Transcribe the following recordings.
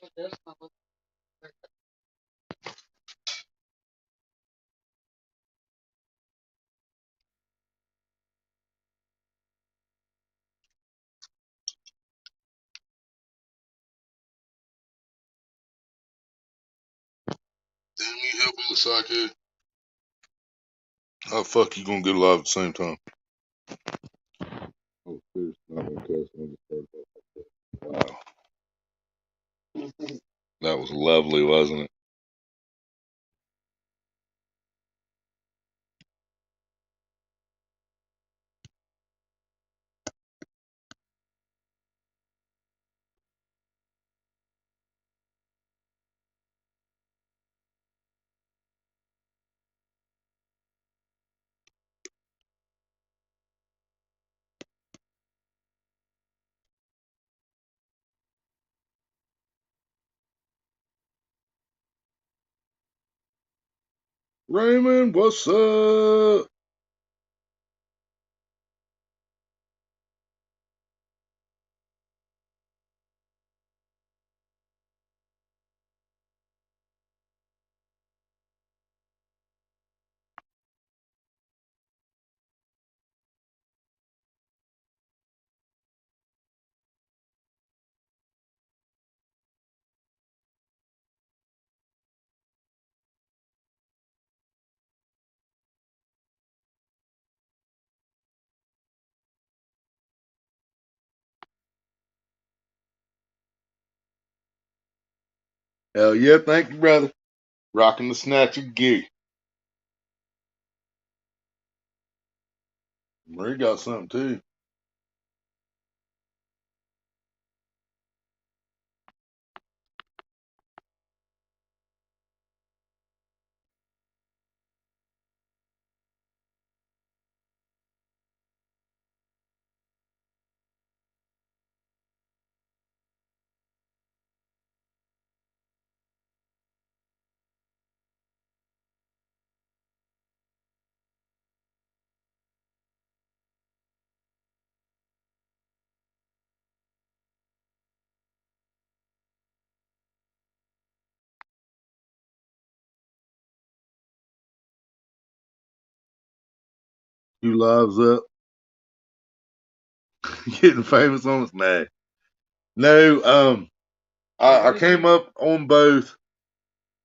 Damn, you help me with Psycho. How the fuck you gonna get alive at the same time? Oh, seriously, not gonna cuss. I'm just started off like that. Wow. That was lovely, wasn't it? Raymond, what's up? Hell yeah, thank you, brother. Rocking the snatcher gear. Murray got something too. You lives up. Getting famous on us? Nah. No, I came up on both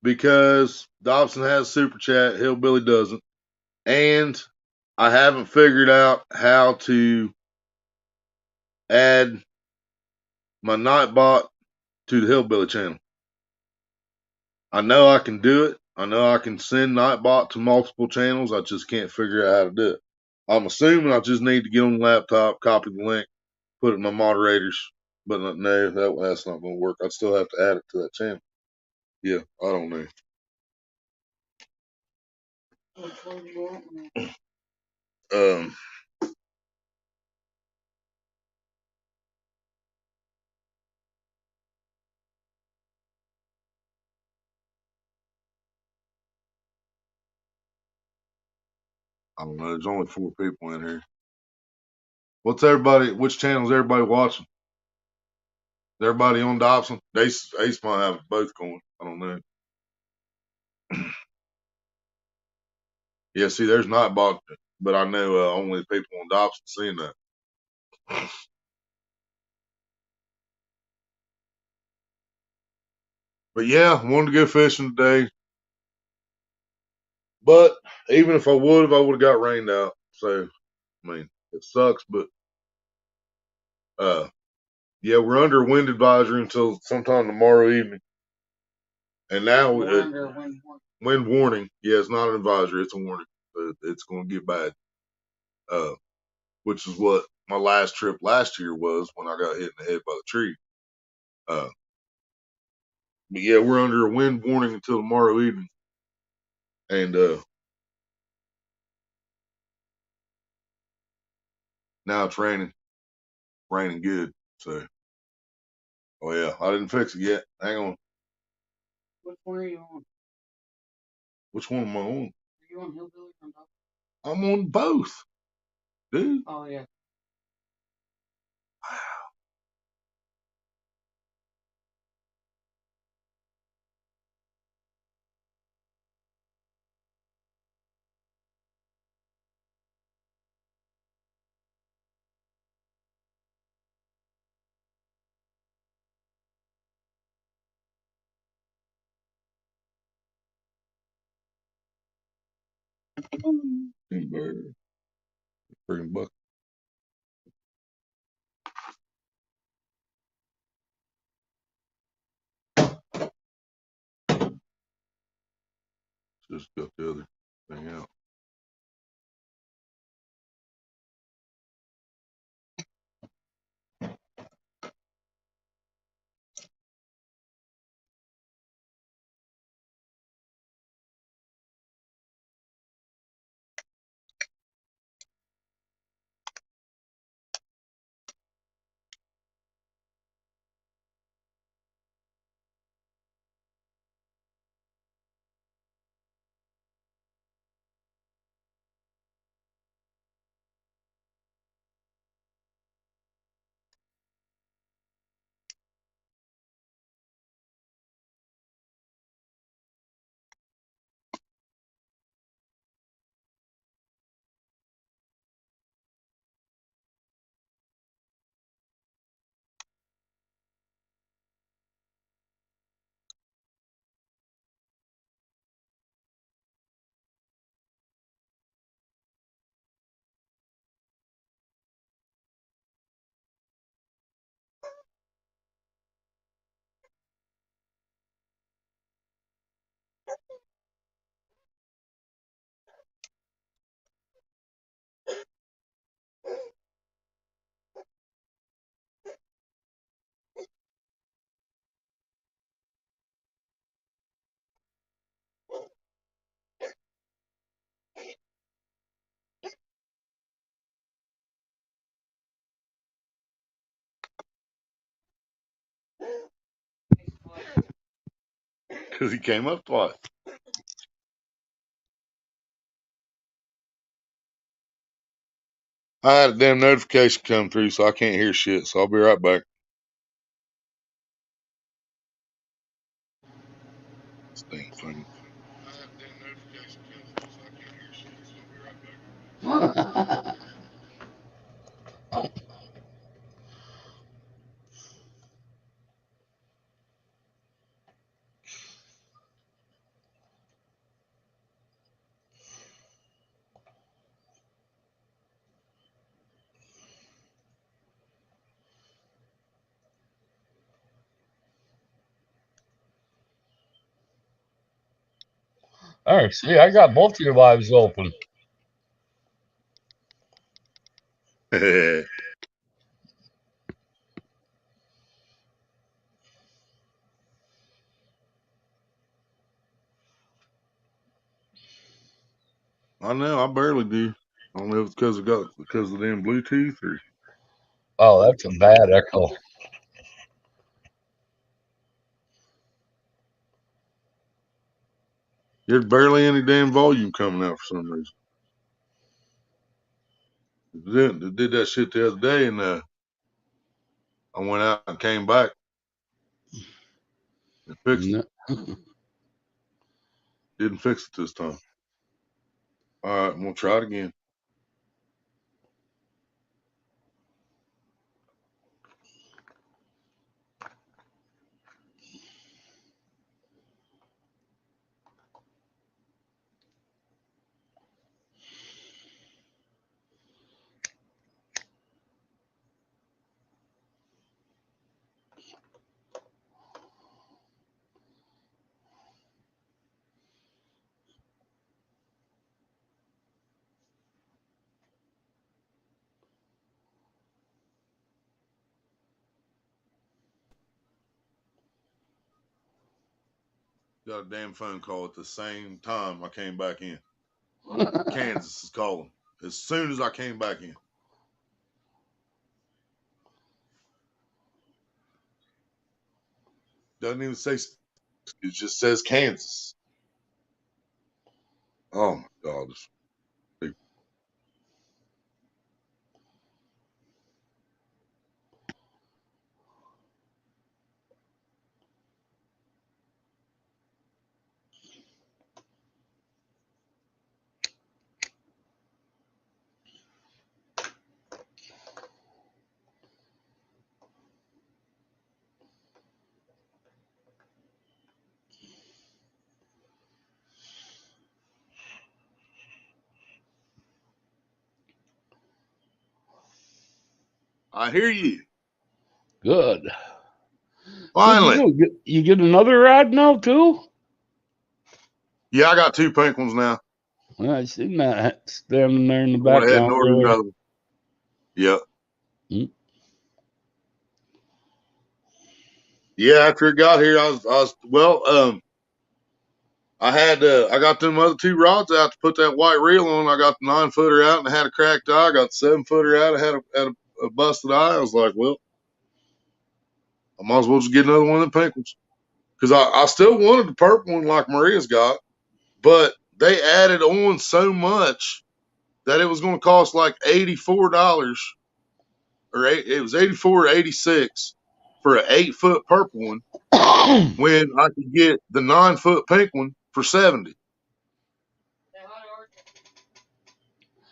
because Dobson has super chat, Hillbilly doesn't. And I haven't figured out how to add my Nightbot to the Hillbilly channel. I know I can do it. I know I can send Nightbot to multiple channels. I just can't figure out how to do it. I'm assuming I just need to get on the laptop, copy the link, put it in my moderators. But no, that's not going to work. I'd still have to add it to that channel. Yeah, I don't know. Um, I don't know. There's only 4 people in here. Which channel is everybody watching? Is everybody on Dobson? Ace might have both going. I don't know. Yeah, see, there's Nightbot, but I know only the people on Dobson seeing that. But yeah, I wanted to go fishing today. But even if I would have, I would have got rained out. So, I mean, it sucks, but yeah, we're under a wind advisory until sometime tomorrow evening. And now wind warning. Yeah, it's not an advisory, it's a warning. It's going to get bad. Which is what my last trip last year was when I got hit in the head by the tree. But yeah, we're under a wind warning until tomorrow evening. And now it's raining good. So, oh yeah, I didn't fix it yet. Hang on. Which one are you on? Which one am I on? Are you on Hillbilly or on Dobson? I'm on both, dude. Oh yeah. Timber. Freaking buck. Just got the other thing out. Because he came up twice. I had a damn notification come through, so I can't hear shit. So I'll be right back. Stink thing. All right, see, I got both your lives open. I know. I barely do. I don't know if it's because of them Bluetooth or Oh, that's a bad echo. there's barely any damn volume coming out for some reason. They did that shit the other day, and I went out and came back and fixed it. No. Didn't fix it this time. All right, I'm gonna try it again. Got a damn phone call at the same time I came back in. Kansas is calling as soon as I came back in. Doesn't even say. It just says Kansas. Oh my god! I hear you. Good. What'd you Finally. do? You get another rod now too? Yeah, I got 2 pink ones now. Well, I seen that standing there in the I went ahead and background ordered earlier. another one. Yep. Hmm. Yeah, after it got here, I got them other 2 rods out to put that white reel on. I got the 9-footer out and I had a cracked eye. I got the 7-footer out. I had a busted eye. I was like, well, I might as well just get another one of the pink ones. Because I still wanted the purple one like Maria's got, but they added on so much that it was going to cost like $84 it was 84 or 86 for an 8-foot purple one when I could get the 9-foot pink one for 70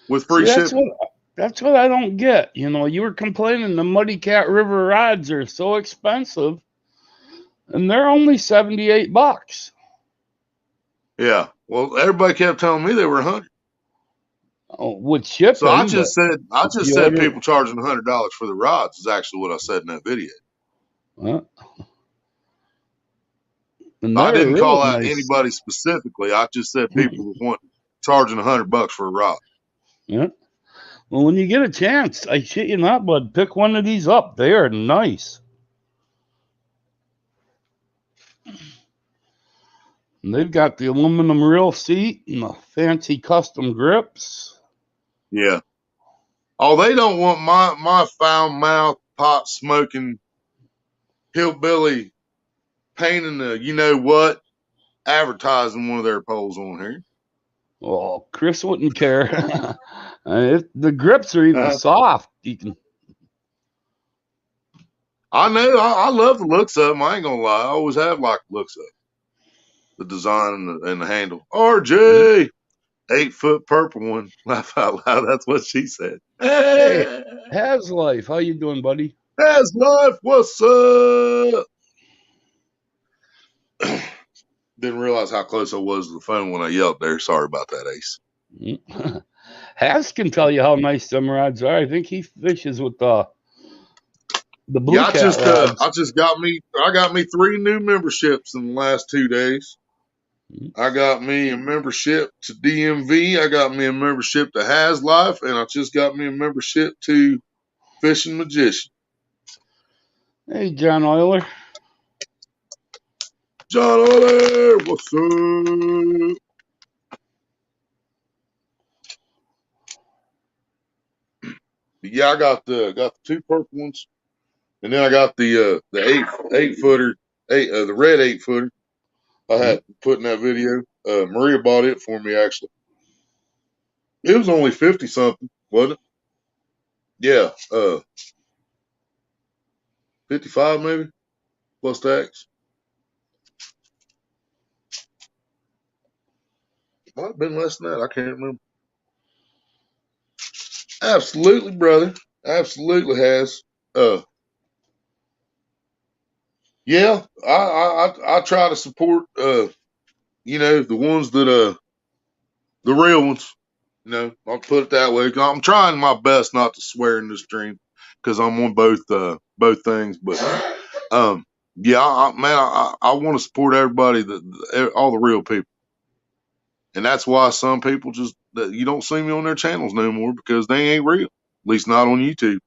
with See, free shipping. that's what I don't get. You were complaining the Muddy Cat River rods are so expensive, and they're only $78. Yeah. Well, everybody kept telling me they were 100. Oh, with So I shipping, but just said I if just you said order, people charging $100 for the rods is actually what I said in that video. uh, and I they're didn't real call out nice. anybody specifically. I just said people want charging $100 for a rod. Yeah. Well, when you get a chance, I shit you not, bud, pick one of these up. They are nice. And they've got the aluminum reel seat and the fancy custom grips. Yeah. Oh, they don't want my foul mouth pot smoking hillbilly painting the you know what advertising one of their poles on here. Oh, Chris wouldn't care. The grips are even soft. You can. I know. I love the looks of them. I ain't gonna lie. I always have liked the looks of it. The design and the handle. RJ, 8-foot purple one. Laugh out loud. That's what she said. Hey, Hey, Has Life, how you doing, buddy? that's life. What's up? Didn't realize how close I was to the phone when I yelled there. Sorry about that, Ace. Has can tell you how nice them rods are. I think he fishes with the Yeah, Blue Cat rods. I got me 3 new memberships in the last 2 days. Mm. I got me a membership to DMV. I got me a membership to Has Life, and I just got me a membership to Fishing Magician. Hey, John Euler. John Euler, what's up? Yeah, I got the 2 purple ones, and then I got the 8-footer, the red 8-footer. I had put in that video. Maria bought it for me actually. It was only 50 something, wasn't it? Yeah, 55 maybe plus tax. Might have been less than that. I can't remember. Absolutely, brother. Absolutely has. Yeah, I try to support the ones that the real ones. I'll put it that way. I'm trying my best not to swear in this stream because I'm on both things. But yeah, I want to support everybody all the real people, and that's why some people just that you don't see me on their channels no more because they ain't real. At least not on YouTube.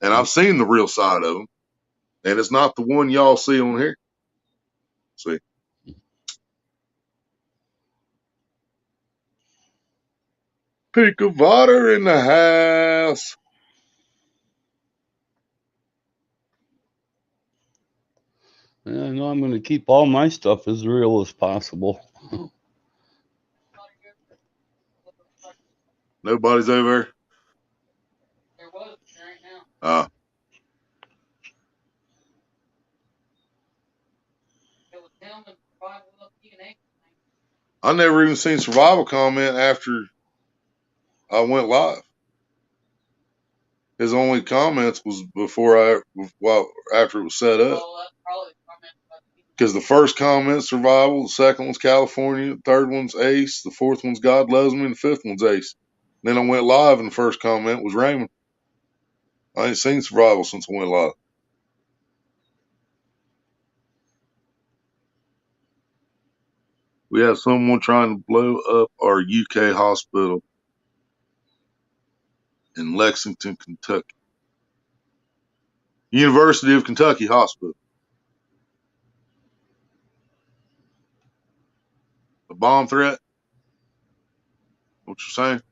And I've seen the real side of them, and it's not the one y'all see on here. See, pick of water in the house. Yeah, I know I'm going to keep all my stuff as real as possible. Nobody's over there. I never even seen Survival comment after I went live. His only comments was after it was set up. Because the first comment Survival, the second one's California, the third one's Ace, the fourth one's God Loves Me, and the fifth one's Ace. Then I went live and the first comment was Raymond. I ain't seen survival since I went live. We have someone trying to blow up our UK hospital in Lexington, Kentucky. University of Kentucky Hospital. A bomb threat? What you're saying?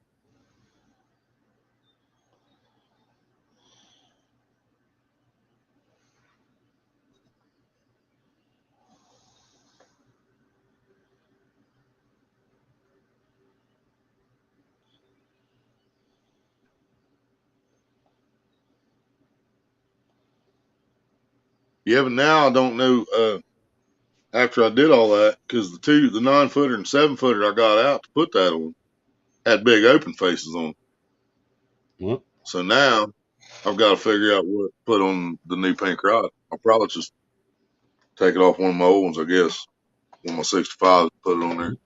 Yeah, but now I don't know. After I did all that, because the 9-footer and 7-footer I got out to put that on had big open faces on. What? So now I've got to figure out what to put on the new pink rod. I'll probably just take it off one of my old ones, I guess. One of my 65s, put it on there.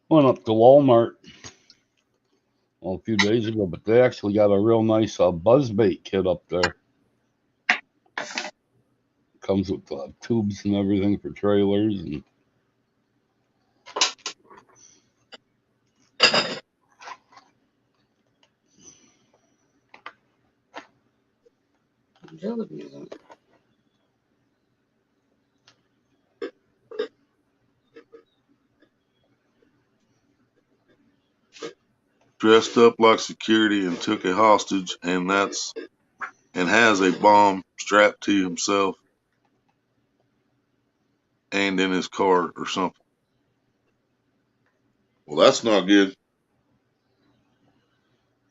Went up to Walmart a few days ago, but they actually got a real nice buzzbait kit up there. Comes with tubes and everything for trailers and. Dressed up like security and took a hostage, and has a bomb strapped to himself and in his car or something. Well, that's not good.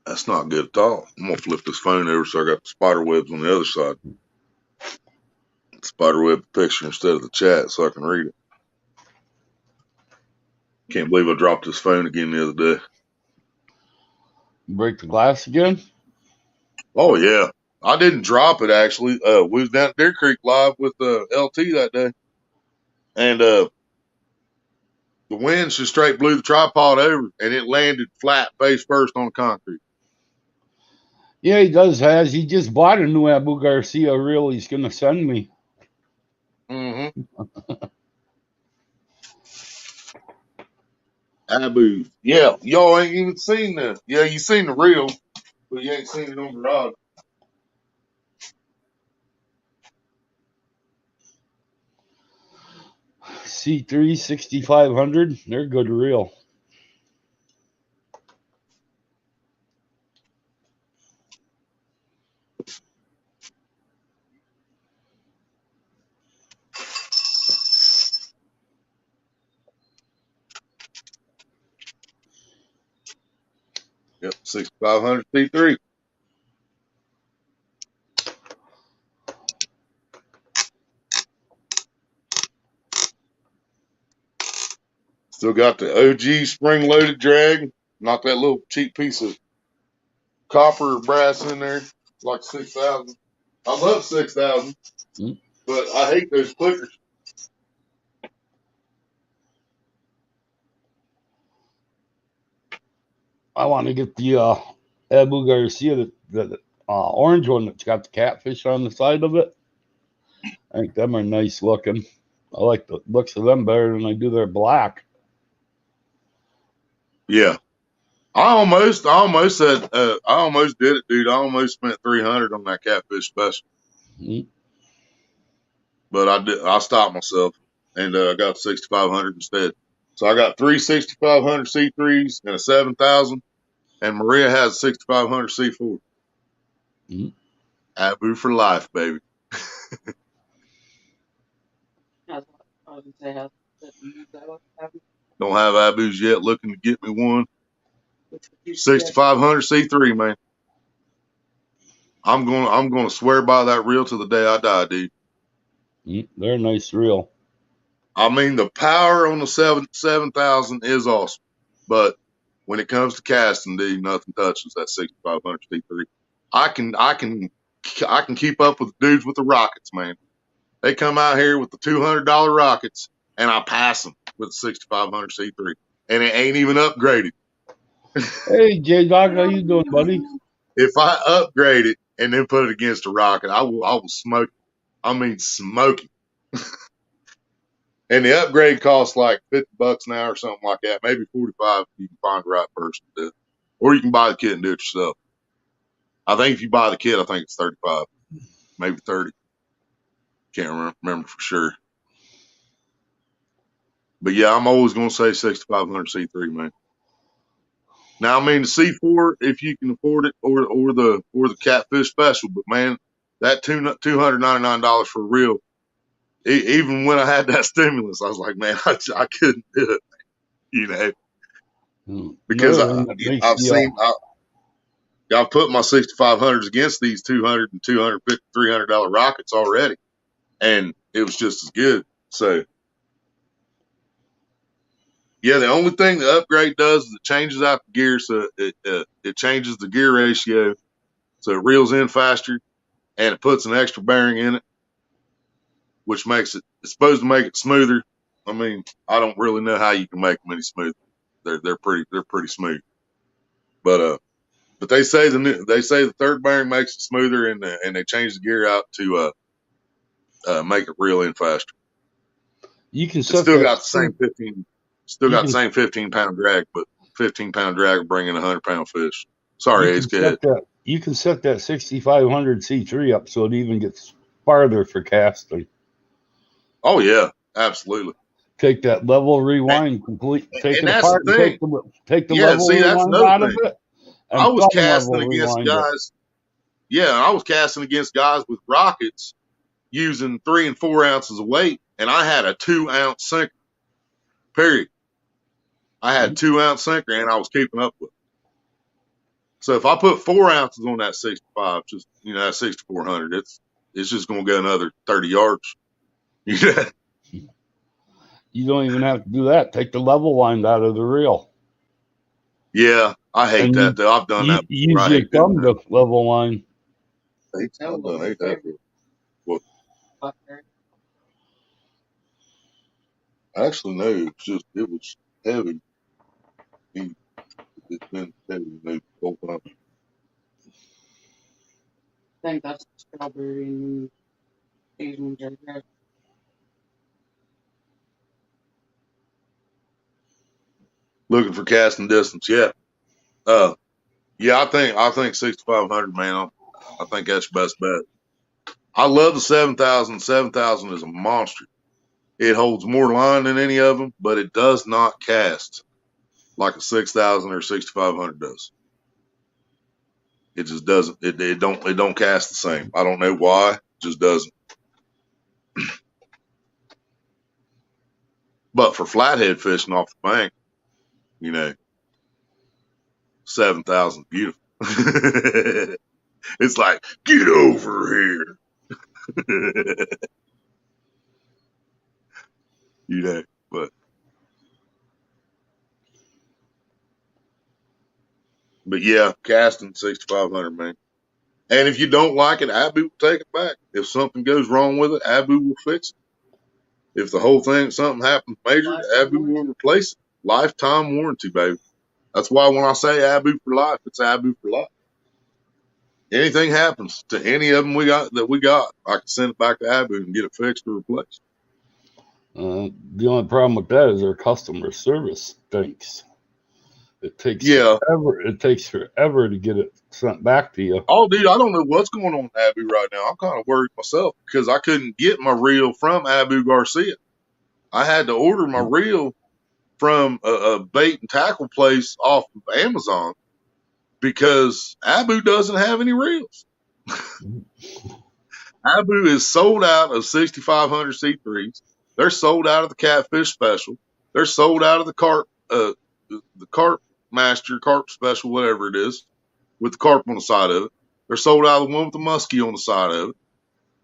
That's not good at all. I'm gonna flip this phone over so I got the spider webs on the other side. Spider web picture instead of the chat so I can read it. Can't believe I dropped this phone again the other day. Break the glass again? Oh yeah. I didn't drop it actually. We was down at Deer Creek live with LT that day. And the wind just straight blew the tripod over and it landed flat face first on concrete. Yeah, he does has. He just bought a new Abu Garcia reel he's gonna send me. Mm-hmm. Abu. Yeah, y'all ain't even seen this. Yeah, you seen the reel, but you ain't seen it on the rod. C3 6500. They're good reel. Yep, 6500 C3. Still got the OG spring loaded drag. Not that little cheap piece of copper or brass in there. Like 6,000. I love 6,000, but I hate those clickers. I want to get the Abu Garcia, the orange one that's got the catfish on the side of it. I think them are nice looking. I like the looks of them better than I do their black. Yeah. I almost said, I almost did it, dude. I almost spent 300 on that catfish special, but I stopped myself and I got 6,500 instead. So I got 3,6,500 C3s and a 7,000, and Maria has a 6,500 C4. Abu for life, baby. Don't have Abu's yet. Looking to get me one. 6,500 C3, man. I'm gonna swear by that reel to the day I die, dude. They're a nice reel. I mean, the power on the 7,000 is awesome, but when it comes to casting, dude, nothing touches that 6,500 C3. I can keep up with dudes with the rockets, man. They come out here with the $200 rockets, and I pass them with the 6,500 C3, and it ain't even upgraded. Hey, J Dog, how you doing, buddy? If I upgrade it and then put it against a rocket, I will smoke. I mean, smoke it. And the upgrade costs like $50 an hour or something like that, maybe 45 if you can find the right person to do it. Or you can buy the kit and do it yourself. I think if you buy the kit, I think it's 35, maybe 30. Can't remember for sure. But yeah, I'm always going to say 6500 C3, man. Now, I mean, the C4, if you can afford it, or the catfish special, but man, that $299 for real. Even when I had that stimulus, I was like, man, I couldn't do it, because Another thing that makes I've the seen I've put my 6500s against these 200 and 250, $300 rockets already, and it was just as good. So yeah, the only thing the upgrade does is it changes out the gear, so it changes the gear ratio, so it reels in faster, and it puts an extra bearing in it, which makes it's supposed to make it smoother. I mean, I don't really know how you can make them any smoother. They're pretty smooth, but they say the third bearing makes it smoother, and they change the gear out to make it reel in faster. you can It's set still that got the same 15, still you got the can same 15-pound drag, but 15-pound drag will bring in a 100-pound fish. Sorry, you Ace, can go ahead. set that 6500 C3 up so it even gets farther for casting. Oh yeah, absolutely. Take that level And, rewind, take and it that's the apart, and thing. take the Yeah, level see, that's rewind another out of thing. it, I and was thumb casting level against rewind it. guys. Yeah, I was casting against guys with rockets using 3 and 4 ounces of weight, and I had a 2-ounce sinker. Period. I had 2-ounce sinker, and I was keeping up with it. So if I put 4 ounces on that 65, just that 6400, it's just going to go another 30 yards. Yeah, You don't even have to do that. Take the level wind out of the reel, yeah. I hate and that though. I've done you that before. use I your hate doing thumb that. to level wind. I hate that. Well, actually, no. It was heavy. It's been heavy the whole time. Looking for casting distance. Yeah. Uh, yeah. I think 6500, man. I think that's your best bet. I love the 7000. 7000 is a monster. It holds more line than any of them, but it does not cast like a 6000 or 6500 does. It just doesn't. It don't cast the same. I don't know why. It just doesn't. But for flathead fishing off the bank, you know, 7000 is beautiful. It's like, get over here. you know, but yeah, casting 6500, man. And if you don't like it, Abu will take it back. If something goes wrong with it, Abu will fix it. If the whole thing, something happens major, Abu will replace it. Lifetime warranty, baby. That's why when I say Abu for life, it's Abu for life. Anything happens to any of them we got, I can send it back to Abu and get it fixed or replaced. The only problem with that is their customer service stinks. It takes Yeah. forever. It takes forever to get it sent back to you. Oh, dude, I don't know what's going on with Abu right now. I'm kind of worried myself because I couldn't get my reel from Abu Garcia. I had to order my reel from a bait and tackle place off of Amazon because Abu doesn't have any reels. Abu is sold out of 6500 C3s. They're sold out of the Catfish Special. They're sold out of the Carp Master, Carp Special, whatever it is, with the carp on the side of it. They're sold out of the one with the muskie on the side of it.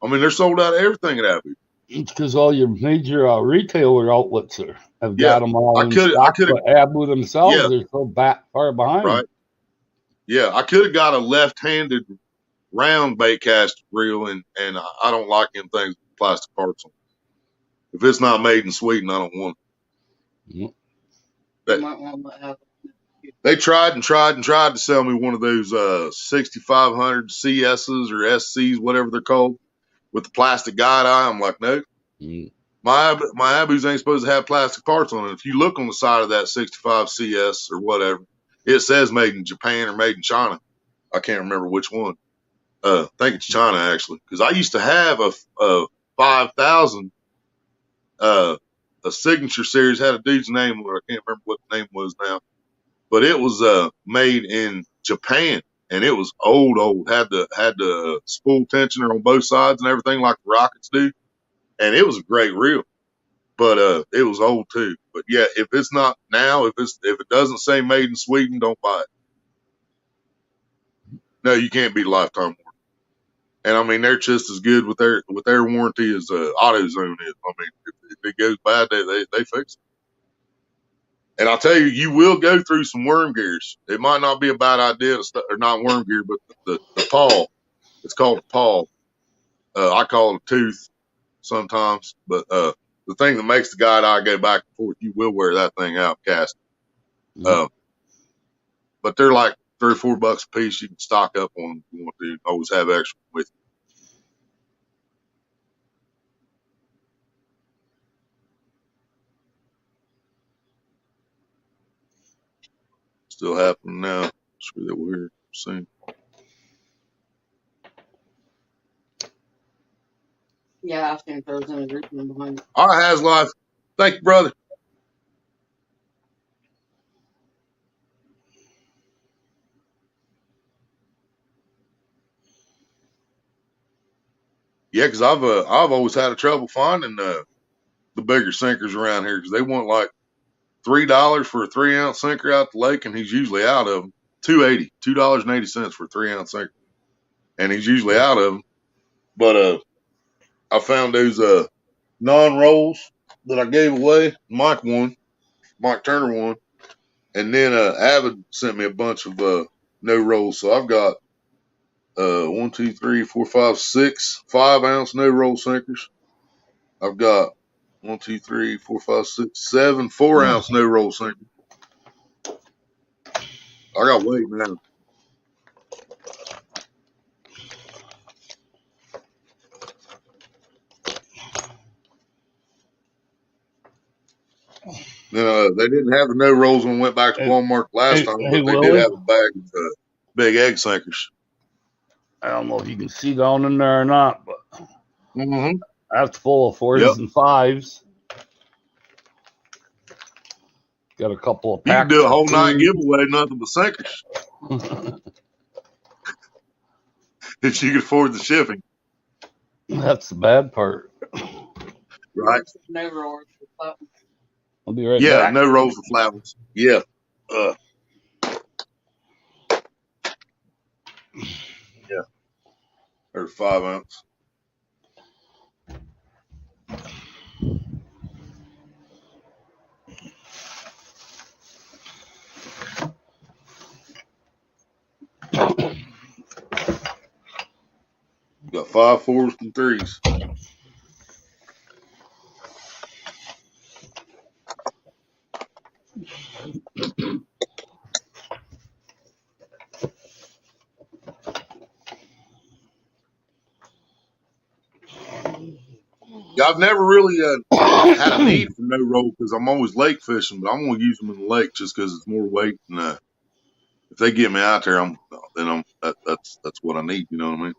I mean, they're sold out of everything at Abu. It's because all your major retailer outlets have Yeah, got them all I in could, I stock, could have, but Abu themselves yeah, are so far behind. right. Yeah, I could have got a left-handed round bait cast reel, and I don't like them things with plastic parts on. If it's not made in Sweden, I don't want it. Yep. That, They tried to sell me one of those 6500 CSs or SCs, whatever they're called, with the plastic guide eye. I'm like, no, my Abus ain't supposed to have plastic parts on it. If you look on the side of that 65 CS or whatever, it says made in Japan or made in China. I can't remember which one. I think it's China actually, because I used to have a 5000 a signature series, had a dude's name, I can't remember what the name was now, but it was made in Japan, and it was old, had the spool tensioner on both sides and everything like the rockets do, and it was a great reel, but it was old too. But yeah, if it's not now, if it doesn't say made in Sweden, don't buy it. No, you can't beat lifetime warranty. And I mean, they're just as good with their warranty as AutoZone is. I mean, if it goes bad, they fix it. And I'll tell you, you will go through some worm gears. It might not be a bad idea or not worm gear, but the paw. It's called a paw. I call it a tooth sometimes, but the thing that makes the guide eye go back and forth, you will wear that thing out cast. But they're like $3 or $4 a piece. You can stock up on them if you want to. Always have extra with you. Still happening now. Sure that we're soon. Yeah, I think there was an agreement behind it. All right, Haslife. Thank you, brother. Yeah, because I've always had a trouble finding the bigger sinkers around here because they want like $3 for a 3-ounce sinker out the lake, and he's usually out of them. $2.80 for a 3-ounce sinker, and he's usually out of them. But I found those non-rolls that I gave away. Mike Turner won, and then Avid sent me a bunch of no rolls. So I've got 1, 2, 3, 4, 5, 6 5-ounce no roll sinkers. I've got 1, 2, 3, 4, 5, 6, 7 4-ounce no roll sinkers. I got weight now. Then they didn't have the no rolls when we went back to Walmart last time, but they did have a bag of big egg sinkers. I don't know if you can see down in there or not, but that's full of 4s and 5s. Got a couple of packs. You can do a whole night giveaway, nothing but sinkers. If you can afford the shipping. That's the bad part. Right. No rolls. I'll be right back. Yeah, no rolls for flat ones. Yeah. Yeah. Or 5-ounce. Got 5 4s and 3s. Yeah, I've never really had a need for no roll because I'm always lake fishing, but I'm gonna use them in the lake just because it's more weight. And if they get me out there, that's what I need. You know what I mean?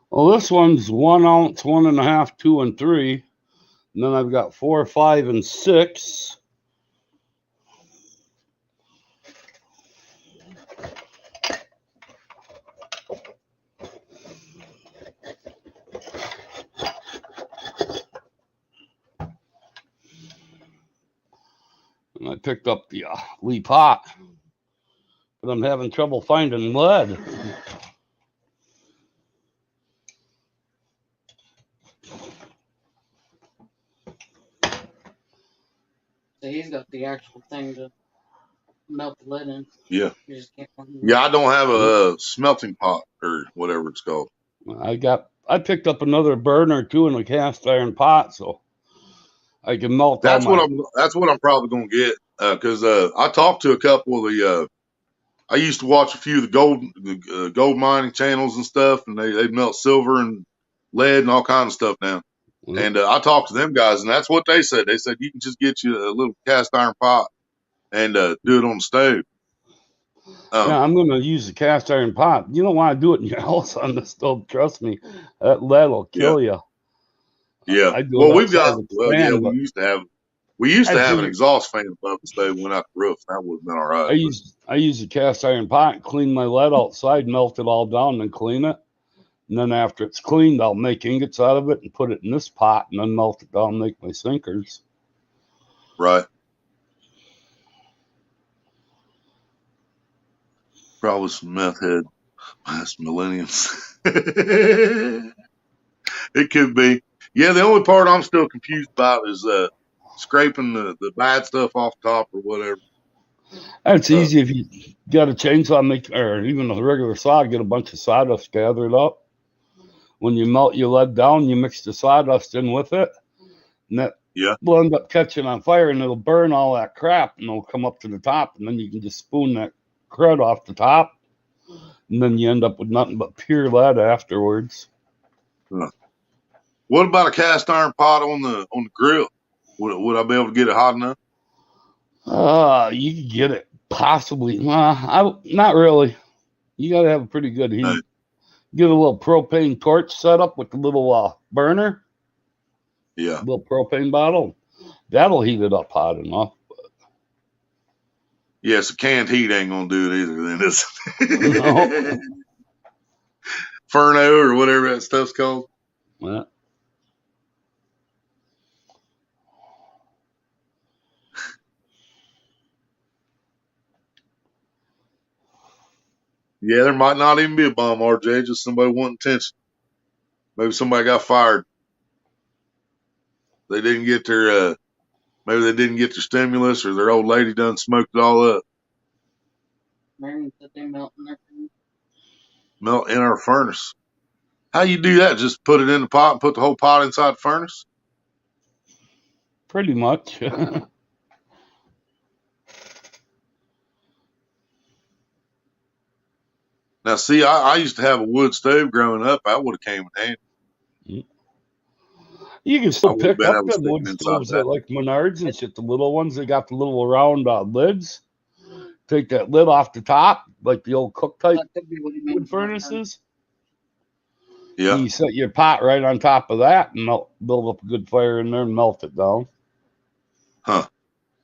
Well, this one's 1 ounce, 1.5, 2, and 3. And then I've got 4, 5, and 6. And I picked up the Lee pot, but I'm having trouble finding lead. So he's got the actual thing to melt the lead in. Yeah. You just can't find it. Yeah, I don't have a smelting pot or whatever it's called. I picked up another burner too in a cast iron pot, so I can melt. That's what I'm probably gonna get. because I talked to a couple of the. I used to watch a few of the gold mining channels and stuff, and they melt silver and lead and all kinds of stuff now. Well, And I talked to them guys, and that's what they said. They said you can just get you a little cast iron pot and do it on the stove. yeah, I'm going to use the cast iron pot. You don't want to do it in your house on the stove. Trust me, that lead will Yeah, kill you. yeah. I do Well, it outside the yeah, fan, but we used to have an actually, exhaust fan above the stove went out the roof. That would have been all right. I use the cast iron pot, clean my lead outside, melt it all down, and then clean it. And then after it's cleaned, I'll make ingots out of it and put it in this pot, and then melt it down, and make my sinkers. Right. Probably some meth head past millenniums. It could be. Yeah, the only part I'm still confused about is scraping the bad stuff off the top or whatever. That's easy if you got a chainsaw, or even a regular saw, get a bunch of sawdust, gather it up. When you melt your lead down, you mix the sawdust in with it, and that will end up catching on fire, and it'll burn all that crap, and it'll come up to the top, and then you can just spoon that crud off the top, and then you end up with nothing but pure lead afterwards. What about a cast iron pot on the grill? Would I be able to get it hot enough? You can get it possibly. Not really. You got to have a pretty good heat. Get a little propane torch set up with a little burner. Yeah. A little propane bottle. That'll heat it up hot enough. Yeah, so canned heat ain't gonna do it either. Then is no. Furno or whatever that stuff's called. Yeah. Yeah, there might not even be a bomb, RJ. Just somebody wanting attention. Maybe somebody got fired. They didn't get their maybe they didn't get their stimulus, or their old lady done smoked it all up. Maybe that they melt in their furnace. Melt in our furnace. How you do that? Just put it in the pot and put the whole pot inside the furnace? Pretty much. Now, see, I used to have a wood stove growing up. I would have came in handy. You can still pick up them wood stoves at like Menards and shit. The little ones, they got the little round lids. Take that lid off the top, like the old cook type wood furnaces. Yeah. You set your pot right on top of that and build up a good fire in there and melt it down. Huh.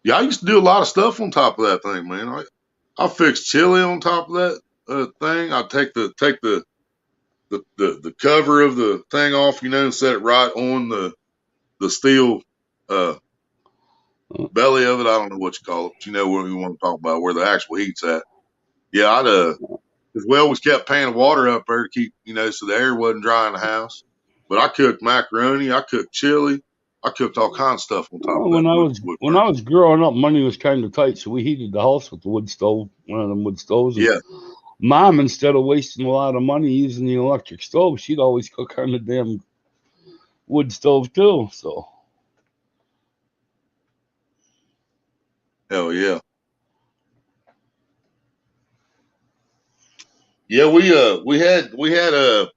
Yeah, I used to do a lot of stuff on top of that thing, man. I fixed chili on top of that thing. I take the cover of the thing off, and set it right on the steel belly of it. I don't know what you call it, but you know what we want to talk about, where the actual heat's at. Yeah, because we always kept pan of water up there to keep, so the air wasn't dry in the house. But I cooked macaroni, I cooked chili, I cooked all kinds of stuff on top of that. When I was growing up, money was kind of tight, so we heated the house with the wood stove, one of them wood stoves. Yeah. Mom, instead of wasting a lot of money using the electric stove, she'd always cook on the damn wood stove too. So. Hell yeah. Yeah, we had a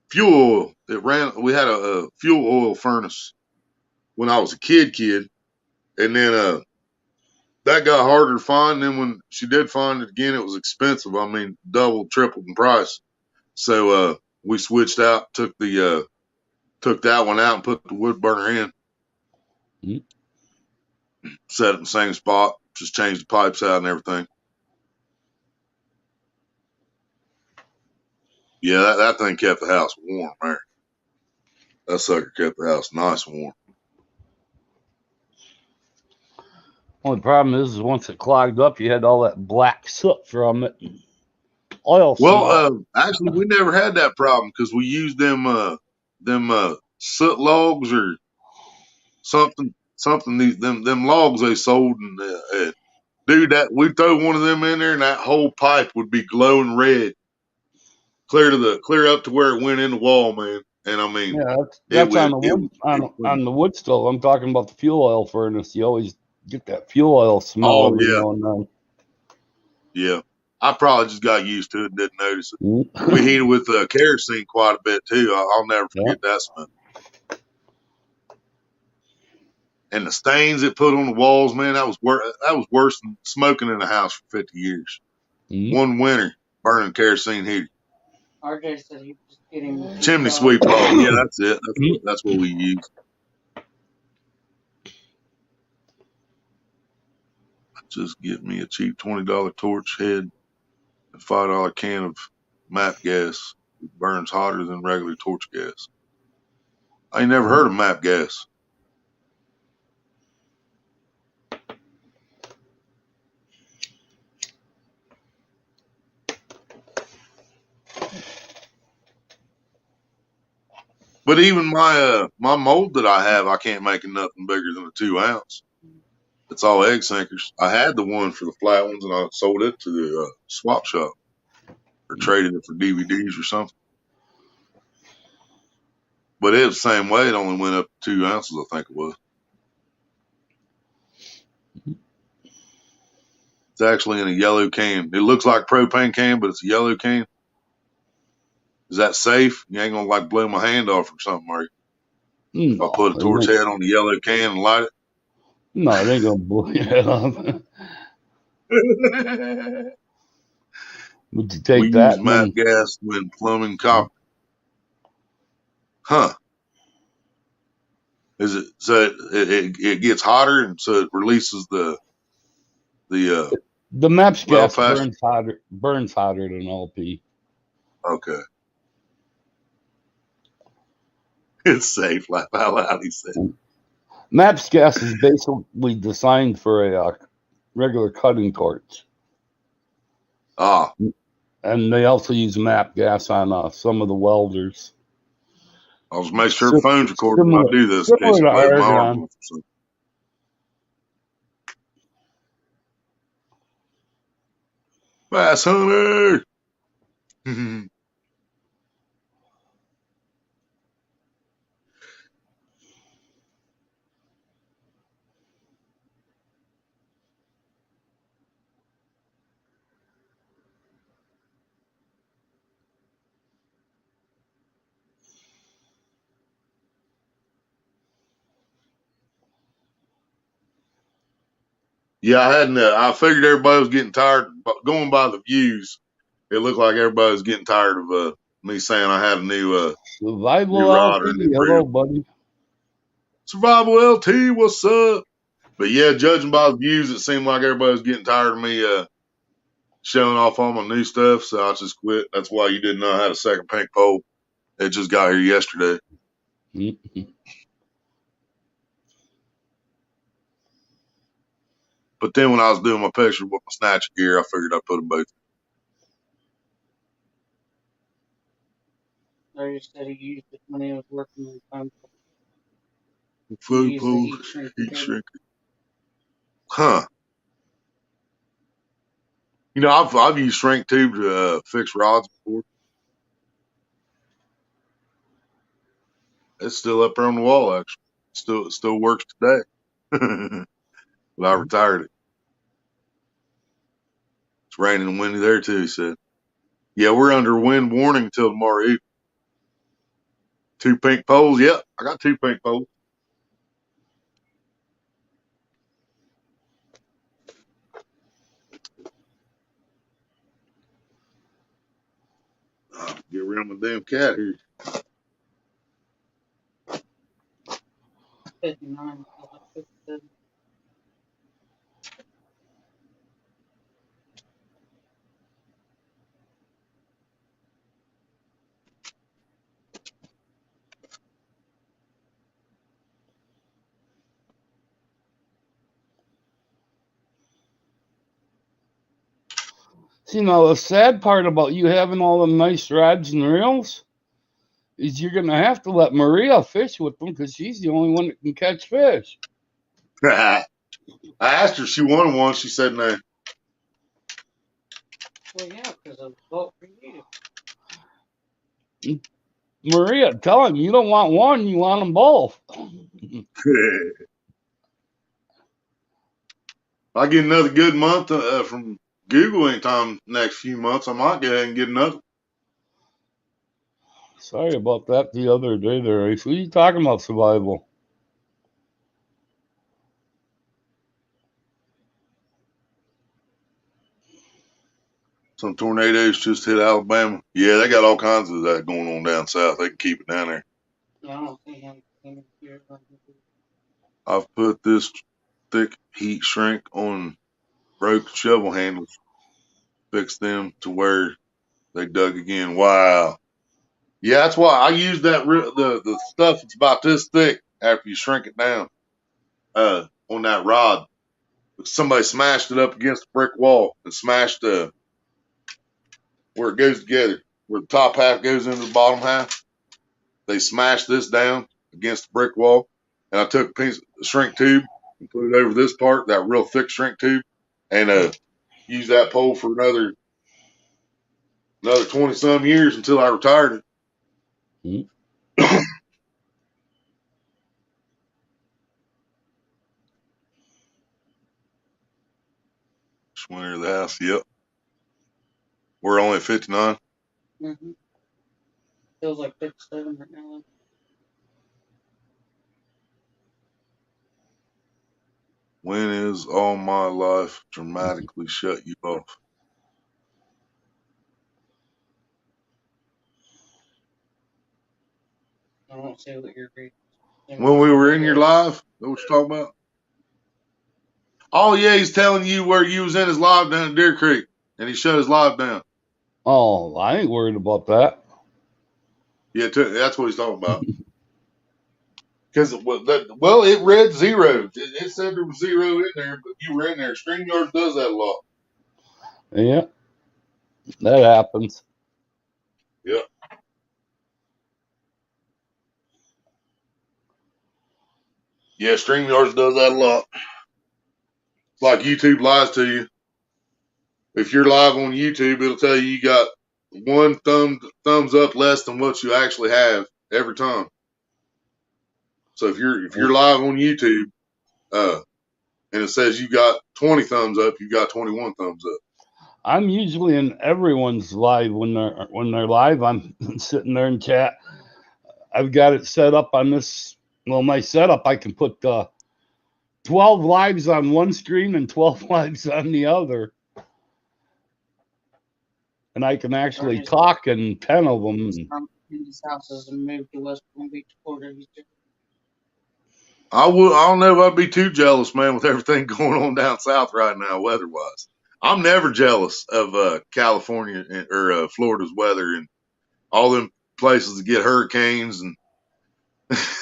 fuel oil. We had a fuel oil furnace when I was a kid, and then that got harder to find. And then when she did find it again, it was expensive. I mean, double, tripled in price. So we switched out, took that one out, and put the wood burner in. Mm-hmm. Set it in the same spot. Just changed the pipes out and everything. Yeah, that thing kept the house warm, man. That sucker kept the house nice and warm. Only problem is once it clogged up, you had all that black soot from it. Oil. Well, actually, we never had that problem because we used them soot logs or something. Them logs they sold, and dude, that we'd throw one of them in there, and that whole pipe would be glowing red, clear up to where it went in the wall, man. And I mean, Yeah, it that's was on the it wood was pretty clean. on the wood stove. I'm talking about the fuel oil furnace. You always get that fuel oil smell Oh every yeah, now and yeah. I probably just got used to it and didn't notice it. then. We heated with kerosene quite a bit too. I'll never Yeah. forget that smell. And the stains it put on the walls, man, that was worse than smoking in a house for 50 years. Mhm. One winter burning kerosene heater. RJ said he was getting Chimney sweep ball. Yeah, that's it. That's what we use. Just get me a cheap $20 torch head and $5 can of MAP gas. It burns hotter than regular torch gas. I ain't never heard of MAP gas. But even my mold that I have, I can't make it nothing bigger than a 2 ounce. It's all egg sinkers. I had the one for the flat ones, and I sold it to the swap shop or traded it for DVDs or something. But it was the same way. It only went up to 2 ounces, I think it was. It's actually in a yellow can. It looks like propane can, but it's a yellow can. Is that safe? You ain't gonna like blow my hand off or something, are you? If I No, put a torch head on the yellow can and light no, it ain't gonna blow your head off. it. Would you We take use that and MAP then? gas when plumbing copper. Huh. Is it so it gets hotter and so it releases the The MAPS well gas faster? burns hotter than LP. Okay. It's safe, like out loud he said. MAPS gas is basically designed for a regular cutting torch, Ah, and they also use MAP gas on some of the welders. I'll just make sure the Si- phone's recording when I Similar, do this in case similar it to blows my arm argon. off or something. Bass hunter. Yeah, I hadn't. I figured everybody was getting tired. But going by the views, it looked like everybody was getting tired of me saying I had a new Survival rod or a LP. new reel. Hello, buddy. Survival LT, what's up? But yeah, judging by the views, it seemed like everybody was getting tired of me showing off all my new stuff, so I just quit. That's why you didn't know I had a second pink pole. It just got here yesterday. Mhm. But then when I was doing my picture with my snatcher gear, I figured I'd put them both. RJ said he used it when he was working on phone. He Float used the pole, heat shrink. heat shrink. Huh. You know, I've used shrink tube to fix rods before. It's still up there on the wall, actually. It still works today. But I retired it. It's raining and windy there too, he said. Yeah, we're under wind warning till tomorrow evening. 2 pink poles. Yep, I got 2 pink poles. Get around my damn cat here. 59. 57. See, now the sad part about you having all them nice rods and reels is you're gonna have to let Maria fish with them because she's the only one that can catch fish. I asked her if she wanted one. She said no. Well, yeah, because of vote for you. Maria, tell him you don't want one, you want them both. If I get another good month from Google anytime next few months, I might go ahead and get another. Sorry about that the other day there, Ace. What are you talking about, survival? Some tornadoes just hit Alabama. Yeah, they got all kinds of that going on down south. They can keep it down there. Yeah, I don't see him here. I've put this thick heat shrink on broken shovel handles, fixed them to where they dug again. Wow. Yeah, that's why I use that the stuff that's about this thick after you shrink it down on that rod. Somebody smashed it up against a brick wall and smashed where it goes together, where the top half goes into the bottom half. They smashed this down against the brick wall, and I took a piece of shrink tube and put it over this part, that real thick shrink tube, and used that pole for another 20 some years until I retired it. Just went into the house. Yep. We're only at 59. Mm-hmm. Feels like 57 right now. When is all my life dramatically shut you off? I don't see what you're reading. When we were in your live? That what you're talking about? Oh, yeah, he's telling you where you was in his live down at Deer Creek, and he shut his live down. Oh, I ain't worried about that. Yeah, that's what he's talking about. Because, well, it read 0. It said there was 0 in there, but you were in there. StreamYard does that a lot. Yeah, that happens. Yeah. Yeah, StreamYard does that a lot. Like YouTube lies to you. If you're live on YouTube, it'll tell you got one thumbs up less than what you actually have every time. So if you're live on YouTube, and it says you got 20 thumbs up, you got 21 thumbs up. I'm usually in everyone's live when they're live. I'm sitting there in chat. I've got it set up on this. Well, my setup, I can put 12 lives on one screen and 12 lives on the other. And I can actually talk in 10 of them. His houses and moved to West Palm Beach, Florida. I don't know if I'd be too jealous, man, with everything going on down south right now, weather-wise. I'm never jealous of California or Florida's weather and all them places that get hurricanes and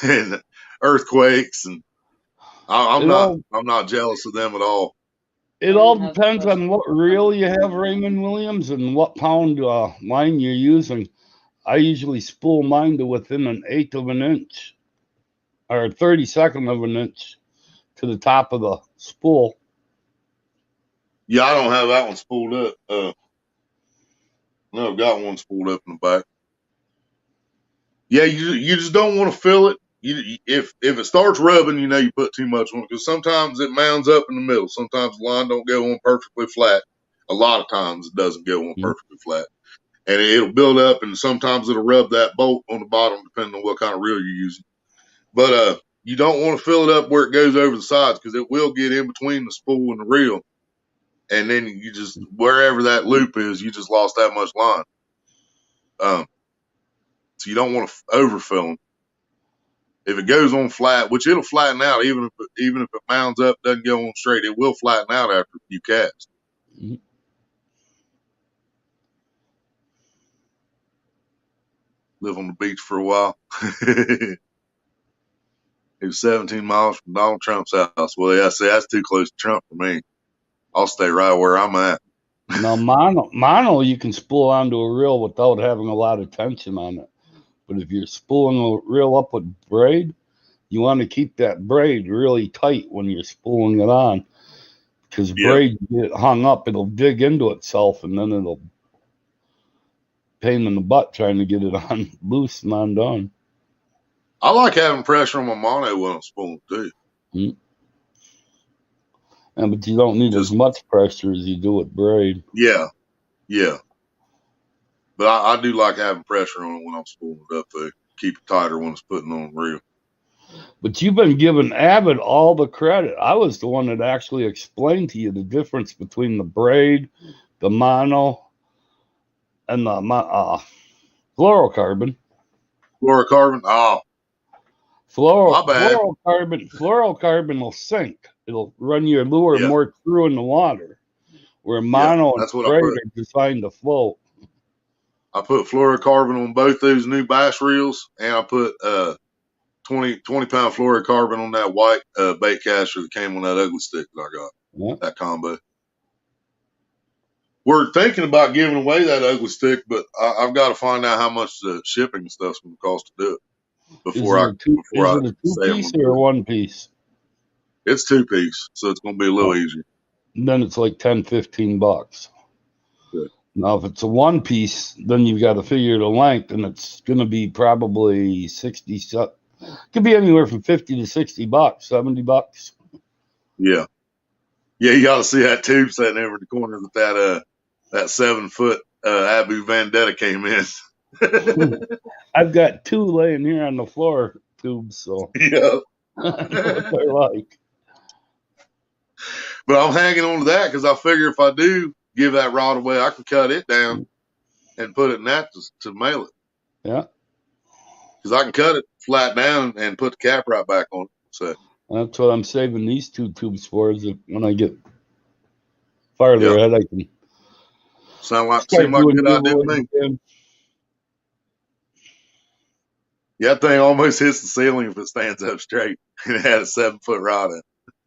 and earthquakes, and I'm not jealous of them at all. It all depends on what reel you have, Raymond Williams, and what pound line you're using. I usually spool mine to within 1/8 of an inch or 32nd of an inch to the top of the spool. Yeah, I don't have that one spooled up. No, I've got one spooled up in the back. Yeah, you just don't want to fill it. If it starts rubbing, you put too much on it, because sometimes it mounds up in the middle. Sometimes the line don't go on perfectly flat. A lot of times it doesn't go on perfectly flat, and it'll build up, and sometimes it'll rub that bolt on the bottom, depending on what kind of reel you're using. But you don't want to fill it up where it goes over the sides, because it will get in between the spool and the reel, and then you just, wherever that loop is, you just lost that much line. So you don't want to overfill them. If it goes on flat, which it'll flatten out, even if it mounds up, doesn't go on straight, it will flatten out after a few casts. Mm-hmm. Live on the beach for a while. It was 17 miles from Donald Trump's house. Well, yeah, see, that's too close to Trump for me. I'll stay right where I'm at. Now, mono, you can spool onto a reel without having a lot of tension on it. But if you're spooling a reel up with braid, you want to keep that braid really tight when you're spooling it on, because braid get hung up, it'll dig into itself, and then pain in the butt trying to get it on loose and undone. I like having pressure on my mono when I'm spooling too. Yeah, but you don't need as much pressure as you do with braid. Yeah. But I do like having pressure on it when I'm spooling it up though. Keep it tighter when it's putting on the reel. But you've been giving Avid all the credit. I was the one that actually explained to you the difference between the braid, the mono, and the fluorocarbon. Fluorocarbon? Oh. My bad. Fluorocarbon will sink. It'll run your lure more through in the water. Where mono and braid are designed to float. I put fluorocarbon on both those new bass reels, and I put 20 pound fluorocarbon on that white bait caster that came on that ugly stick that I got. Yeah. That combo. We're thinking about giving away that ugly stick, but I've got to find out how much the shipping and stuff's going to cost to do it before I. Is it a 2-piece or a 1-piece? It's 2-piece, so it's going to be a little easier. And then it's like $10-15. Good. Now, if it's a 1-piece, then you've got to figure the length, and it's going to be probably 60. Could be anywhere from $50 to $60, $70. Yeah, you got to see that tube sitting over in the corner that 7-foot Abu Vendetta came in. I've got 2 laying here on the floor tubes, so yeah, I know what they're like. But I'm hanging on to that because I figure if I do give that rod away, I can cut it down and put it in that to mail it. Yeah. Because I can cut it flat down and put the cap right back on it. So that's what I'm saving these 2 tubes for, is that when I get farther ahead, I can seem like a good idea to me. Again. Yeah, that thing almost hits the ceiling if it stands up straight. And it had a 7-foot rod in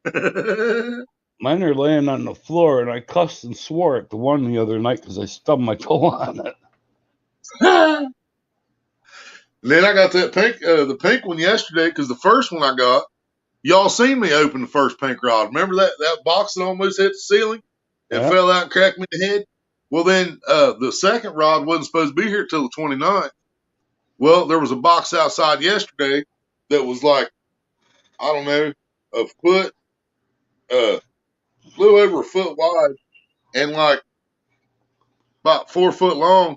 it. Mine are laying on the floor, and I cussed and swore at the one the other night because I stubbed my toe on it. And then I got that the pink one yesterday because the first one I got, y'all seen me open the first pink rod. Remember that box that almost hit the ceiling and fell out and cracked me in the head? Well, then the second rod wasn't supposed to be here till the 29th. Well, there was a box outside yesterday that was like, I don't know, a foot, a little over a foot wide and like about 4 foot long,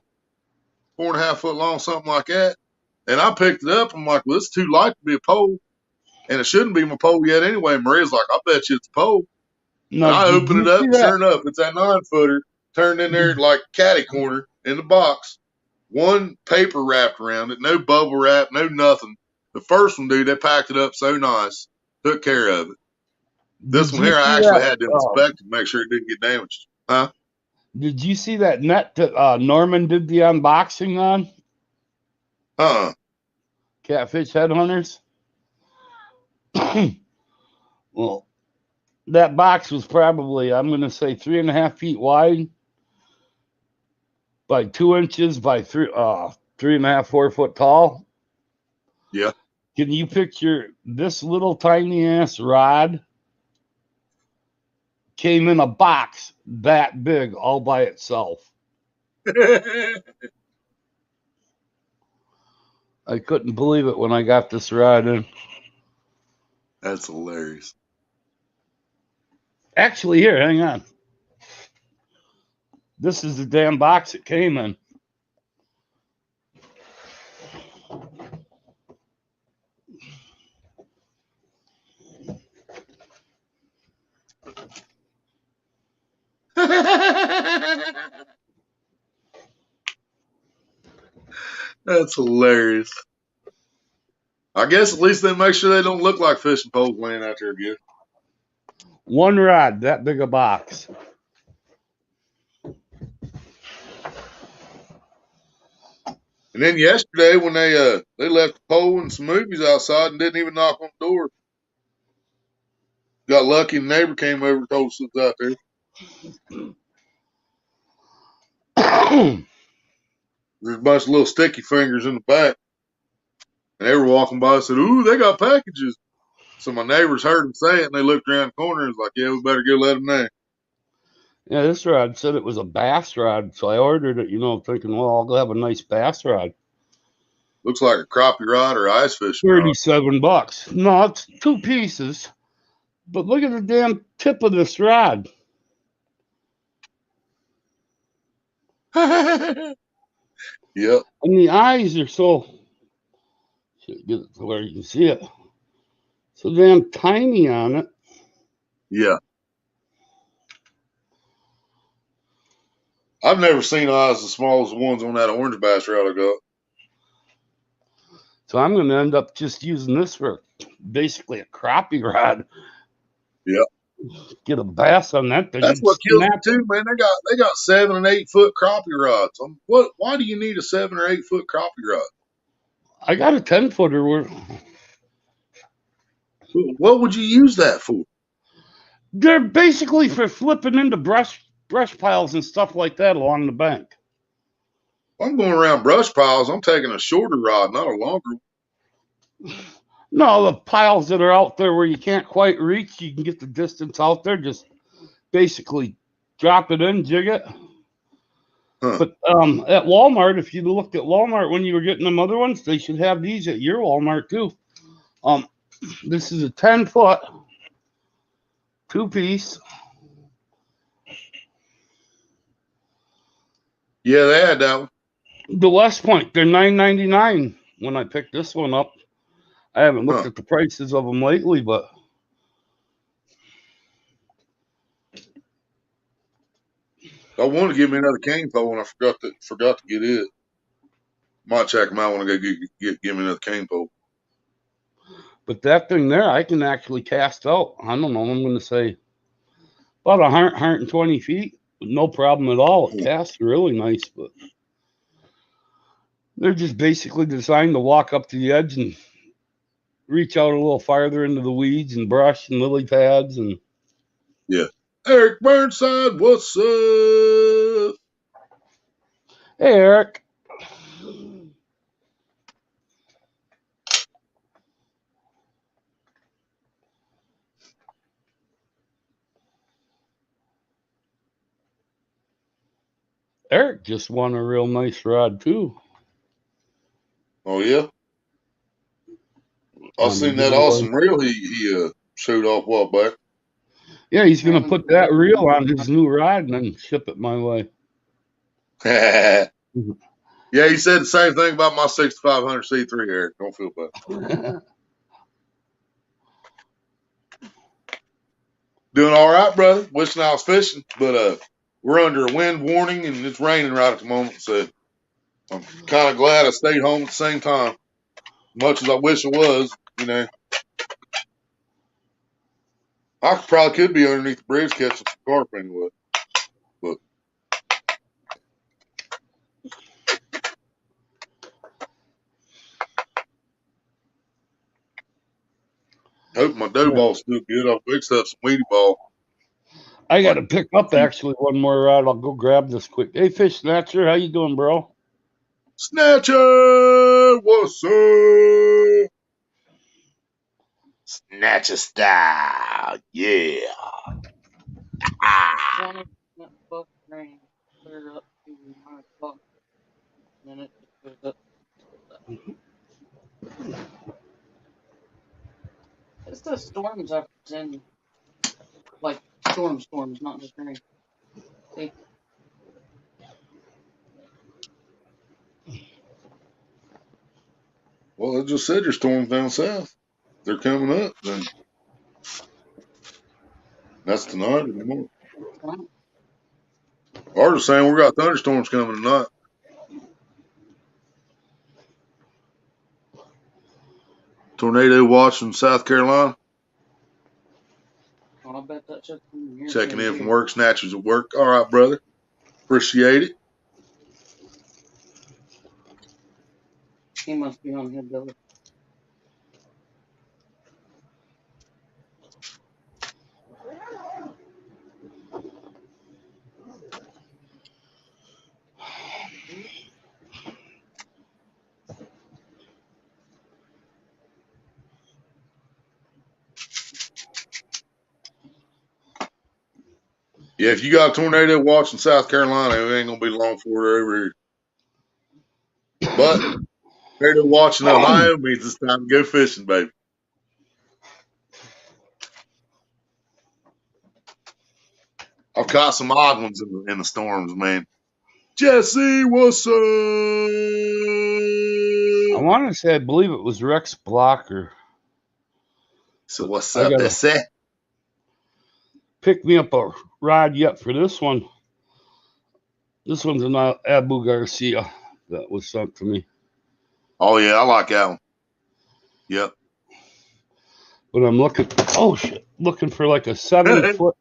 4.5 foot long, something like that. And I picked it up. I'm like, well, it's too light to be a pole. And it shouldn't be my pole yet anyway. Maria's like, I bet you it's a pole. No, and I open it up, and sure enough, it's that 9-footer turned in there like catty corner in the box. One paper wrapped around it, no bubble wrap, no nothing. The first one, dude, they packed it up so nice, took care of it. This one here, I actually had to inspect to make sure it didn't get damaged. Huh? Did you see that net that Norman did the unboxing on? Catfish Headhunters? Well, that box was probably, I'm going to say, 3.5 feet wide by 2 inches by 3.5, 4 foot tall. Yeah. Can you picture this little tiny ass rod came in a box that big all by itself? I couldn't believe it when I got this rod in. That's hilarious. Actually, here, hang on. This is the damn box it came in. That's hilarious. I guess at least they make sure they don't look like fishing poles laying out there again. One rod, that big a box. And then yesterday when they left the pole and some movies outside and didn't even knock on the door. Got lucky and the neighbor came over and told us it was out there. There's a bunch of little sticky fingers in the back. And they were walking by and said, ooh, they got packages. So my neighbors heard them say it and they looked around the corner and was like, yeah, we better go let them know. Yeah, this rod said it was a bass rod, so I ordered it, thinking, well, I'll have a nice bass rod. Looks like a crappie rod or ice fishing rod. $37. No, it's 2 pieces. But look at the damn tip of this rod. Yep. And the eyes are so, should get it to where you can see it, so damn tiny on it. Yeah. I've never seen eyes as small as the ones on that orange bass rod I got. So I'm going to end up just using this for basically a crappie rod. Yeah. Get a bass on that thing. That's And what kills me snap. too, man. They got 7 and 8 foot crappie rods. Why do you need a 7 or 8 foot crappie rod? I got a 10-footer. What would you use that for? They're basically for flipping into brush piles and stuff like that along the bank. If I'm going around brush piles, I'm taking a shorter rod, not a longer one. No, the piles that are out there where you can't quite reach, you can get the distance out there. Just basically drop it in, jig it. Huh. But at Walmart, if you looked at Walmart when you were getting them other ones, they should have these at your Walmart too. This is a 10-foot 2-piece. Yeah, they had that one. The West Point, they're $9.99 when I picked this one up. I haven't looked at the prices of them lately, but I wanted to give me another cane pole, and I forgot to get it. Might check them out when I go give me another cane pole. But that thing there, I can actually cast out. I don't know. I'm going to say about 120 feet with no problem at all. It casts really nice, but they're just basically designed to walk up to the edge and reach out a little farther into the weeds and brush and lily pads and. Yeah. Eric Burnside, what's up? Hey, Eric. Eric just won a real nice rod too. Oh yeah. I seen that awesome reel he showed off a while back. Yeah, he's gonna put that reel on his new rod and then ship it my way. Yeah, he said the same thing about my 6500 C3, Eric. Don't feel bad. Doing all right, brother. Wishing I was fishing, but we're under a wind warning and it's raining right at the moment, so I'm kind of glad I stayed home at the same time. Much as I wish I was, I probably could be underneath the bridge catching some carp anyway. But hope my dough ball's still good. I'll fix up some weedy ball. I got to pick up actually one more rod. I'll go grab this quick. Hey, Fish Snatcher, how you doing, bro? Snatcher, what's up? Snatcher style, yeah. Clear up to 9 o'clock. Then it just goes up. It's the storms after 10. Like storms, not just rain. See? Well, I just said your storms down south. They're coming up. Then that's tonight or tomorrow. Ours is saying we got thunderstorms coming tonight. Tornado watch in South Carolina. Oh, I bet that shit's coming here. Checking in from work. Snatchers at work. All right, brother. Appreciate it. He must be on Hillbilly. Yeah, if you got a tornado watch in South Carolina, it ain't gonna be long before they're over here. But tornado watch in Ohio means it's time to go fishing, baby. I've caught some odd ones in the storms, man. Jesse, what's up? I want to say, I believe it was Rex Blocker. So what's I up, gotta Jesse? pick me up a rod yet for this one. This one's an Abu Garcia that was sent to me. Oh yeah, I like that one. Yep. But I'm looking. Oh shit! Looking for like a 7-foot,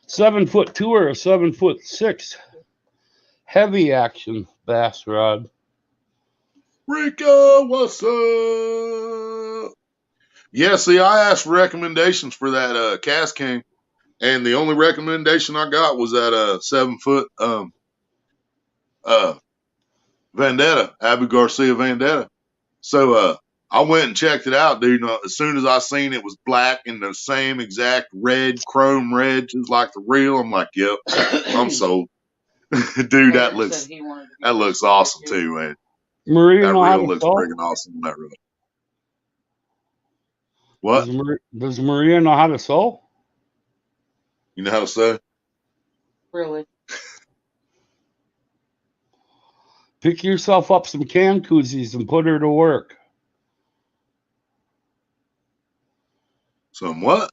7'2" or a 7'6" heavy action bass rod. Rico, what's up? Yeah, see, I asked recommendations for that Cast King, and the only recommendation I got was that 7-foot Vendetta, Abu Garcia Vendetta. So I went and checked it out, dude. As soon as I seen it was black and the same exact red, chrome red, just like the real, I'm like, yep, I'm sold. Dude, that looks awesome too, man. Maria That know how reel to looks sew? friggin' awesome on that reel. What? Does Maria know how to sew? You know how to sew? Really? Pick yourself up some can koozies and put her to work. Some what?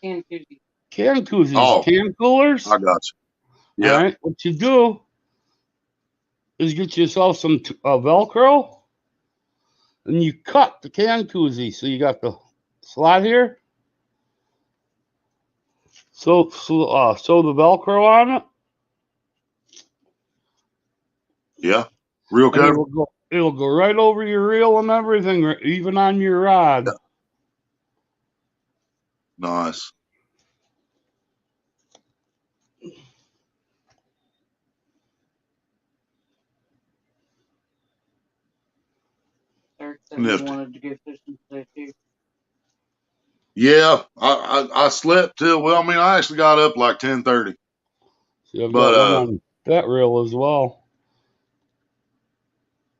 Can koozie. Can koozies, Oh, can coolers. I got you. All Yeah. right, what you do is get yourself some Velcro, and you cut the can koozie. So you got the slot here. So sew the Velcro on it. Yeah. Real And cover? it'll go right over your reel and everything, even on your rod. Yeah. Nice. Eric said he wanted to go fishing today too. Yeah, I slept till, well, I mean, I actually got up like 10:30. See, I've But got one on that reel as well.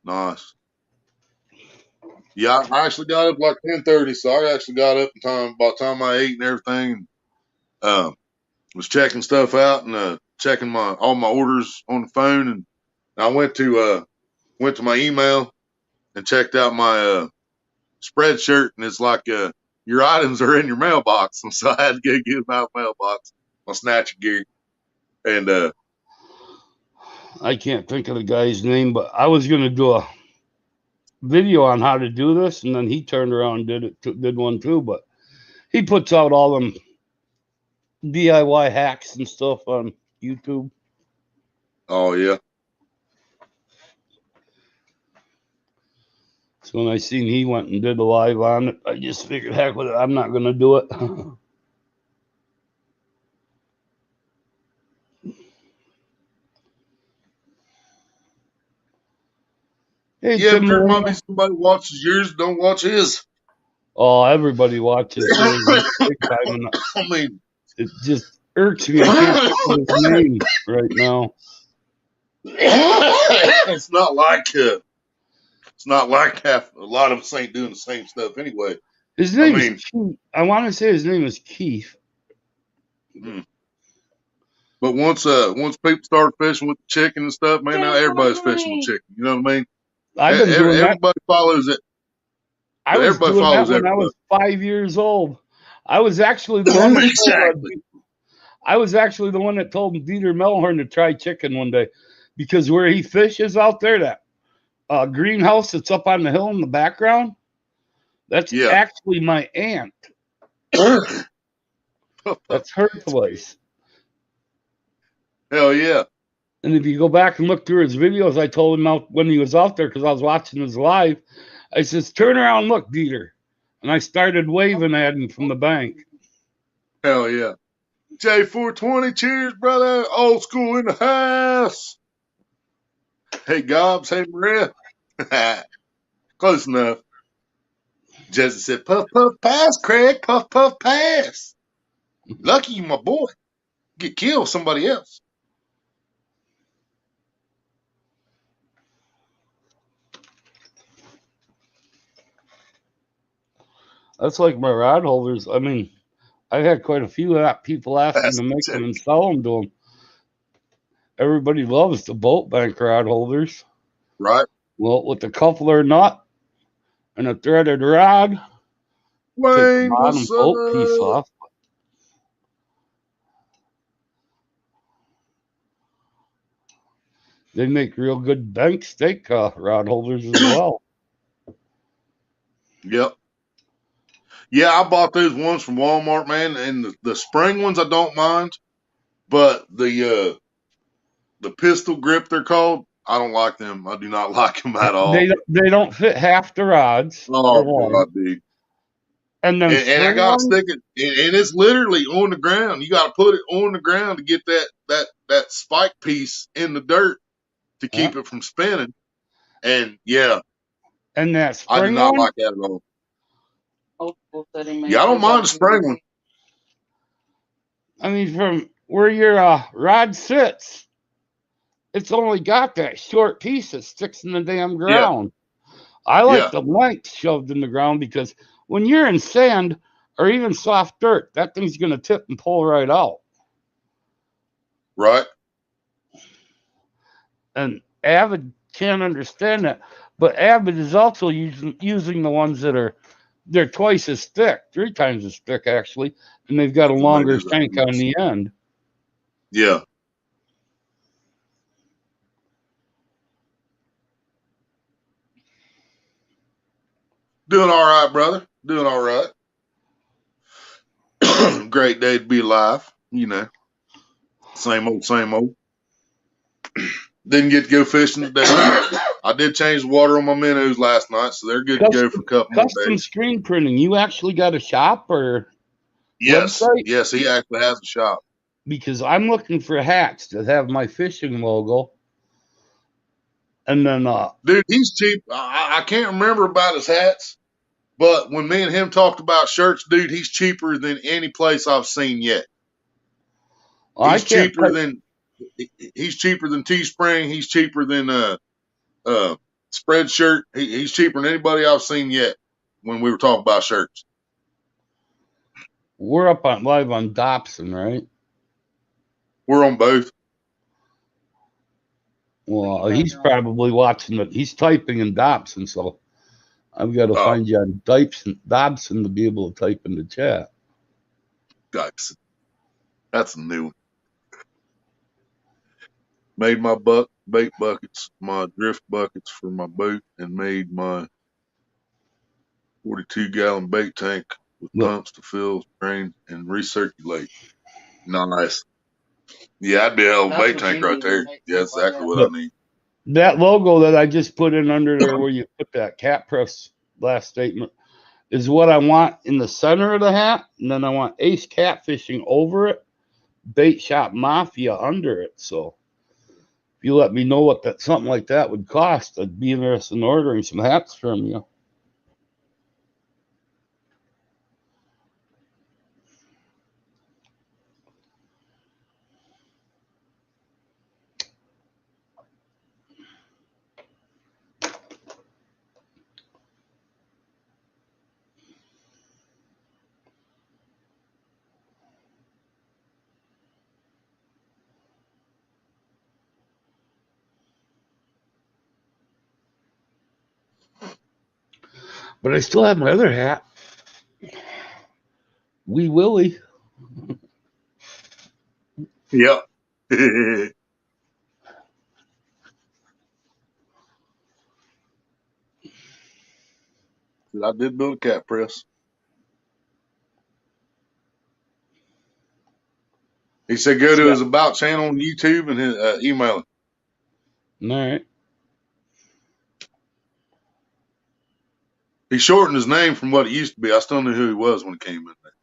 Nice. Yeah, I actually got up like 10:30, so I actually got up in time by the time I ate and everything. Was checking stuff out and checking all my orders on the phone, and I went to my email and checked out my Spreadshirt, and it's like your items are in your mailbox, and so I had to go get them out of the mailbox, my snatcher gear, and I can't think of the guy's name, but I was going to do a video on how to do this, and then he turned around and did one too. But he puts out all them DIY hacks and stuff on YouTube. oh yeah, So when I seen he went and did a live on it, I just figured, heck with it, I'm not going to do it. Hey, yeah. Tim But there might be Malone. somebody watches yours, don't watch his. Oh, everybody watches his big time, and I mean, it just irks me. I can't think of his name right now. it's not like half a lot of us ain't doing the same stuff anyway. His name is Keith. I want to say his name is Keith. But once people start fishing with the chicken and stuff, man, now everybody's fishing with chicken. You know what I mean? I've been doing that. Everybody follows it. I was Everybody doing that follows when I was 5 years old. I was actually the one that told Dieter Melhorn to try chicken one day, because where he fishes out there, that greenhouse that's up on the hill in the background, that's actually my aunt. That's her place. Hell yeah. And if you go back and look through his videos, I told him out when he was out there, because I was watching his live, I says, turn around and look, Dieter. And I started waving at him from the bank. Hell yeah. J420, cheers, brother. Old school in the house. Hey, Gobs. Hey, Maria. Close enough. Jesse said, puff, puff, pass, Craig. Puff, puff, pass. Lucky you, my boy. get killed somebody else. That's like my rod holders. I mean, I've had quite a few people asking That's to the make them joke. and sell them to them. Everybody loves the boat bank rod holders. Right? Well, with the coupler nut and a threaded rod, take the Wayne, bottom what's boat piece up? off. They make real good bank steak rod holders as well. Yep. Yeah, I bought those ones from Walmart, man, and the spring ones I don't mind, but the pistol grip they're called, I don't like them. I do not like them at all. They don't fit half the rods for Oh one, God, dude. and them And I spring gotta ones. stick it, and it's literally on the ground. You gotta put it on the ground to get that spike piece in the dirt to Yeah, keep it from spinning. And yeah, and that I do spring not one. like that at all. Old school said he Yeah, made I don't good mind the boxing spring one. gloves. I mean, from where your rod sits, it's only got that short piece that sticks in the damn Yeah, ground. I like yeah, the length shoved in the ground because when you're in sand or even soft dirt, that thing's going to tip and pull right out. right. And Avid can't understand that. But Avid is also using the ones that they're twice as thick, 3 times as thick actually, and they've got a That longer makes shank on sense. the end. Yeah, doing all right, brother. Doing all right. Great day to be alive. You know, same old, same old. Didn't get to go fishing today. I did change the water on my minnows last night, so they're good to go for a couple more Custom days. screen printing. You actually got a shop or Yes, website? yes, he actually has a shop. Because I'm looking for hats that have my fishing logo. And then Dude, he's cheap. I can't remember about his hats, but when me and him talked about shirts, dude, he's cheaper than any place I've seen yet. I He's can't cheaper than he's cheaper than Teespring. He's cheaper than uh Spreadshirt. He's cheaper than anybody I've seen yet. When we were talking about shirts, we're up on live on Dobson, right? we're on both. You Well, guys he's are on. probably watching it. He's typing in Dobson, so I've got to Oh, find you on Dobson to be able to type in the chat. guys, that's a new one. Made my bait buckets, my drift buckets for my boat, and made my 42-gallon bait tank with Look, pumps to fill, drain, and recirculate. Nice. Yeah, that'd be a hell of a That's bait what tank you right need in a there. bait Yeah, tank that's like exactly that. what I look, need. that logo that I just put in under there where you put that cat press last statement is what I want in the center of the hat. And then I want Ace Catfishing over it, Bait Shop Mafia under it. So if you let me know what that something like that would cost, I'd be interested in ordering some hats from you. But I still have my other hat, Wee Willie. Yep. I did build a cat press. He said go to Yeah. his About channel on YouTube and his, email him. All right. He shortened his name from what it used to be. I still knew who he was when he came in there.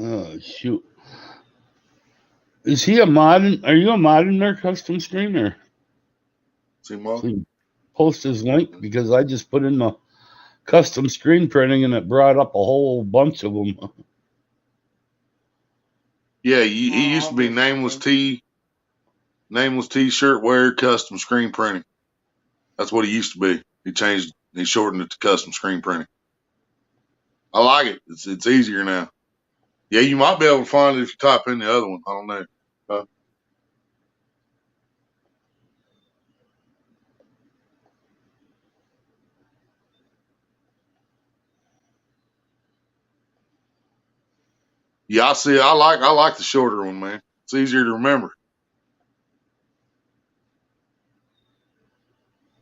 Oh, shoot. Is he a mod? Are you a mod in their custom screen, or See, Mark? so you post his link? Because I just put in the custom screen printing and it brought up a whole bunch of them. Yeah, he used to be Nameless T-shirt wear custom screen printing. That's what he used to be. He shortened it to custom screen printing. I like it. It's easier now. Yeah, you might be able to find it if you type in the other one. I don't know. Yeah, I see. I like the shorter one, man. It's easier to remember.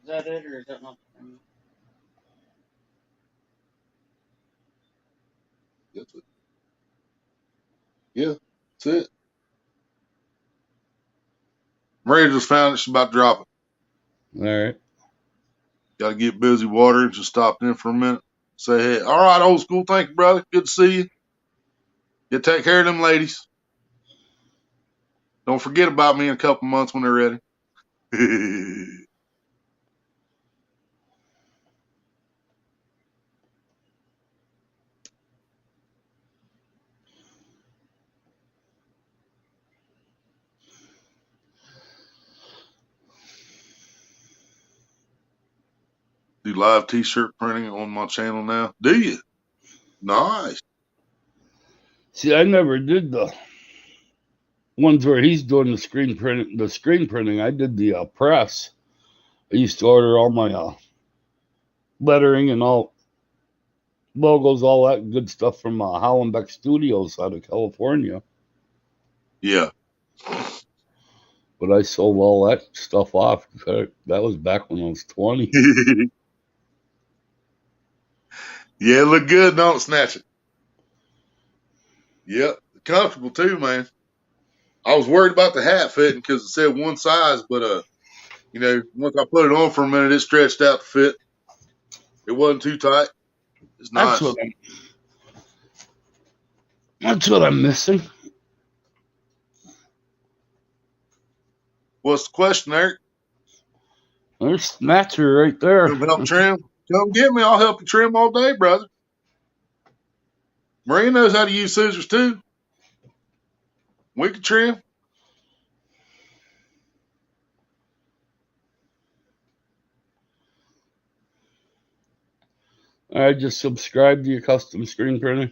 Is that it, or is that not the thing? That's it. Yeah, that's it. Maria just found it. She's about to drop it. All right. Got to get busy watering. Just stopped in for a minute. Say, hey, all right, old school. Thank you, brother. Good to see you. You take care of them ladies. Don't forget about me in a couple months when they're ready. Do live t-shirt printing on my channel now. Do you? Nice. See, I never did the ones where he's doing the screen printing. The screen printing, I did the press. I used to order all my lettering and all logos, all that good stuff from Hollenbeck Studios out of California. Yeah. But I sold all that stuff off. That was back when I was 20. Yeah, it look good, don't it, Snatch it? Yep. Comfortable too, man. I was worried about the hat fitting because it said one size, but once I put it on for a minute, it stretched out to fit. It wasn't too tight. It's nice. That's what I'm missing. What's the question, Eric? There's Snatcher right there. Come help trim? Come get me. I'll help you trim all day, brother. Maria knows how to use scissors too. We can trim. I just subscribed to your custom screen printing.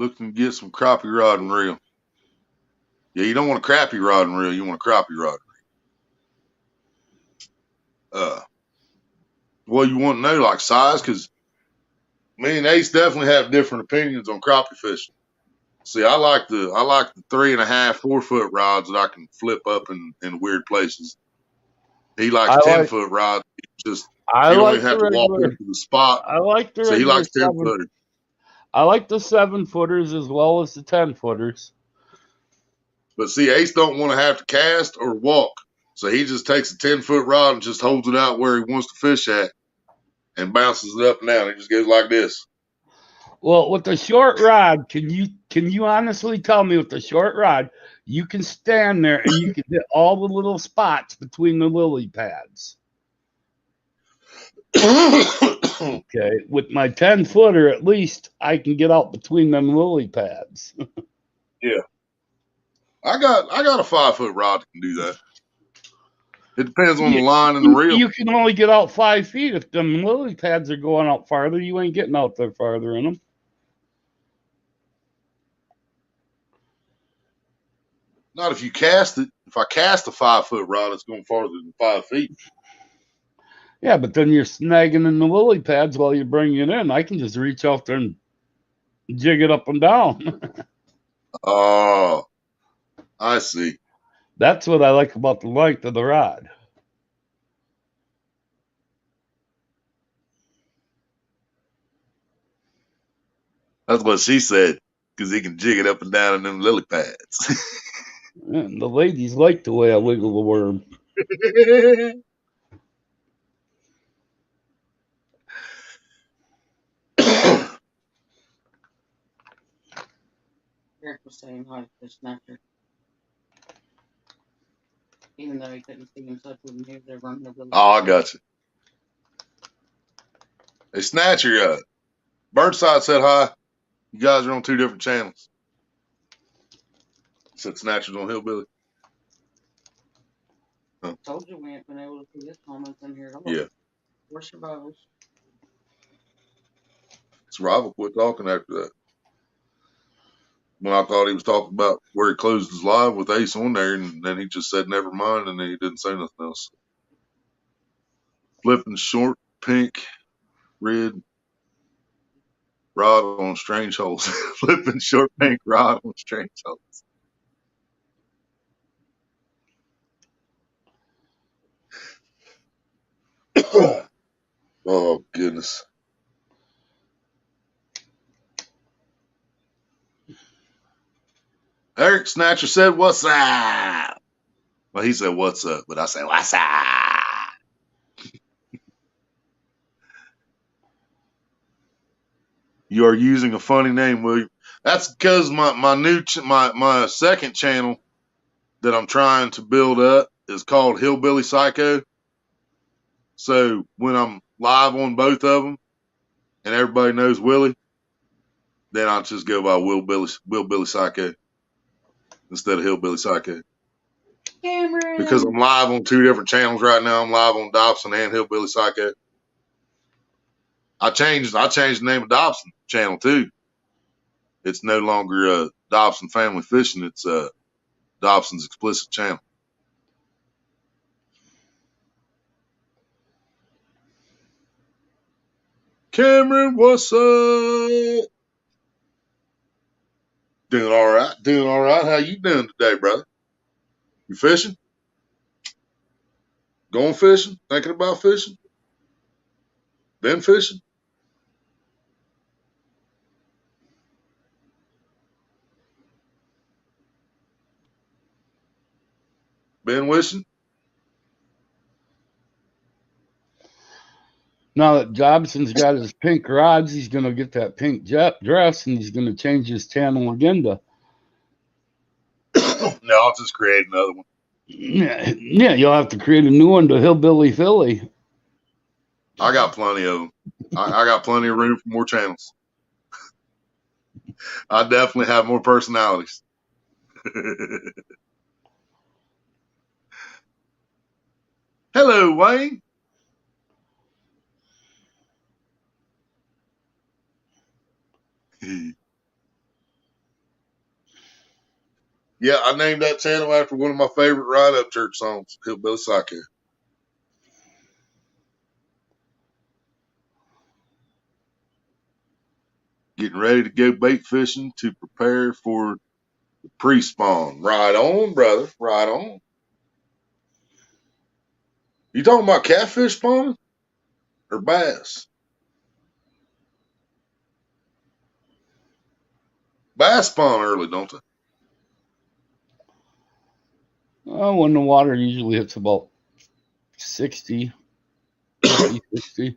Looking to get some crappie rod and reel. Yeah, you don't want a crappy rod and reel. You want a crappie rod and reel. Well, you want to know like size because me and Ace definitely have different opinions on crappie fishing. See, I like the 3.5, 4 foot rods that I can flip up in weird places. He likes 10-foot rods. You don't even have to walk into the spot. I like the So he likes 10 7 footers. I like the 7-footers as well as the 10-footers. But see, Ace don't want to have to cast or walk. So he just takes a 10-foot rod and just holds it out where he wants to fish at and bounces it up and down. It just goes like this. Well, with the short rod, can you honestly tell me with the short rod, you can stand there and you can hit all the little spots between the lily pads? Okay, with my 10-footer, at least I can get out between them lily pads. Yeah, I got a 5-foot rod that can do that. It depends on the line and the reel. You can only get out 5 feet. If them lily pads are going out farther, you ain't getting out there farther in them. Not if you cast it. If I cast a 5-foot rod, it's going farther than 5 feet. Yeah, but then you're snagging in the lily pads while you're bringing it in. I can just reach out there and jig it up and down. Oh, I see. That's what I like about the length of the rod. That's what she said, because he can jig it up and down in them lily pads. And the ladies like the way I wiggle the worm. Eric was saying hi to the snatcher. Even though he couldn't see in touch with him, he was there running over. Oh, I got you. Hey, Snatcher, Burnside said hi. You guys are on 2 different channels. Said Snatcher's on Hillbilly. Huh. Told you we ain't been able to see his comments in here. Yeah. We're survivors. Survival quit talking after that. When I thought he was talking about where he closed his live with Ace on there, and then he just said never mind, and then he didn't say nothing else. Flipping short, pink, red, rod on strange holes. Flipping short, pink, rod on strange holes. Oh, goodness. Eric Snatcher said, "What's up?" Well, he said, "What's up?" But I say, "What's up?" You are using a funny name, William. That's because my second channel that I'm trying to build up is called Hillbilly Psycho. So when I'm live on both of them, and everybody knows Willie, then I'll just go by Willbilly Psycho instead of Hillbilly Psycho. Cameron. Because I'm live on 2 different channels right now. I'm live on Dobson and Hillbilly Psycho. I changed the name of Dobson channel too. It's no longer Dobson Family Fishing. It's Dobson's Explicit Channel. Cameron, what's up? Doing all right. Doing all right. How you doing today, brother? You fishing? Going fishing? Thinking about fishing? Been fishing? Been wishing? Now that Dobson's got his pink rods, he's going to get that pink dress, and he's going to change his channel again to. No, I'll just create another one. Yeah, you'll have to create a new one to Hillbilly Philly. I got plenty of them. I got plenty of room for more channels. I definitely have more personalities. Hello, Wayne. Yeah, I named that channel after one of my favorite ride-up church songs, Hillbilly Psycho. Getting ready to go bait fishing to prepare for the pre-spawn. Right on, brother. Right on. You talking about catfish spawning or bass? Bass spawn early, don't they? When the water usually hits about 60, 50, 60.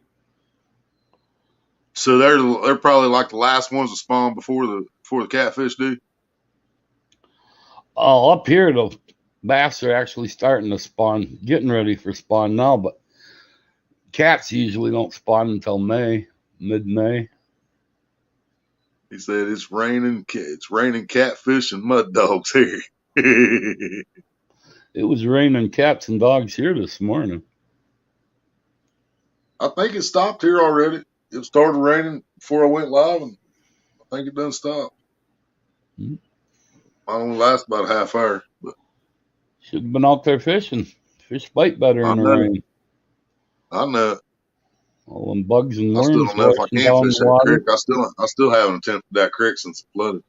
So they're probably like the last ones to spawn before the catfish do. Oh, up here the bass are actually starting to spawn, getting ready for spawn now, but cats usually don't spawn until mid-May. He said it's raining catfish and mud dogs here. It was raining cats and dogs here this morning. I think it stopped here already. It started raining before I went live, and I think it done stopped. Mm-hmm. I only last about a half hour. But should have been out there fishing. Fish bite better in the rain. I know. All them bugs and worms. I still don't know if I can down fish the that water. creek. I still haven't attempted that creek since it flooded.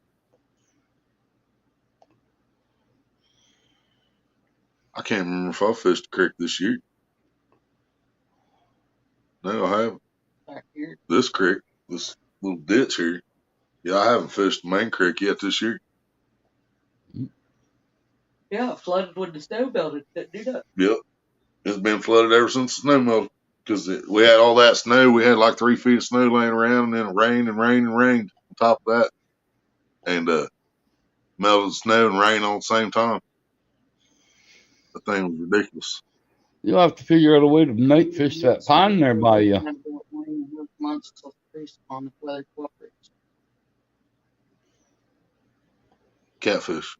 I can't remember if I fished the creek this year. No, I haven't. Back here. This creek, this little ditch here. Yeah, I haven't fished the main creek yet this year. Yeah, it flooded when the snow melted. Didn't do that. Yep. It's been flooded ever since the snow melted. Because we had all that snow. We had like 3 feet of snow laying around, and then it rained and rained and rained on top of that. And melted snow and rain all at the same time. The thing was ridiculous. You'll have to figure out a way to night fish that pond there by you. Months till freeze on the weather cooperates. Catfish.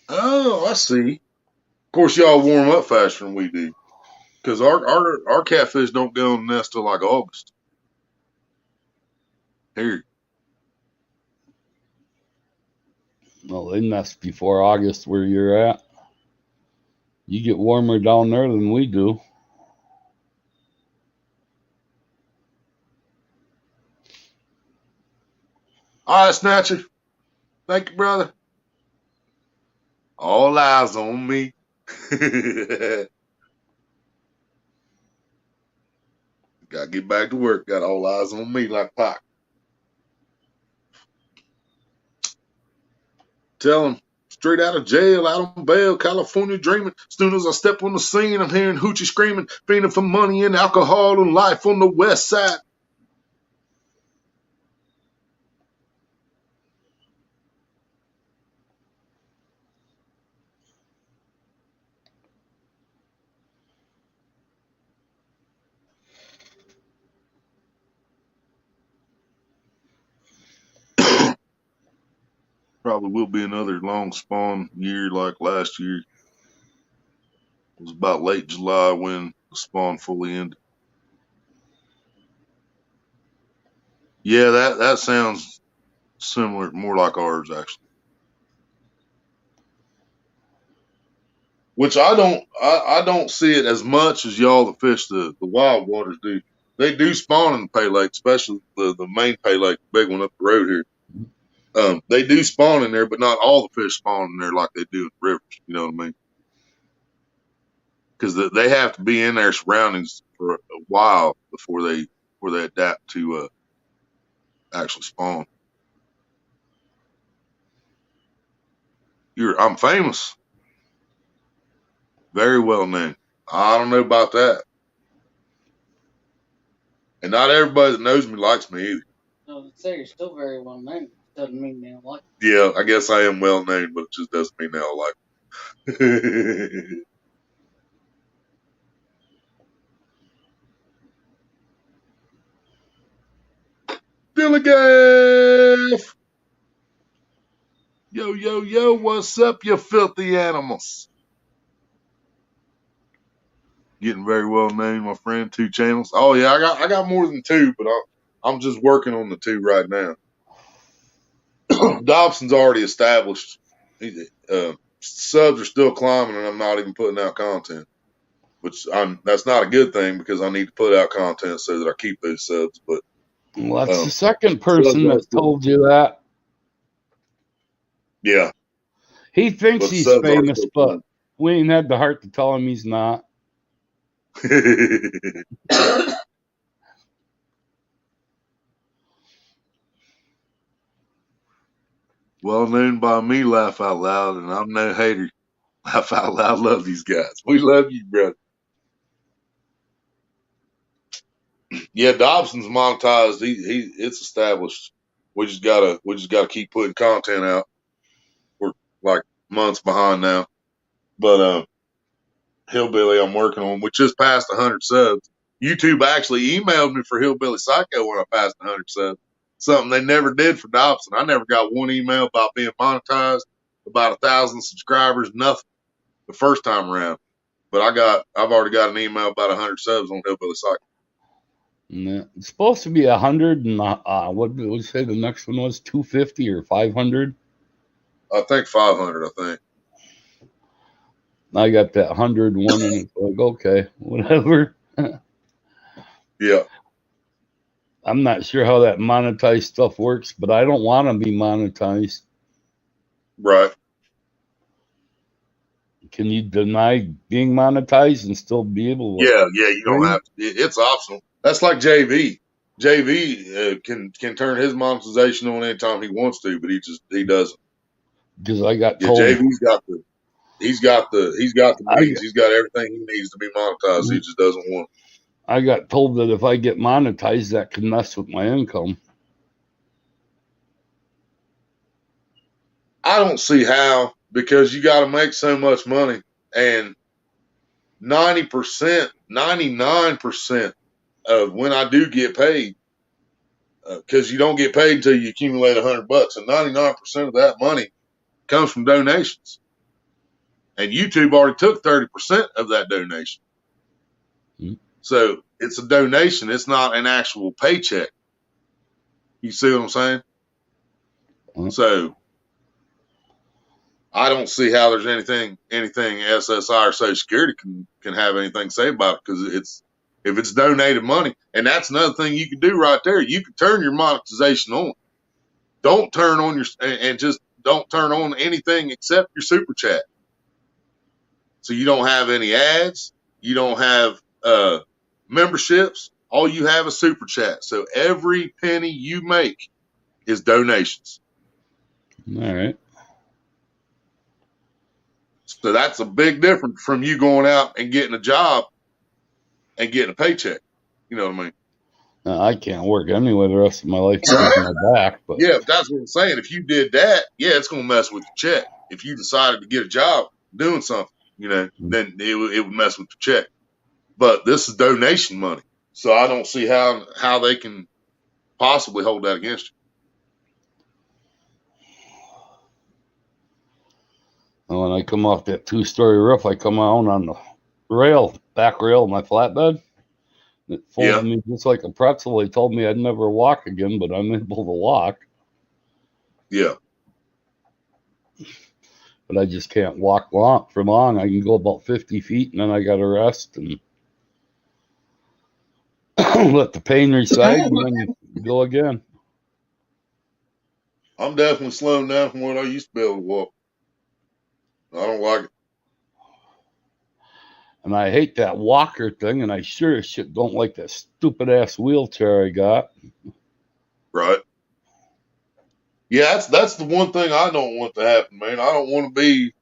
Oh, I see. Of course, y'all warm up faster than we do. Because our catfish don't go in the nest till like August. Here. Well, they nest before August where you're at. You get warmer down there than we do. All right, Snatcher. Thank you, brother. All eyes on me. Gotta get back to work. Got all eyes on me like Pac. Tell him, straight out of jail, out on bail, California dreaming. As soon as I step on the scene, I'm hearing hoochie screaming, fiending for money and alcohol and life on the west side. Probably will be another long spawn year like last year. It was about late July when the spawn fully ended. Yeah, that sounds similar, more like ours actually. Which I don't see it as much as y'all that fish the wild waters do. They do spawn in the Pay Lake, especially the main Pay Lake, the big one up the road here. They do spawn in there, but not all the fish spawn in there like they do in the rivers. You know what I mean? Because they have to be in their surroundings for a while before they adapt to actually spawn. I'm famous, very well known. I don't know about that, and not everybody that knows me likes me either. No, to say you're still very well known doesn't mean they don't like Yeah, I guess I am well known, but it just doesn't mean they all like me. Dilligaff! Yo, yo, yo, what's up, you filthy animals? Getting very well known, my friend. 2 channels. Oh yeah, I got more than 2, but I'm just working on the 2 right now. Dobson's already established. Subs are still climbing, and I'm not even putting out content. That's not a good thing because I need to put out content so that I keep those subs. But well, that's the second person that's told you that. Yeah, he thinks he's famous, but we ain't had the heart to tell him he's not. Well known by me, laugh out loud, and I'm no hater. Laugh out loud, love these guys. We love you, brother. Yeah, Dobson's monetized. It's established. We just gotta keep putting content out. We're like months behind now, but Hillbilly I'm working on. We just passed 100 subs. YouTube actually emailed me for Hillbilly Psycho when I passed 100 subs. Something they never did for Dobson. I never got one email about being monetized, about 1,000 subscribers, nothing the first time around. But I've already got an email about 100 subs on Hillbilly Psycho. Yeah, it's supposed to be 100, and what did we say the next one was? 250 or 500? I think 500. I think. I got that 101, and it's like, okay, whatever. Yeah. I'm not sure how that monetized stuff works, but I don't want to be monetized. Right. Can you deny being monetized and still be able to? Yeah, you don't have to. It's optional. That's like JV. JV can turn his monetization on anytime he wants to, but he doesn't. Because I got told. JV's got to. He's got the I means. He's got everything he needs to be monetized. He just doesn't want. I got told that if I get monetized, that could mess with my income. I don't see how, because you got to make so much money, and 90%, 99% of when I do get paid, because you don't get paid until you accumulate $100, and 99% of that money comes from donations. And YouTube already took 30% of that donation. Mm-hmm. So it's a donation. It's not an actual paycheck. You see what I'm saying? Mm-hmm. So I don't see how there's anything SSI or Social Security can have anything to say about it, because if it's donated money, and that's another thing you can do right there. You can turn your monetization on. Don't turn on and just don't turn on anything except your super chat. So you don't have any ads. You don't have memberships. All you have is super chat. So every penny you make is donations. All right. So that's a big difference from you going out and getting a job and getting a paycheck. You know what I mean? I can't work anyway the rest of my life because of my back. But Yeah, that's what I'm saying. If you did that, yeah, it's going to mess with your check. If you decided to get a job doing something, then it would mess with the check. But this is donation money. So I don't see how they can possibly hold that against you. when I come off that 2-story roof, I come out on the back rail of my flatbed. It folded me just like a pretzel. They told me I'd never walk again, but I'm able to walk. Yeah. But I just can't walk for long. I can go about 50 feet, and then I got to rest and let the pain reside, and then go again. I'm definitely slowing down from what I used to be able to walk. I don't like it. And I hate that walker thing, and I sure as shit don't like that stupid-ass wheelchair I got. Right. Yeah, that's the one thing I don't want to happen, man. I don't want to be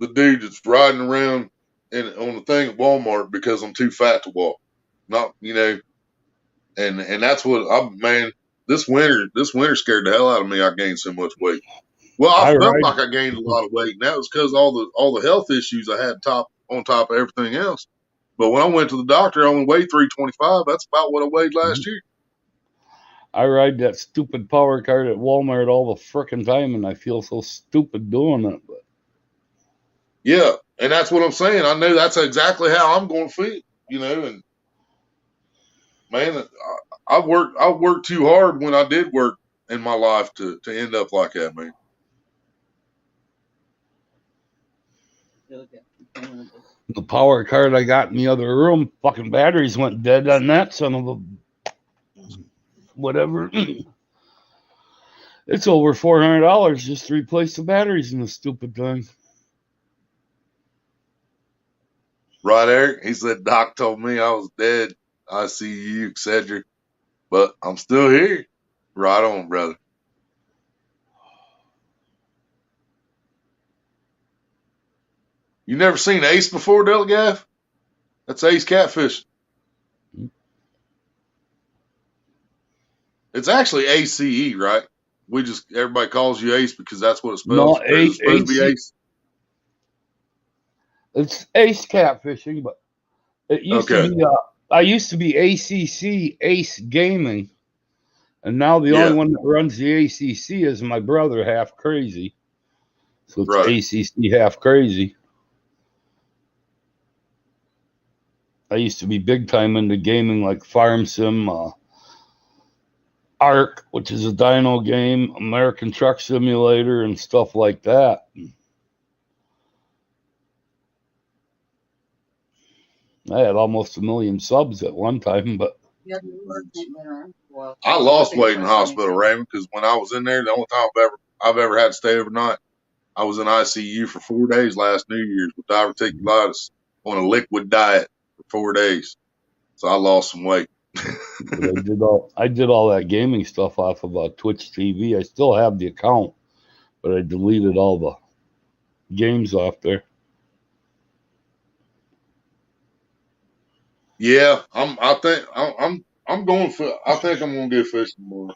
the dude that's riding around on the thing at Walmart because I'm too fat to walk. Not, and that's what this winter scared the hell out of me. I gained so much weight. Well, I felt like I gained a lot of weight, and that was because all the health issues I had on top of everything else. But when I went to the doctor, I only weighed 325. That's about what I weighed last year. I ride that stupid power cart at Walmart all the frickin' time, and I feel so stupid doing it. But yeah, and that's what I'm saying. I know that's exactly how I'm going to feel, and man, I worked too hard when I did work in my life to end up like that, man. The power cart I got in the other room, fucking batteries went dead on that son of a whatever. It's over $400 just to replace the batteries in the stupid thing. Right, Eric? He said, Doc told me I was dead. I see you, etc. But I'm still here. Right on, brother. You never seen Ace before, Delegaff? That's Ace Catfish. It's actually ACE, right? Everybody calls you Ace because that's what it spells. No, It's supposed to be Ace. It's Ace Catfishing, but it used to be. I used to be ACC Ace Gaming, and now the only one that runs the ACC is my brother, Half Crazy. So it's ACC Half Crazy. I used to be big time into gaming like Farm Sim, Ark, which is a dyno game, American Truck Simulator, and stuff like that. I had almost 1 million subs at one time, but I lost weight in the hospital, Raymond, because when I was in there, the only time I've ever had to stay overnight, I was in ICU for 4 days last New Year's with diverticulitis on a liquid diet for 4 days. So I lost some weight. I did all that gaming stuff off of Twitch TV. I still have the account, but I deleted all the games off there. Yeah, I think I'm going for. I think I'm gonna get fishing tomorrow.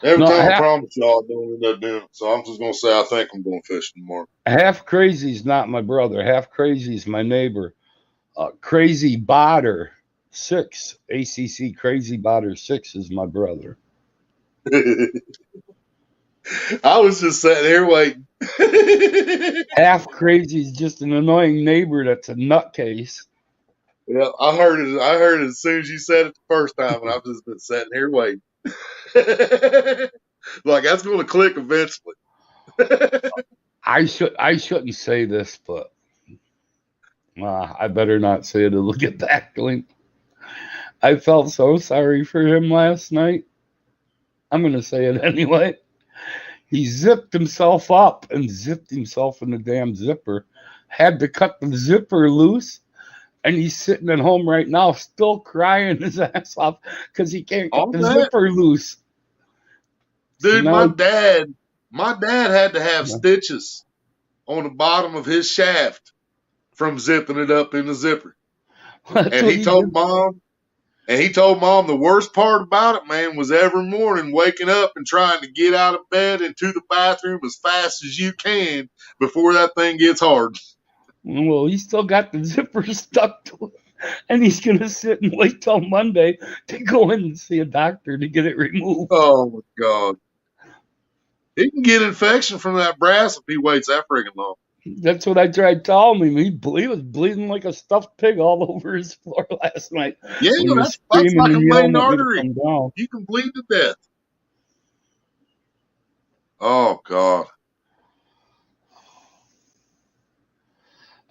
Every No, time I promise y'all, I don't end up doing it. So I'm just gonna say I think I'm going fishing tomorrow. half crazy's not my brother. Half crazy's my neighbor. Crazy Botter 6, ACC Crazy Botter 6 is my brother. I was just sitting here waiting. Half crazy's just an annoying neighbor that's a nutcase. Yeah, I heard it. I heard it as soon as you said it the first time, and I've just been sitting here waiting. Like that's going to click eventually. I shouldn't say this, but I better not say it. It'll get back linked. I felt so sorry for him last night. I'm gonna say it anyway. He zipped himself up and zipped himself in the damn zipper. Had to cut the zipper loose, and he's sitting at home right now, still crying his ass off because he can't get All the that, zipper loose. So dude. now, My dad had to have stitches on the bottom of his shaft from zipping it up in the zipper. that's And what he he told did. mom, the worst part about it, man, was every morning waking up and trying to get out of bed and to the bathroom as fast as you can before that thing gets hard. Well, he still got the zipper stuck to it, and he's gonna sit and wait till Monday to go in and see a doctor to get it removed. Oh my God. He can get infection from that brass if he waits that friggin' long. That's what I tried telling him. He was bleeding like a stuffed pig all over his floor last night Yeah, when he was that's screaming like a and main yelling at me to artery. come down. You can bleed to death. Oh God.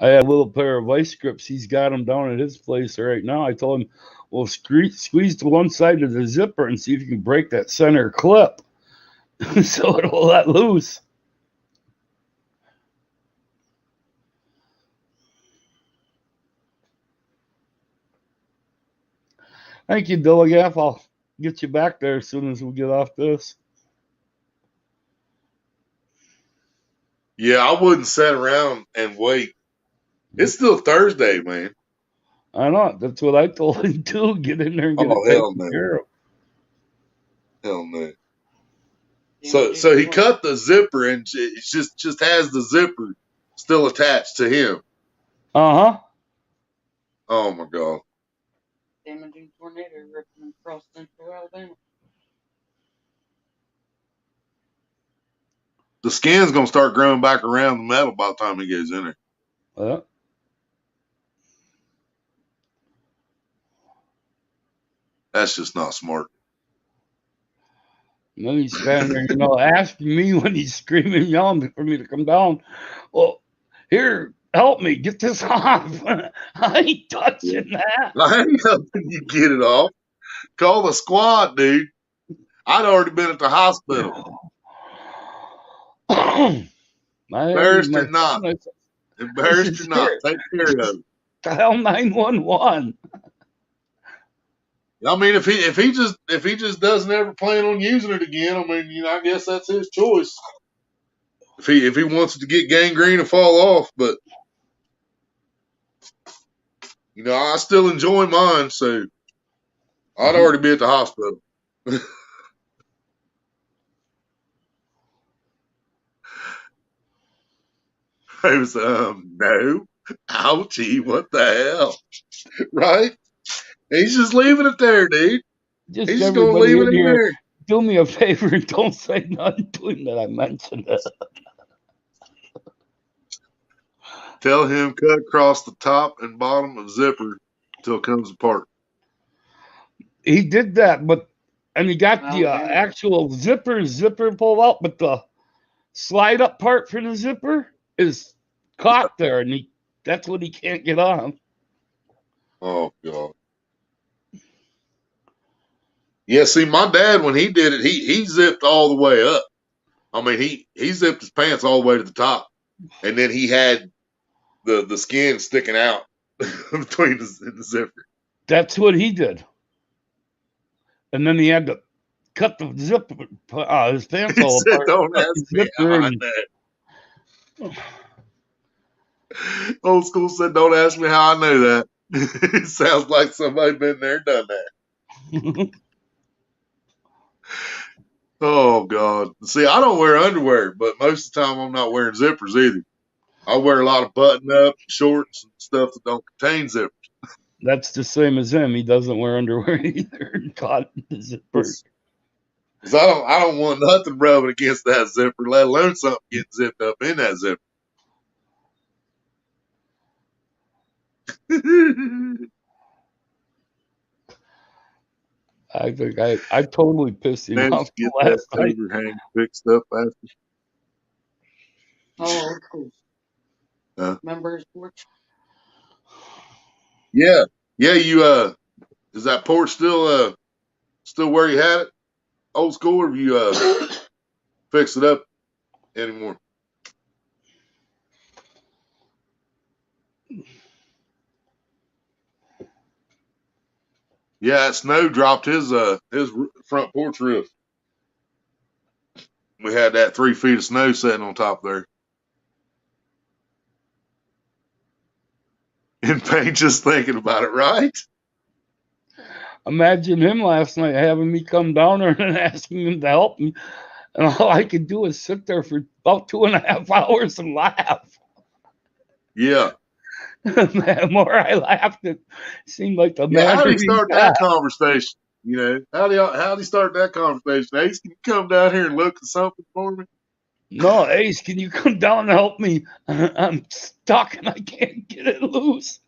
I had a little pair of vice grips. He's got them down at his place right now. I told him, well, squeeze to one side of the zipper and see if you can break that center clip so it'll let loose. Thank you, Dilligaff. I'll get you back there as soon as we get off this. Yeah, I wouldn't sit around and wait. It's still Thursday, man. I know. That's what I told him too. Get in there and get it Oh hell taken no. care of. Hell no. So he cut the zipper and it just has the zipper still attached to him. Uh-huh. Oh my God. Damaging tornado ripping across central Alabama. The skin's gonna start growing back around the metal by the time he gets in there. Yeah. That's just not smart. And then he's standing there, asking me when he's screaming, yelling for me to come down. Well, here, help me get this off. I ain't touching that. I ain't helping you get it off. Call the squad, dude. I'd already been at the hospital. Embarrassed or not. Embarrassed or not. Take care of it. Dial 911. I mean, if he just doesn't ever plan on using it again, I mean, I guess that's his choice. If he wants it to get gangrene and fall off, but I still enjoy mine, so I'd already be at the hospital. I was no, ouchie, what the hell, right? He's just leaving it there, dude. Just He's just gonna everybody leave it in in here, there. do me a favor and don't say nothing to him that I mentioned it. Tell him cut across the top and bottom of zipper till it comes apart. He did that, and he got the actual zipper pulled out, but the slide up part for the zipper is caught there, and that's what he can't get on. Oh God. Yeah, see, my dad, when he did it, he zipped all the way up. I mean, he zipped his pants all the way to the top, and then he had the skin sticking out between the zipper. That's what he did, and then he had to cut the zipper, his pants all He said, apart. "Don't ask me how I know." Old school said, "Don't ask me how I know that." It sounds like somebody been there and done that. Oh, God. See, I don't wear underwear, but most of the time I'm not wearing zippers either. I wear a lot of button-up shorts and stuff that don't contain zippers. That's the same as him. He doesn't wear underwear either. God, the zipper. Because I don't want nothing rubbing against that zipper, let alone something getting zipped up in that zipper. I think I totally pissed him Managed off to get that last night. overhang fixed up after. Oh, cool. Remember his porch? Yeah. Yeah, is that porch still where you had it? Old school, or have you fixed it up anymore? Yeah, snow dropped his front porch roof. We had that 3 feet of snow sitting on top there. In pain just thinking about it, right? Imagine him last night having me come down there and asking him to help me. And all I could do is sit there for about 2.5 hours and laugh. Yeah. The more I laughed, it seemed like the Yeah, how do madder you he start got. that conversation? You know, how do you start that conversation? Ace, can you come down here and look at something for me? No, Ace, can you come down and help me? I'm stuck and I can't get it loose.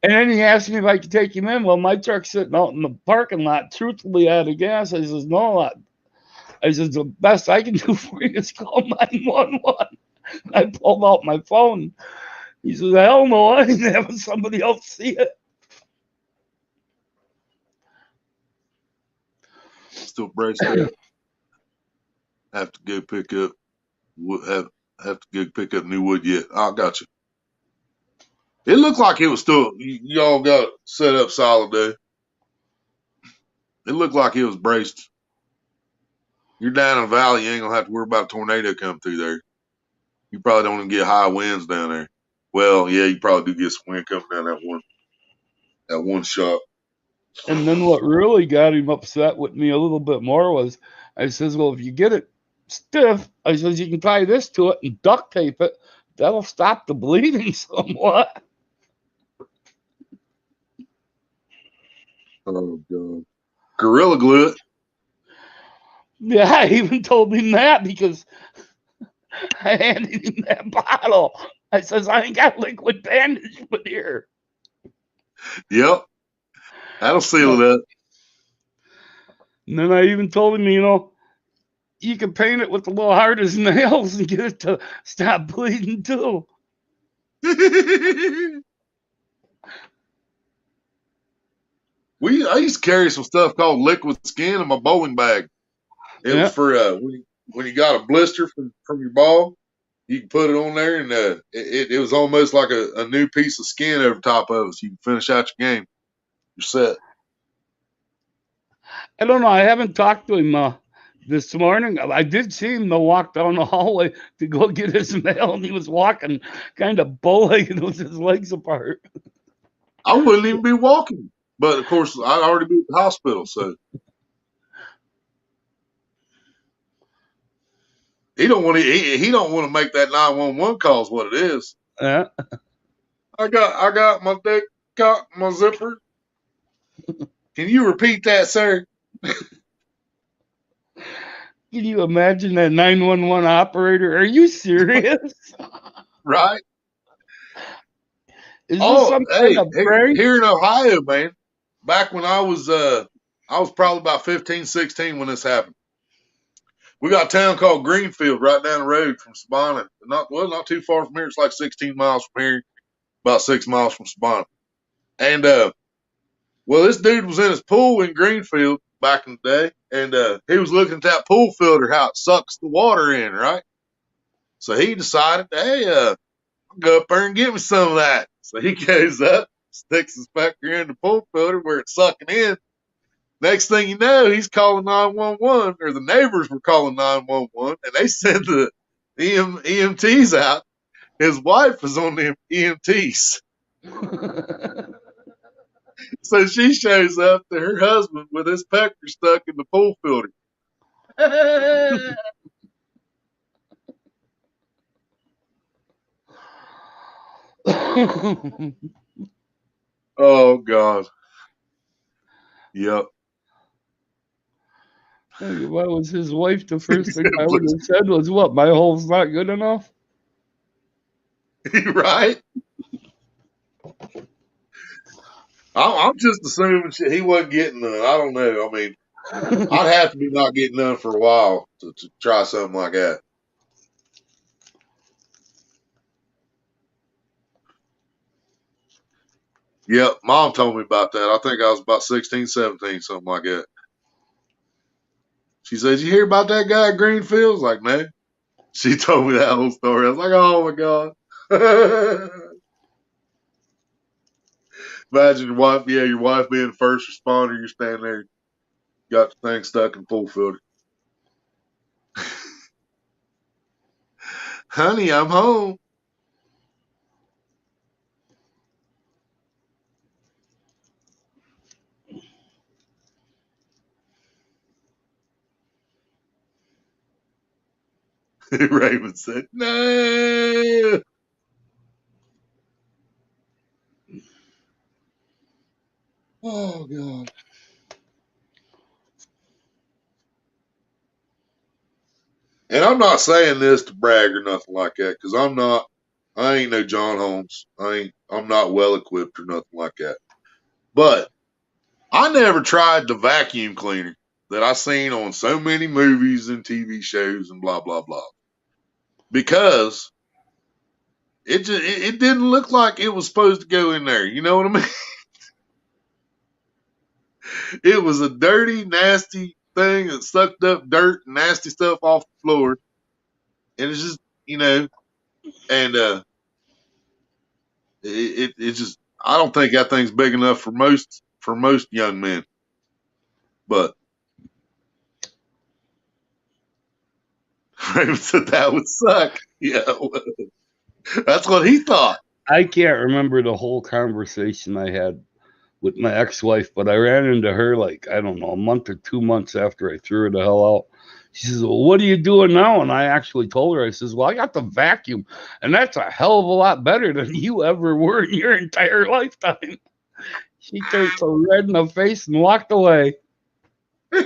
And then he asked me if I could take him in. Well, my truck's sitting out in the parking lot. Truthfully, out of gas. I says, no. I says, the best I can do for you is call 911. I pulled out my phone. He says, hell no, I ain't having somebody else see it. Still braced up. Have to go pick up. Have to go pick up new wood yet. I got you. It looked like it was still. Y'all got it set up solid though. It looked like it was braced. You're down in the valley. You ain't gonna have to worry about a tornado coming through there. You probably don't even get high winds down there. Well, yeah, you probably do get some wind coming down that one shot. And then what really got him upset with me a little bit more was I says, well, if you get it stiff, I says, you can tie this to it and duct tape it. That'll stop the bleeding somewhat. Oh, God. Gorilla glue it. Yeah, I even told him that because I handed him that bottle. I says, I ain't got liquid bandage but here. Yep. That'll seal it up. And then I even told him, you can paint it with a little hard as nails and get it to stop bleeding too. I used to carry some stuff called liquid skin in my bowling bag. It was for when you got a blister from your ball, you can put it on there, and it was almost like a new piece of skin over top of it, so you can finish out your game. You're set. I don't know. I haven't talked to him this morning. I did see him walk down the hallway to go get his mail, and he was walking kind of bow-legged with his legs apart. I wouldn't even be walking, but of course I'd already be at the hospital, so he don't want to make that 911 call. Is what it is. Yeah. I got my dick caught in my zipper. Can you repeat that, sir? Can you imagine that 911 operator? Are you serious? Right. Is this some kind of prank? Here in Ohio, man, back when I was probably about 15, 16 when this happened. We got a town called Greenfield right down the road from Sabana. Not too far from here. It's like 16 miles from here, about 6 miles from Sabana. And well, this dude was in his pool in Greenfield back in the day, and he was looking at that pool filter, how it sucks the water in, right? So he decided, hey, I'll go up there and get me some of that. So he goes up, sticks his finger in the pool filter where it's sucking in. Next thing you know, he's calling 911, or the neighbors were calling 911, and they sent the EMTs out. His wife was on the EMTs. So she shows up to her husband with his pecker stuck in the pool filter. Oh God. Yep. If I was his wife, the first thing I would have said was, "What? My hole's not good enough." Right? I'm just assuming he wasn't getting none. I don't know. I mean, I'd have to be not getting none for a while to try something like that. Yep, Mom told me about that. I think I was about 16, 17, something like that. She said, "You hear about that guy at Greenfield?" I was like, "No." She told me that whole story. I was like, "Oh my God." Imagine your wife, your wife being the first responder. You're standing there, got the thing stuck in pool filter. Honey, I'm home. Raven said, "No." Oh God. And I'm not saying this to brag or nothing like that, because I'm not. I ain't no John Holmes. I'm not well equipped or nothing like that. But I never tried the vacuum cleaner that I seen on so many movies and TV shows and blah blah blah, because it didn't look like it was supposed to go in there. You know what I mean? It was a dirty, nasty thing that sucked up dirt, and nasty stuff off the floor, and it's just and it just, I don't think that thing's big enough for most young men, but Raven said that would suck. Yeah, that's what he thought. I can't remember the whole conversation I had with my ex-wife, but I ran into her like, I don't know, a month or 2 months after I threw her the hell out. She says, "Well, what are you doing now?" And I actually told her, I says, "Well, I got the vacuum, and that's a hell of a lot better than you ever were in your entire lifetime." She turned so red in the face and walked away. All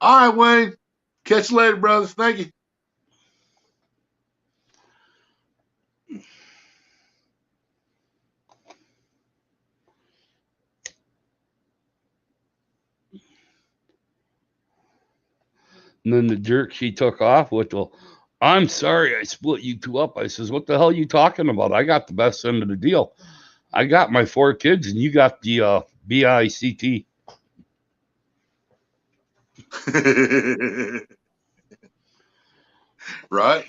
right, Wayne. Catch you later, brothers. Thank you. And then the jerk she took off with, "Well, I'm sorry I split you two up." I says, "What the hell are you talking about? I got the best end of the deal. I got my 4 kids, and you got the BICT." Right?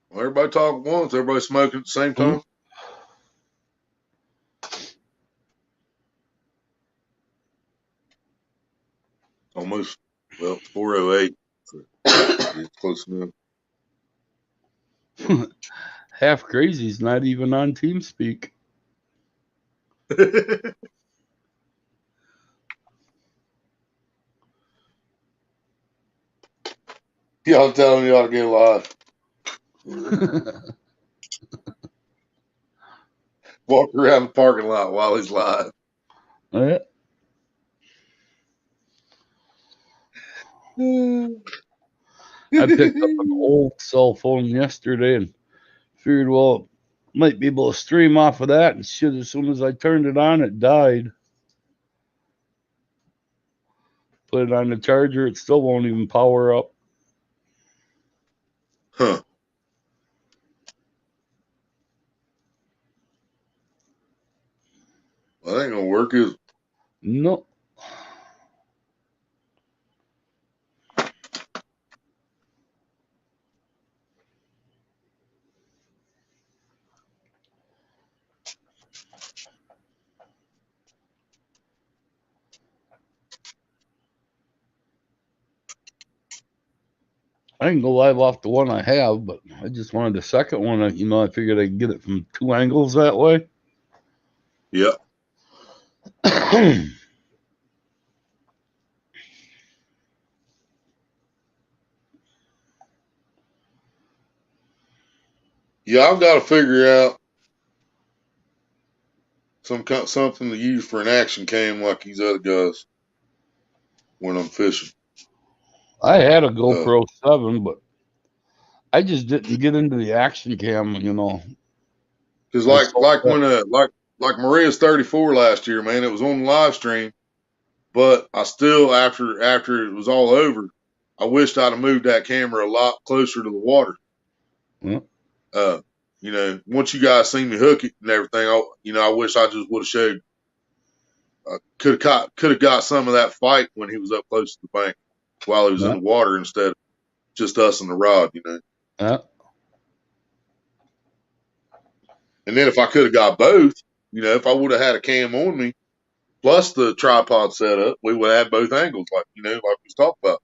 Well, everybody talk at once. Everybody smoking at the same time. Almost. Well, it's 4:08. So it's close enough. Half Crazy's not even on TeamSpeak. Y'all telling me you ought to get live. Walk around the parking lot while he's live. Yeah. I picked up an old cell phone yesterday and figured, well, might be able to stream off of that. And shit, as soon as I turned it on, it died. Put it on the charger, it still won't even power up. Huh. I can go live off the one I have, but I just wanted the second one. I figured I'd get it from 2 angles that way. Yeah. Yeah, I've got to figure out something to use for an action cam like these other guys when I'm fishing. I had a GoPro 7, but I just didn't get into the action cam. Because I sold like that. when like Maria's 34 last year, man, it was on the live stream, but I still after it was all over, I wished I'd have moved that camera a lot closer to the water. Yeah. Once you guys seen me hook it and everything, I wish I just would have showed. Could have got some of that fight when he was up close to the bank while he was in Yeah. the water instead of just us and the rod, Yeah. And then if I could have got both, if I would have had a cam on me plus the tripod setup, we would have had both angles, like we was talking about.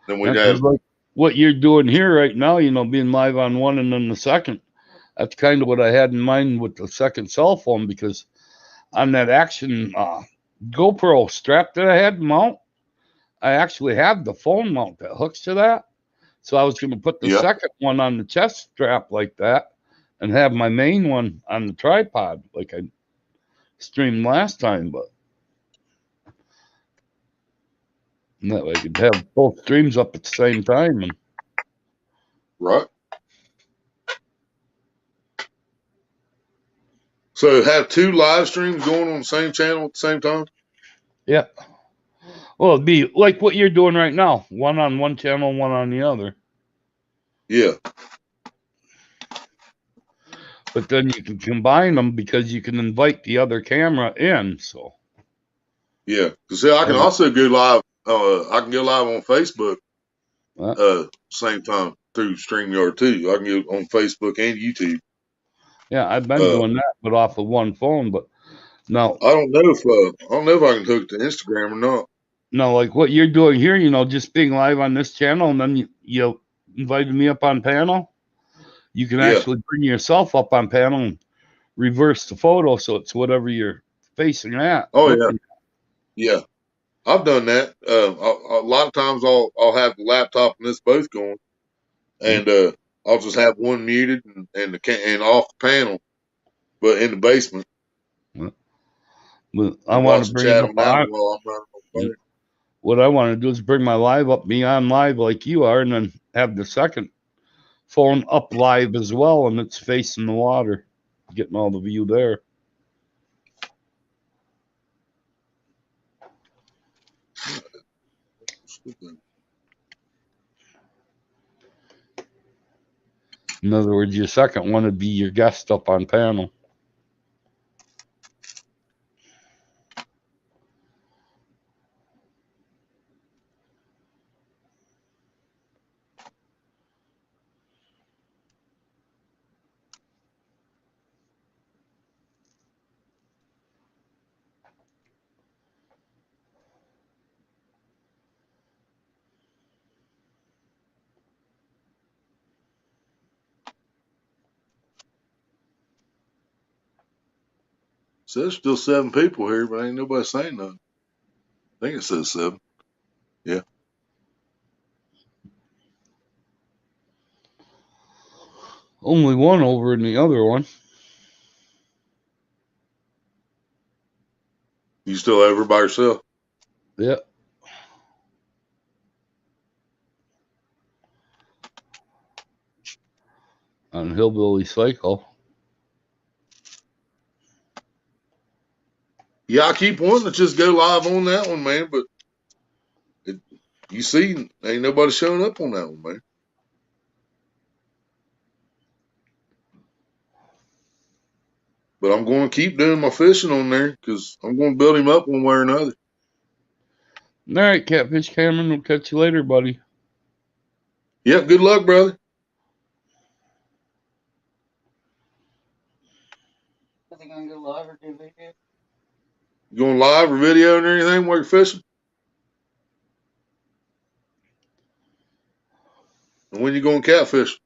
Then we'd Because have, like what you're doing here right now, being live on one and then the second, that's kind of what I had in mind with the second cell phone, because on that action GoPro strap that I had mount, I actually have the phone mount that hooks to that. So I was going to put the yeah, second one on the chest strap like that and have my main one on the tripod like I streamed last time, but that way I could have both streams up at the same time. And right. So have two live streams going on the same channel at the same time. yeah, well, it'd be like what you're doing right now, one on one channel, one on the other. Yeah, But then you can combine them because you can invite the other camera in. So yeah. Because I can also go live. I can go live on Facebook. Same time through StreamYard too. I can go on Facebook and YouTube. yeah, I've been doing that, but off of one phone. But now, I don't know if I can hook it to Instagram or not. no, like what you're doing here, just being live on this channel, and then you invited me up on panel. You can Yeah. actually bring yourself up on panel and reverse the photo so it's whatever you're facing at. Oh yeah. Yeah. I've done that. A lot of times I'll have the laptop and this both going, and I'll just have one muted and off the panel, but in the basement, But I and want watch to the bring it chat up on that on. one while I'm running on the phone. What I want to do is bring my live up, be on live like you are, and then have the second phone up live as well, and it's facing the water, getting all the view there. In other words, your second one would be your guest up on panel. So there's still 7 people here, but ain't nobody saying nothing. I think it says 7. Yeah. Only one over in the other one. You still over by yourself? Yeah. On Hillbilly Cycle. Yeah, I keep wanting to just go live on that one, man, but you see, ain't nobody showing up on that one, man. But I'm going to keep doing my fishing on there because I'm going to build him up one way or another. All right, Catfish Cameron. We'll catch you later, buddy. Yep, good luck, brother. Are they gonna go live or do video? You going live or video and anything while you're fishing? And when you going catfish?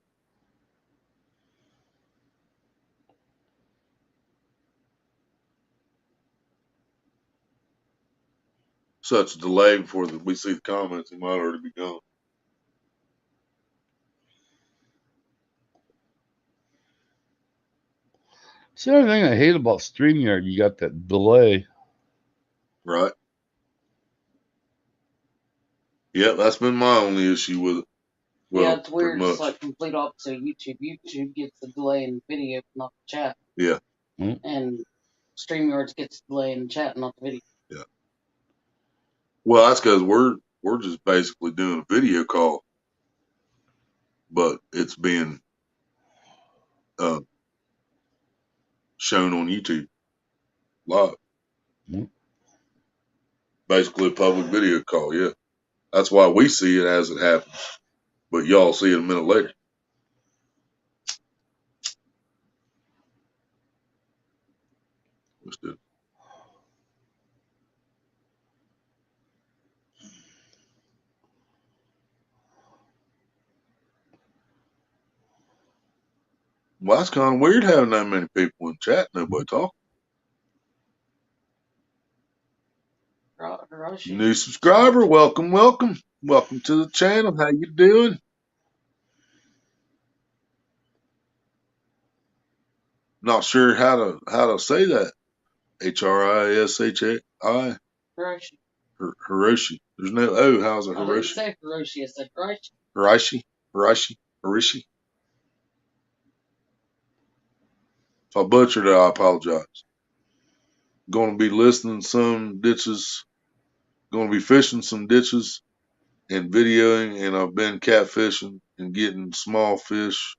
Such a delay before we see the comments, he might already be gone. It's the only thing I hate about StreamYard. You got that delay. Right. Yeah, that's been my only issue with it. Well, yeah, it's weird. pretty It's much. like complete opposite of YouTube. YouTube gets the delay in the video, not the chat. Yeah. And StreamYards gets the delay in the chat, not the video. Yeah. Well, that's because we're just basically doing a video call, but it's being shown on YouTube live. Mm. Basically a public video call, yeah. That's why we see it as it happens, but y'all see it a minute later. Well, that's kind of weird having that many people in chat, nobody talking. New subscriber, welcome, welcome. Welcome to the channel. How you doing? Not sure how to say that. H-R-I-S-H-I. Hiroshi. Hiroshi. There's no O. How's it I didn't Hiroshi? say Hiroshi. I said Hiroshi. Hiroshi. If I butchered it, I apologize. Going to be listening some ditches. Going to be fishing some ditches and videoing, and I've been catfishing and getting small fish.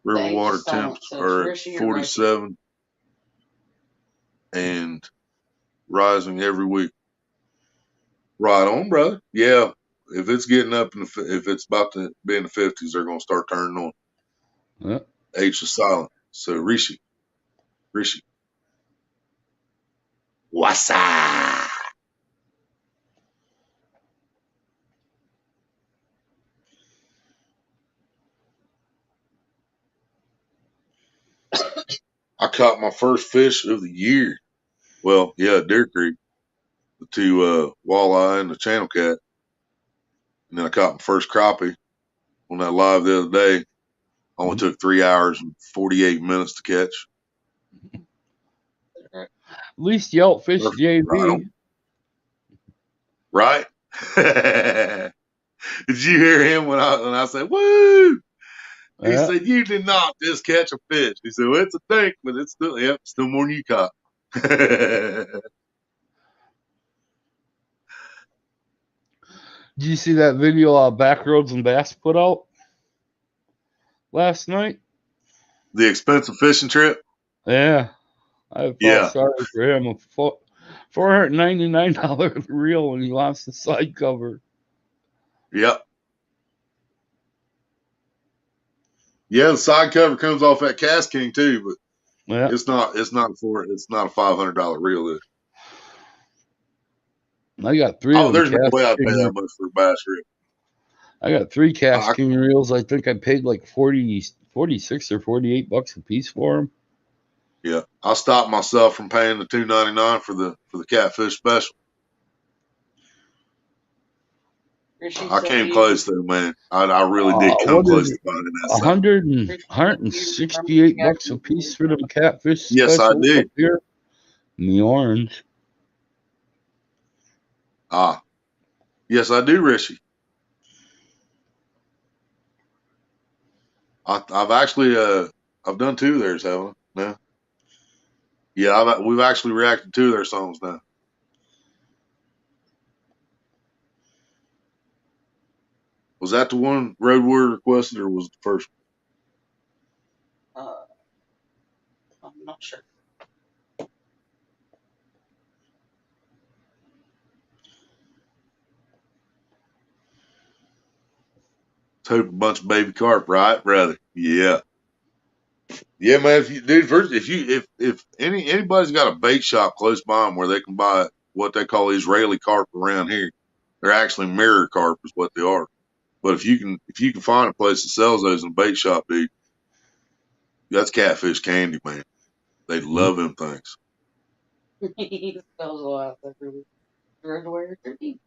River water temps are at 47 and rising every week. Right on, brother. Yeah, if it's getting up if it's about to be in the 50s, they're gonna start turning on. Yeah. H is silent. So Rishi. Wasa. I caught my first fish of the year. Well, yeah, Deer Creek. The two walleye and the channel cat. And then I caught my first crappie on that live the other day. Only took 3 hours and 48 minutes to catch. At least you outfished JV. Right? Did you hear him when I said, woo? He said, you did not just catch a fish. He said, well, it's a think, but it's still more than you caught. Did you see that video Backroads and Bass put out last night? The expensive fishing trip? Yeah. I felt sorry for him. A $499 reel and he lost the side cover. Yep. Yeah, the side cover comes off that Cast King too, but it's not a $500 reel. I got three of them. There's no way I'd pay that much for a bass reel. I got 3 Cast King reels. I think I paid like 46 or $48 a piece for them. Yeah, I stopped myself from paying the $2.99 for the catfish special. I came close though, man. I really did come close to finding that. $168 a piece for the catfish special. Yes, I did. Up here in the orange. Yes, I do, Rishi. I've actually I've done 2 of theirs, haven't I? No. Yeah, we've actually reacted to their songs now. Was that the one Road Warrior requested, or was it the first one? I'm not sure. Let's hope a bunch of baby carp, right, brother? Yeah. Yeah, man. If anybody's got a bait shop close by them where they can buy what they call Israeli carp around here, they're actually mirror carp is what they are. But if you can find a place that sells those in a bait shop, dude, that's catfish candy, man. They love them things. He smells a lot everywhere. Turkey.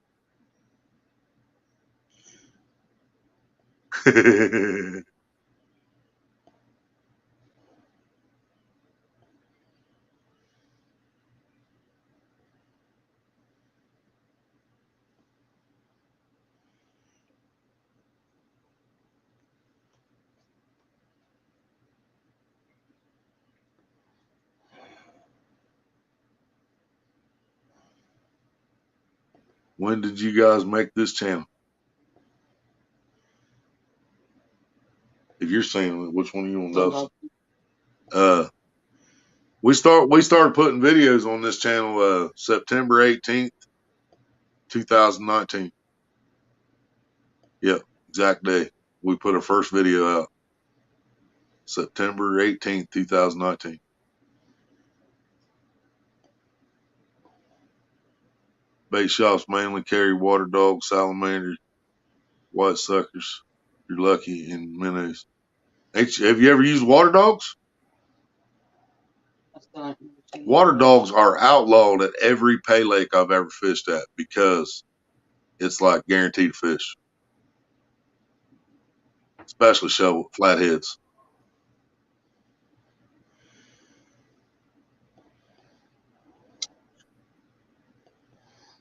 When did you guys make this channel? If you're saying which one you want to we started putting videos on this channel September 18th, 2019. Yep, exact day. We put our first video out. September 18th, 2019. Bait shops mainly carry water dogs, salamanders, white suckers. You're lucky, and minnows. Have you ever used water dogs? Water dogs are outlawed at every pay lake I've ever fished at because it's like guaranteed fish, especially shovel flatheads.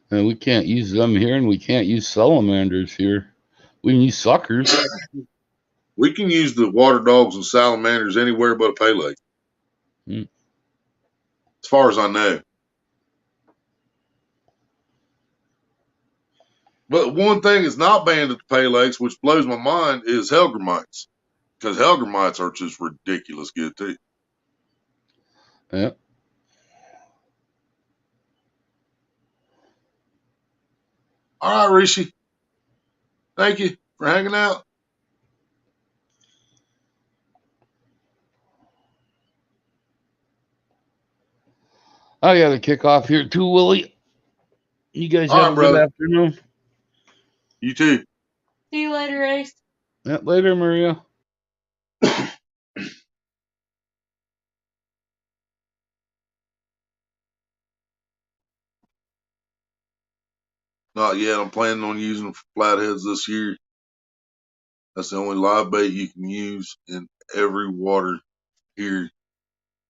And we can't use them here, and we can't use salamanders here. We can use suckers. We can use the water dogs and salamanders anywhere but a pay lake, as far as I know. But one thing is not banned at the pay lakes, which blows my mind, is Helgramites. Because Helgramites are just ridiculous good too. Yeah. All right, Rishi. Thank you for hanging out. I got to kick off here too, Willie. You guys All have right, a brother. good afternoon. You too. See you later, Ace. Yeah, later, Maria. Not yet. I'm planning on using them for flatheads this year. That's the only live bait you can use in every water here,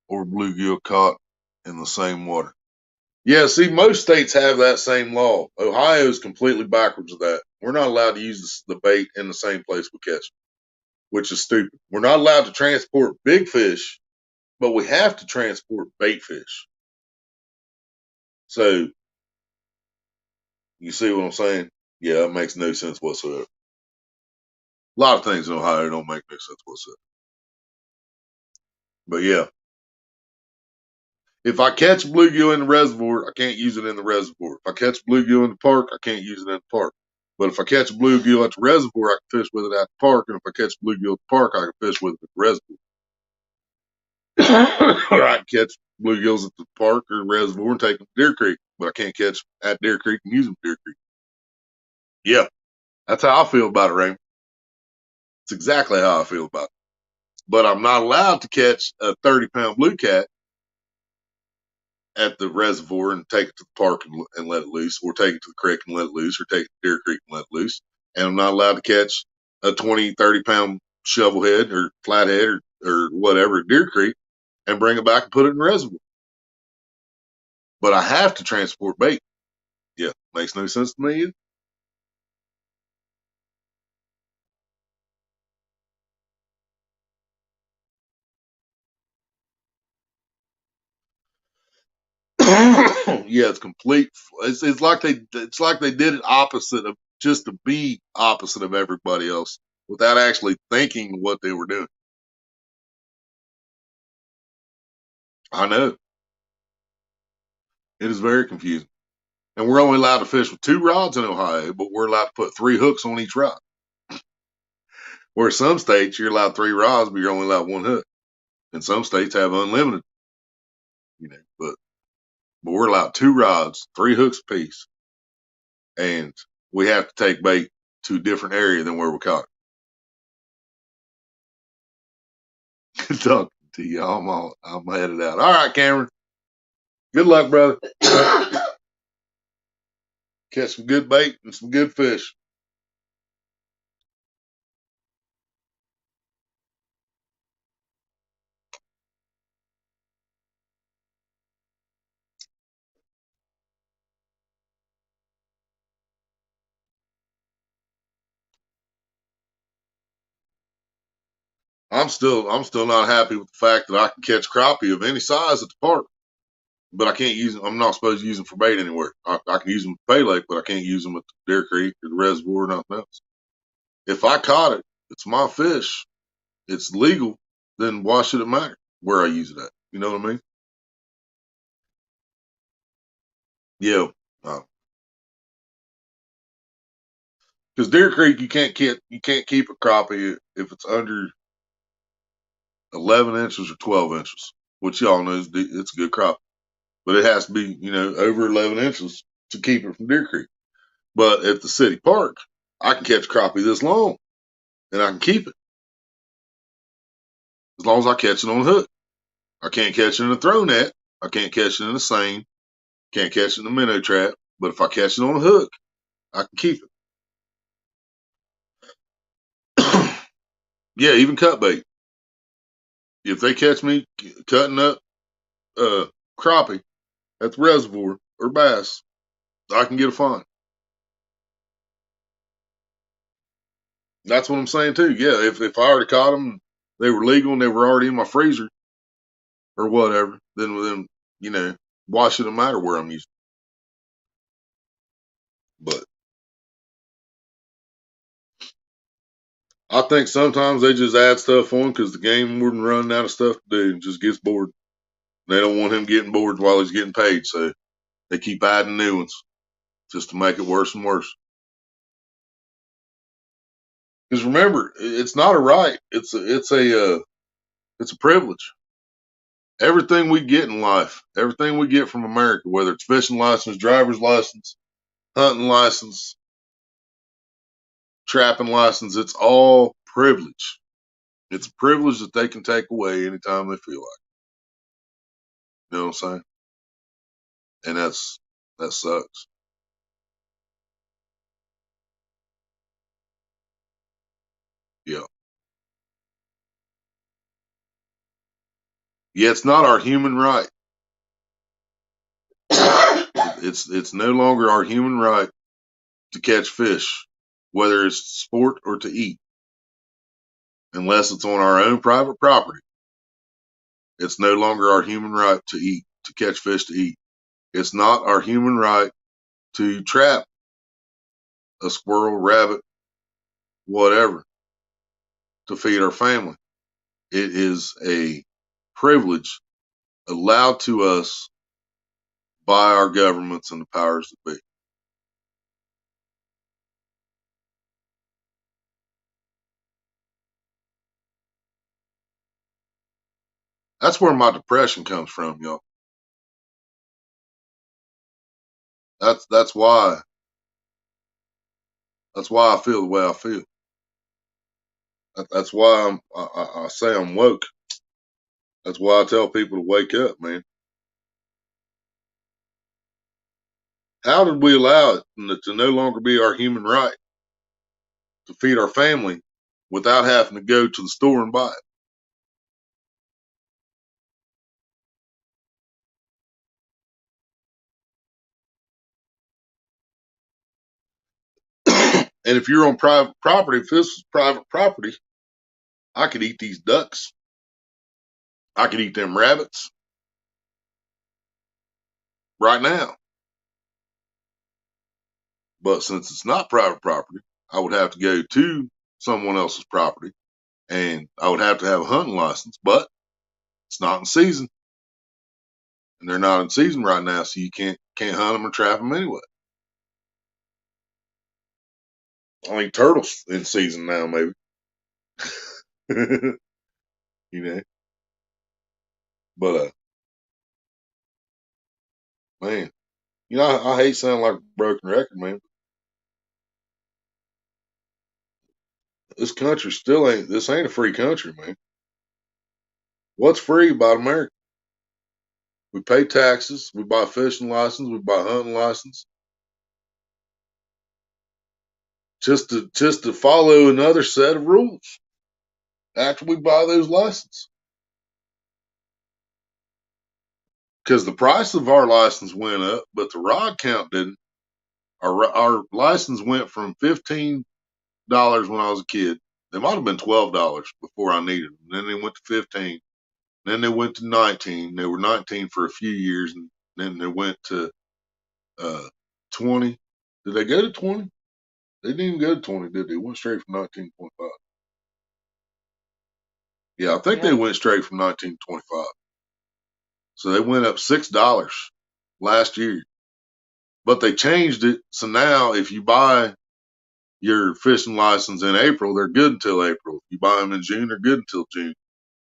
or bluegill caught in the same water. Yeah, see, most states have that same law. Ohio is completely backwards of that. We're not allowed to use the bait in the same place we catch them, which is stupid. We're not allowed to transport big fish, but we have to transport bait fish. So, you see what I'm saying? Yeah, it makes no sense whatsoever. A lot of things in Ohio don't make no sense whatsoever. But yeah, if I catch bluegill in the reservoir, I can't use it in the reservoir. If I catch bluegill in the park, I can't use it in the park. But if I catch bluegill at the reservoir, I can fish with it at the park. And if I catch bluegill at the park, I can fish with it at the reservoir. Or I can catch bluegills at the park or reservoir and take them to Deer Creek. But I can't catch at Deer Creek and use them at Deer Creek. Yeah, that's how I feel about it, Raymond. It's exactly how I feel about it. But I'm not allowed to catch a 30-pound blue cat at the reservoir and take it to the park and let it loose, or take it to the creek and let it loose, or take it to Deer Creek and let it loose. And I'm not allowed to catch a 20, 30-pound shovelhead or flathead or whatever at Deer Creek and bring it back and put it in the reservoir. But I have to transport bait. Yeah, makes no sense to me either. Yeah, it's complete. It's like they did it opposite of, just to be opposite of everybody else without actually thinking what they were doing. I know. It is very confusing. And we're only allowed to fish with 2 rods in Ohio, but we're allowed to put 3 hooks on each rod. Where some states you're allowed 3 rods, but you're only allowed 1 hook. And some states have unlimited, but we're allowed 2 rods, 3 hooks apiece. And we have to take bait to a different area than where we caught it. Good talking to you. I'm headed out. All right, Cameron. Good luck, brother. Catch some good bait and some good fish. I'm still not happy with the fact that I can catch crappie of any size at the park, but I can't use them. I'm not supposed to use them for bait anywhere. I can use them at Pay Lake, but I can't use them at the Deer Creek or the reservoir or nothing else. If I caught it, it's my fish. It's legal. Then why should it matter where I use it at? You know what I mean? Yeah. Because Deer Creek, you can't keep a crappie if it's under 11 inches or 12 inches, which y'all know it's a good crappie. But it has to be, over 11 inches to keep it from Deer Creek. But at the city park, I can catch crappie this long and I can keep it as long as I catch it on a hook. I can't catch it in a throw net. I can't catch it in a seine. Can't catch it in a minnow trap. But if I catch it on a hook, I can keep it. Yeah, even cut bait. If they catch me cutting up crappie at the reservoir or bass, I can get a fine. That's what I'm saying too. Yeah, if I already caught them, they were legal and they were already in my freezer or whatever, then why should it matter where I'm using? But I think sometimes they just add stuff on because the game warden running out of stuff to do and just gets bored. They don't want him getting bored while he's getting paid, so they keep adding new ones just to make it worse and worse. Because remember, it's not a right; it's a privilege. Everything we get in life, everything we get from America, whether it's fishing license, driver's license, hunting license, trapping license, it's all privilege. It's a privilege that they can take away anytime they feel like. You know what I'm saying? And that sucks. Yeah. Yeah, it's not our human right. It's no longer our human right to catch fish, whether it's sport or to eat, unless it's on our own private property. It's no longer our human right to eat, to catch fish to eat. It's not our human right to trap a squirrel, rabbit, whatever, to feed our family. It is a privilege allowed to us by our governments and the powers that be. That's where my depression comes from, y'all. That's why I feel the way I feel. That's why I say I'm woke. That's why I tell people to wake up, man. How did we allow it to no longer be our human right to feed our family without having to go to the store and buy it? And if you're on private property, if this is private property, I could eat these ducks. I could eat them rabbits right now. But since it's not private property, I would have to go to someone else's property and I would have to have a hunting license, but it's not in season. And they're not in season right now, so you can't hunt them or trap them anyway. I mean, turtles in season now, maybe. you know, but man, I hate sounding like a broken record, man. This country still ain't. This ain't a free country, man. What's free about America? We pay taxes. We buy fishing license. We buy hunting license. Just to follow another set of rules after we buy those licenses. Because the price of our license went up, but the rod count didn't. Our license went from $15 when I was a kid. They might have been $12 before I needed them. Then they went to 15. Then they went to 19. They were 19 for a few years, and then they went to 20. Did they go to 20? They didn't even go to 20, did they? They went straight from 19.5. Yeah, I think they went straight from 1925. So they went up $6 last year. But they changed it. So now if you buy your fishing license in April, they're good until April. If you buy them in June, they're good until June.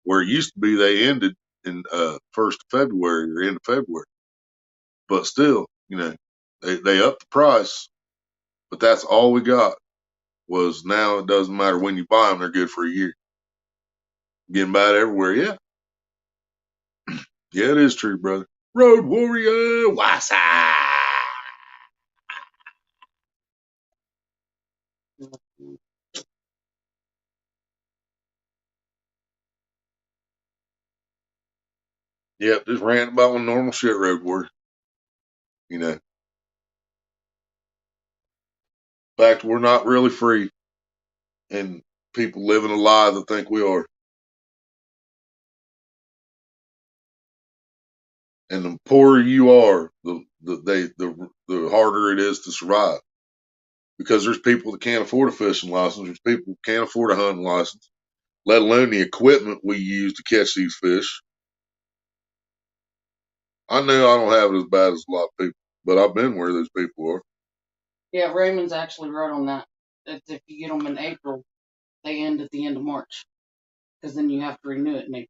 Where it used to be they ended in 1st of February or end of February. But still, they upped the price. But that's all we got was now it doesn't matter when you buy them, they're good for a year. Getting bad everywhere, yeah. Yeah, it is true, brother. Road warrior, what's up? Yep, just ranting about one normal shit, road warrior. In fact, we're not really free, and people living a lie that think we are. And the poorer you are, the harder it is to survive. Because there's people that can't afford a fishing license. There's people that can't afford a hunting license, let alone the equipment we use to catch these fish. I know I don't have it as bad as a lot of people, but I've been where those people are. Yeah, Raymond's actually right on that. If you get them in April, they end at the end of March. Because then you have to renew it in April.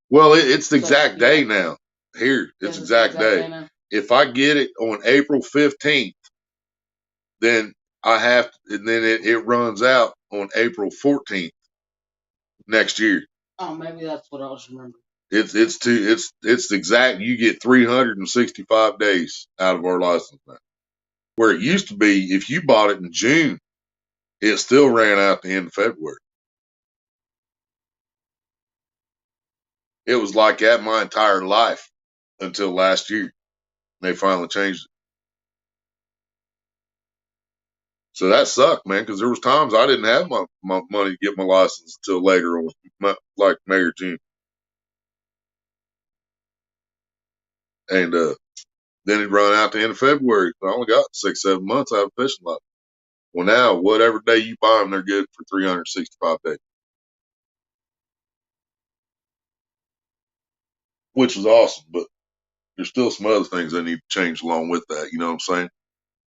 Well, it's the exact day now. Here, it's exact day. If I get it on April 15th, then I have, and then it runs out on April 14th next year. Oh, maybe that's what I was remembering. It's exact. You get 365 days out of our license now. Where it used to be, if you bought it in June, it still ran out the end of February. It was like that my entire life until last year. They finally changed it. So that sucked, man, because there was times I didn't have my money to get my license until later on, like May or June. And then it run out the end of February. I only got 6-7 months out of fishing license. Well, now, whatever day you buy them, they're good for 365 days. Which is awesome, but there's still some other things that need to change along with that. You know what I'm saying?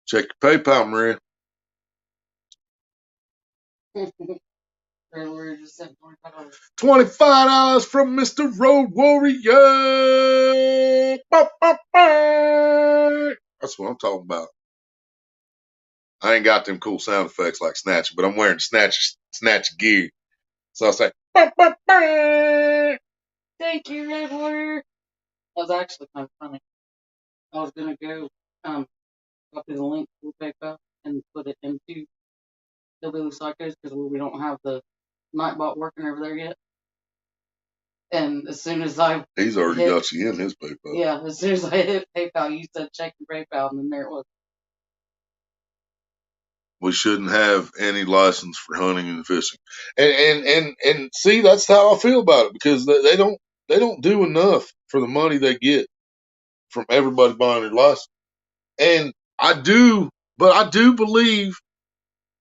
Check your PayPal, Maria. $25 from Mr. Road Warrior. That's what I'm talking about. I ain't got them cool sound effects like Snatch, but I'm wearing Snatch gear. So I say, thank you, Road Warrior. That was actually kind of funny. I was going to go copy the link for PayPal and put it into Hillbilly Psychos because we don't have the Nightbot working over there yet. And as soon as he's already got you in his PayPal. Yeah, as soon as I hit PayPal, you said check your PayPal, and then there it was. We shouldn't have any license for hunting and fishing, and see, that's how I feel about it because they don't do enough for the money they get from everybody buying their license. And I do believe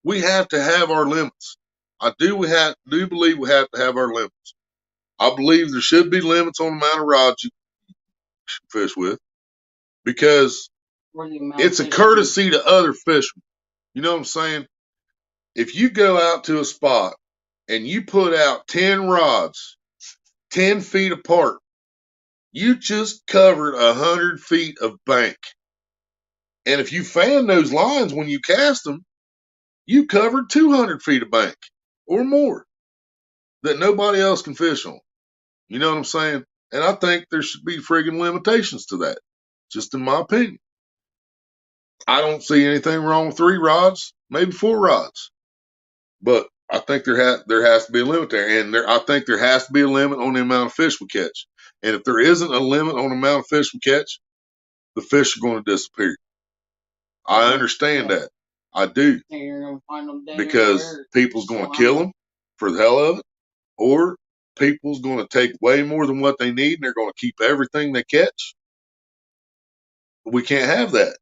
we have to have our limits. I do believe we have to have our limits. I believe there should be limits on the amount of rods you fish with because it's a courtesy to other fishermen. You know what I'm saying? If you go out to a spot and you put out 10 rods, 10 feet apart, you just covered 100 feet of bank. And if you fan those lines when you cast them, you covered 200 feet of bank. or more that nobody else can fish on. You know what I'm saying? And I think there should be friggin' limitations to that, just in my opinion. I don't see anything wrong with 3 rods, maybe 4 rods, but I think there has to be a limit there, and I think there has to be a limit on the amount of fish we catch. And if there isn't a limit on the amount of fish we catch, the fish are going to disappear. I understand that. I do. You're gonna find them dead Because everywhere. people's going to kill them for the hell of it, or people's going to take way more than what they need and they're going to keep everything they catch. We can't have that.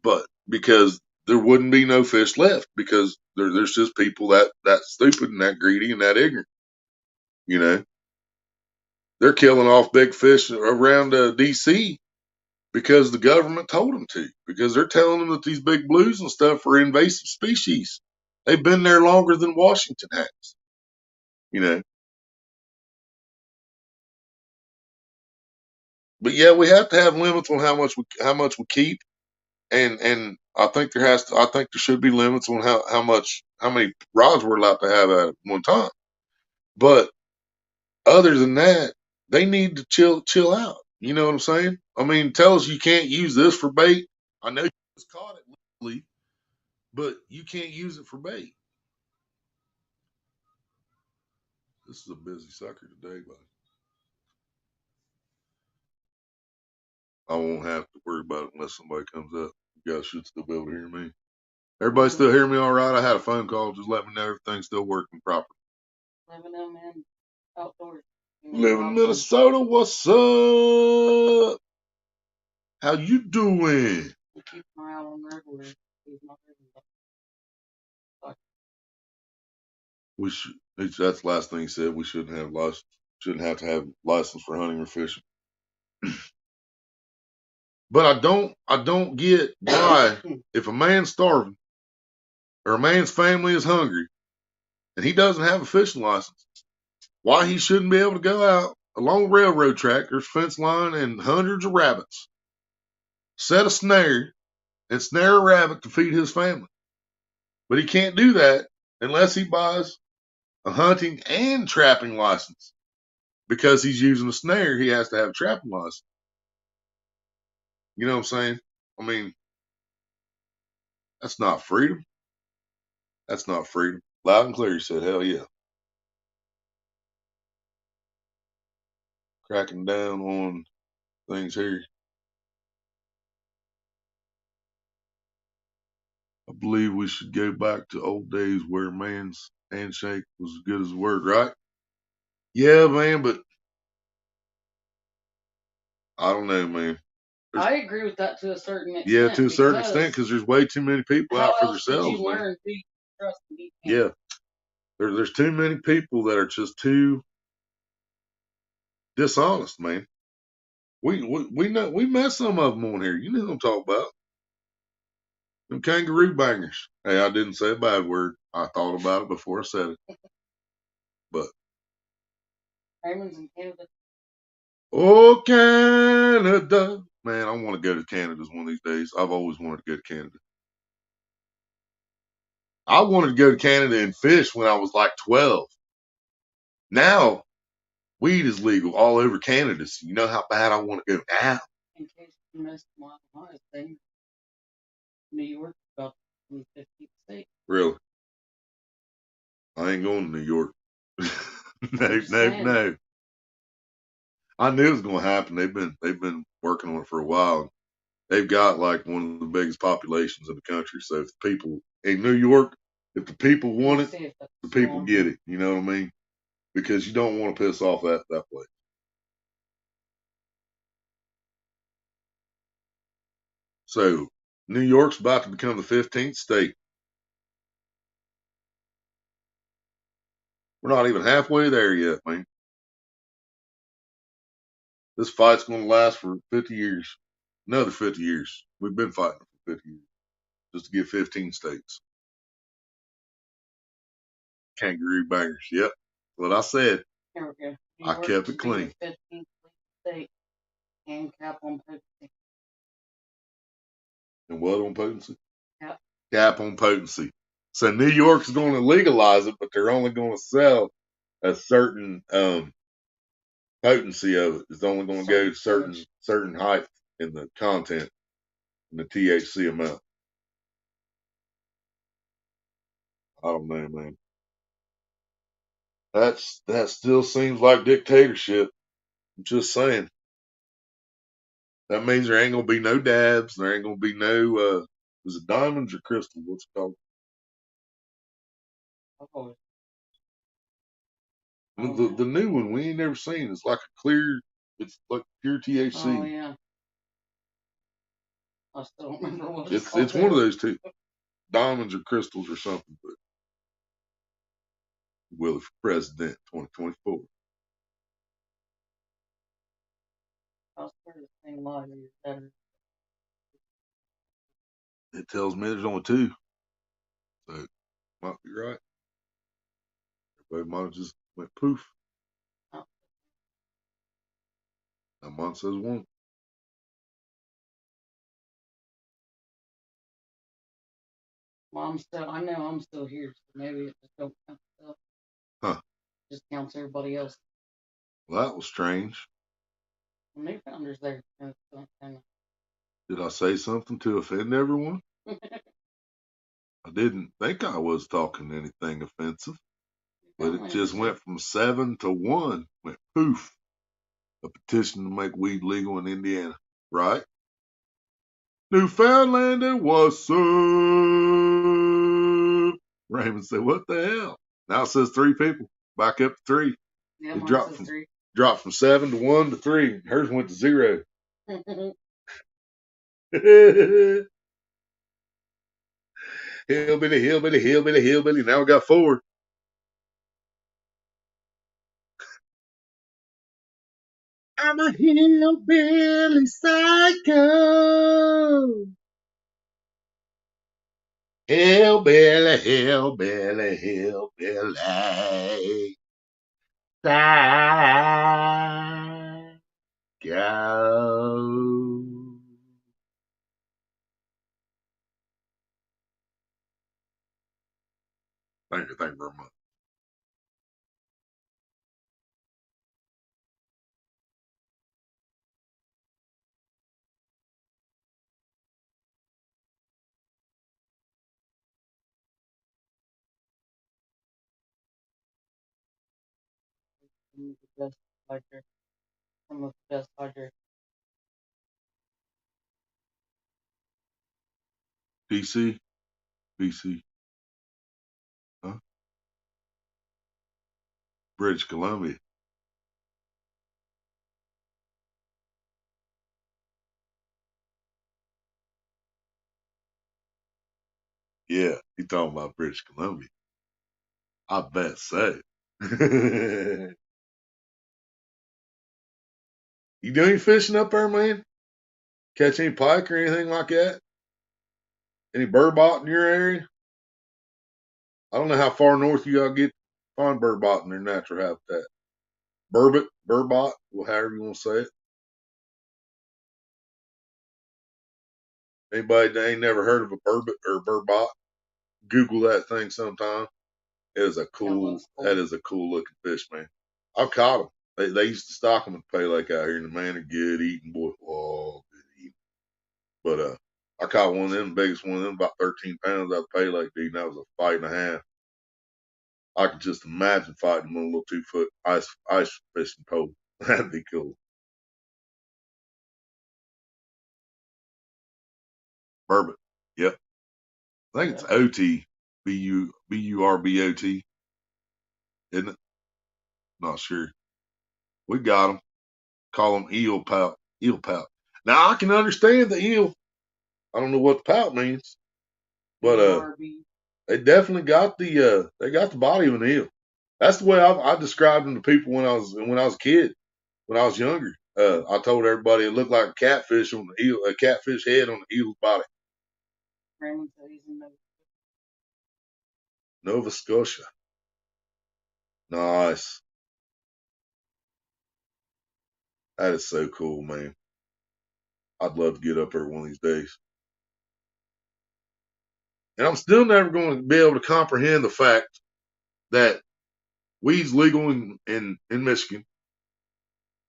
But because there wouldn't be no fish left, because there's just people that stupid and that greedy and that ignorant. You know, they're killing off big fish around DC because the government told them to, because they're telling them that these big blues and stuff are invasive species. They've been there longer than Washington has. You know, but yeah, we have to have limits on how much we keep, and I think I think there should be limits on how many rods we're allowed to have at one time. But other than that, they need to chill out. You know what I'm saying? I mean, tell us you can't use this for bait. I know you just caught it legally, but you can't use it for bait. This is a busy sucker today, but I won't have to worry about it unless somebody comes up. You guys should still be able to hear me. Everybody still hear me all right? I had a phone call. Just let me know everything's still working properly. Living them in outdoors. Living in Minnesota, what's up? How you doing? Keep an eye out on the everywhere. He's not everywhere. We should. That's the last thing he said. We shouldn't have license. Shouldn't have to have license for hunting or fishing. But I don't get why, if a man's starving or a man's family is hungry and he doesn't have a fishing license, why he shouldn't be able to go out along a railroad track, there's fence line and hundreds of rabbits, set a snare and snare a rabbit to feed his family. But he can't do that unless he buys a hunting and trapping license. Because he's using a snare, he has to have a trapping license. You know what I'm saying? I mean, that's not freedom. That's not freedom. Loud and clear, he said, hell yeah. Cracking down on things here. I believe we should go back to old days where a man's handshake was as good as a word, right? Yeah, man, but I don't know, man. I agree with that to a certain extent. Yeah, to a certain extent, because there's way too many people out for themselves, man. Yeah, there's too many people that are just too dishonest, man. We know, we met some of them on here. You know what I'm talking about? Them kangaroo bangers. Hey, I didn't say a bad word. I thought about it before I said it. But Raymond's in Canada. oh, Canada. Man, I want to go to Canada one of these days. I've always wanted to go to Canada. I wanted to go to Canada and fish when I was like 12. Now, weed is legal all over Canada. So you know how bad I want to go now. In case you missed my last thing, New York about the 15th state. Really? I ain't going to New York. No. I knew it was going to happen. They've been working on it for a while. They've got like one of the biggest populations in the country. So if the people in New York, if the people want it, the people get it. You know what I mean? Because you don't want to piss off that place. So New York's about to become the 15th state. We're not even halfway there yet, man. This fight's going to last for 50 years. Another 50 years. We've been fighting for 50 years just to get 15 states. Kangaroo bangers. Yep. What I said. Here we go. I kept it clean. 15th state and cap on potency. And what on potency? Cap. Cap on potency. So New York's going to legalize it, but they're only going to sell a certain potency of it. It's only going to go to certain height in the content in the THC amount. I don't know, man. That still seems like dictatorship. I'm just saying. That means there ain't gonna be no dabs. There ain't gonna be no is it diamonds or crystal? What's it called? Oh, The new one we ain't never seen. It's like a clear. It's like pure THC. oh yeah. I still don't remember what it's It's called. one of those two, diamonds or crystals or something. But Willie for president 2024. I was sure the same lottery is better. It tells me there's only two, so might be right. Everybody might have just went poof. Oh, Now mine says one. well, I know I'm still here, so maybe it just don't count itself. Huh. Just counts everybody else. Well, that was strange. The new founder's there. And Did I say something to offend everyone? I didn't think I was talking anything offensive, but it just went from 7 to 1. Went poof. A petition to make weed legal in Indiana. Right? Newfoundlander, what's up? Raymond said, what the hell? Now it says 3 people. Back up to 3. yeah, It mine says 3. dropped from 7 to 1 to 3. Hers went to 0. Hillbilly, hillbilly, hillbilly, hillbilly. Now we got 4. I'm a hillbilly psycho. Hillbilly, hillbilly, hillbilly. Psycho. Thank you very much. The best hiker. Some of the best hiker. PC, PC, huh? British Columbia. Yeah, he talking about British Columbia. I bet so. You do any fishing up there, man? Catch any pike or anything like that? Any burbot in your area? I don't know how far north you gotta get to find burbot in their natural habitat. Burbot, well, however you want to say it. Anybody that ain't never heard of a burbot or burbot, Google that thing sometime. That is a cool looking fish, man. I've caught them. They used to stock them at the Pay Lake out here, and the man are good eating, boy. Oh, good eating. But I caught one of them, the biggest one of them, about 13 pounds out of the Pay Lake, dude. And that was a fight and a half. I could just imagine fighting them on a little 2-foot ice fishing pole. That'd be cool. Burbot. Yep. I think it's OT. Burbot, isn't it? Not sure. We got them. Call them eel pout. Eel pout. Now I can understand the eel. I don't know what the pout means, but they definitely got the body of an eel. That's the way I described them to people when I was a kid, when I was younger. I told everybody it looked like a catfish on the eel, a catfish head on the eel's body. Nova Scotia. Nice. That is so cool, man. I'd love to get up there one of these days. And I'm still never going to be able to comprehend the fact that weed's legal in Michigan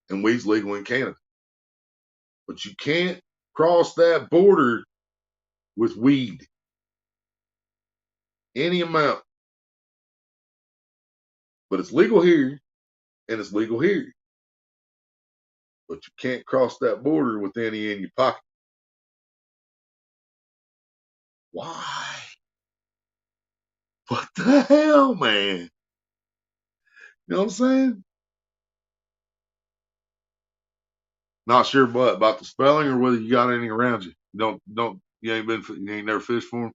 and weed's legal in Canada. But you can't cross that border with weed. Any amount. But it's legal here and it's legal here. But you can't cross that border with any in your pocket. Why? What the hell, man? You know what I'm saying? Not sure what about the spelling or whether you got any around you. You ain't never fished for them.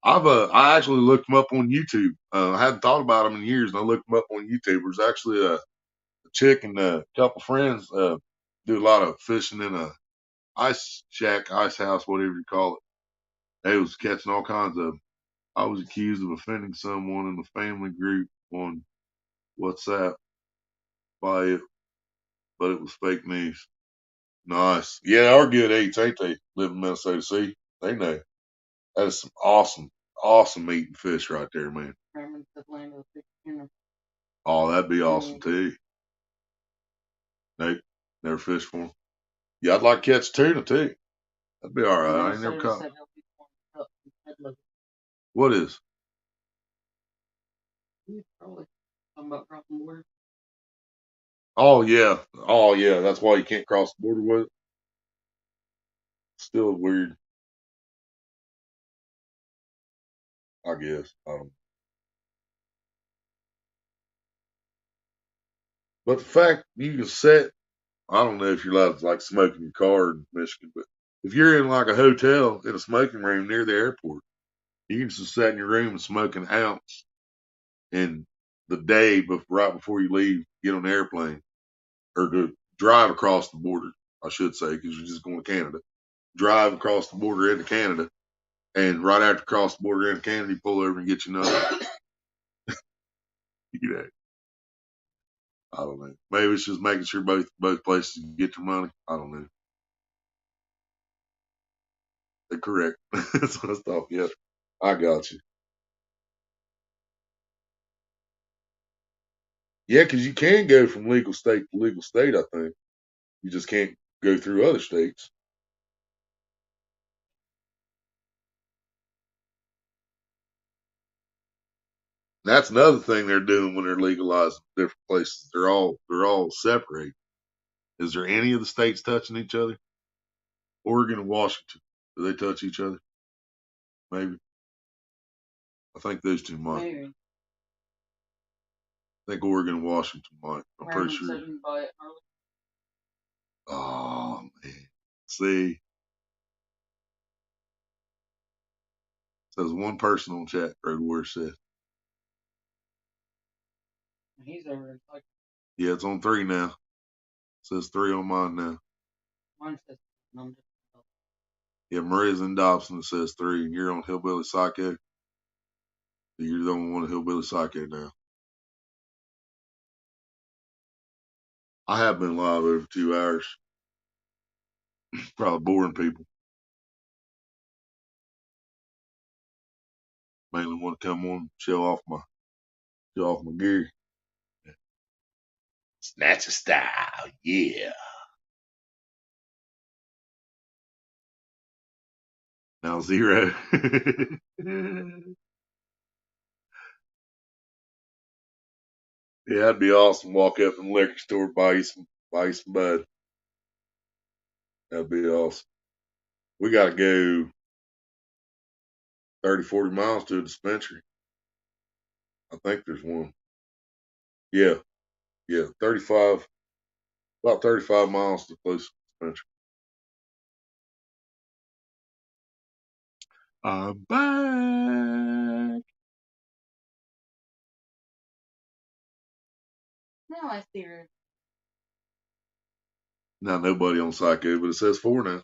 I actually looked them up on YouTube. I hadn't thought about them in years, and I looked them up on YouTube. There's actually a chick and a couple friends do a lot of fishing in a ice shack, ice house, whatever you call it. They was catching all kinds of. I was accused of offending someone in the family group on WhatsApp by it, but it was fake news. Nice. Yeah, they are good eats, ain't they? Live in Minnesota. See, they know. That is some awesome meat and fish right there, man. Oh, that'd be awesome too. Nope, never fished for them. Yeah, I'd like to catch tuna too. That'd be all right. I ain't never caught. What is? Oh yeah. That's why you can't cross the border with it. Still weird. I guess. I don't. But the fact you can set, I don't know if you're allowed to like smoke in your car in Michigan, but if you're in like a hotel in a smoking room near the airport, you can just sit in your room and smoke an ounce in the day right before you leave, get on the airplane, or to drive across the border, I should say, because you're just going to Canada. Drive across the border into Canada, and right after cross the border into Canada, you pull over and get you another. You know, I don't know. Maybe it's just making sure both places get their money. I don't know. They're correct. That's what I thought. Yeah, I got you. Yeah, because you can go from legal state to legal state, I think. You just can't go through other states. That's another thing they're doing when they're legalizing different places. They're all separate. Is there any of the states touching each other? Oregon and Washington, do they touch each other? Maybe. I think those two might. Maybe. I think Oregon and Washington might. I'm pretty sure. Oh man. See. Says one person on chat, Road Warrior says. He's over in Texas. Yeah, it's on 3 now. It says 3 on mine now. Mine says number. Yeah, Maria's in Dobson. It says 3, and you're on Hillbilly Psycho. You're the only one on Hillbilly Psycho now. I have been live over 2 hours. Probably boring people. Mainly want to come on, show off my gear. Snatcher style, yeah. Now 0. Yeah, that'd be awesome. Walk up in the liquor store, buy you some bud. That'd be awesome. We got to go 30, 40 miles to a dispensary. I think there's one. Yeah, 35, about 35 miles to the closest dispensary. I'm back. Now I see her. Now nobody on Psycho, but it says 4 now.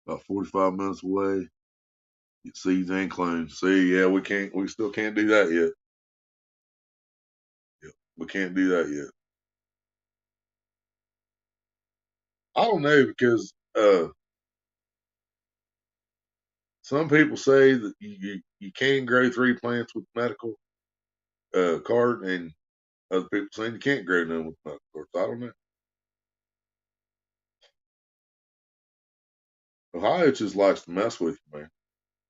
About 45 minutes away. Seeds and clones. See, yeah, we still can't do that yet. Yeah, we can't do that yet. I don't know because some people say that you can grow 3 plants with medical card, and other people saying you can't grow none with medical card. So I don't know. Ohio just likes to mess with you, man.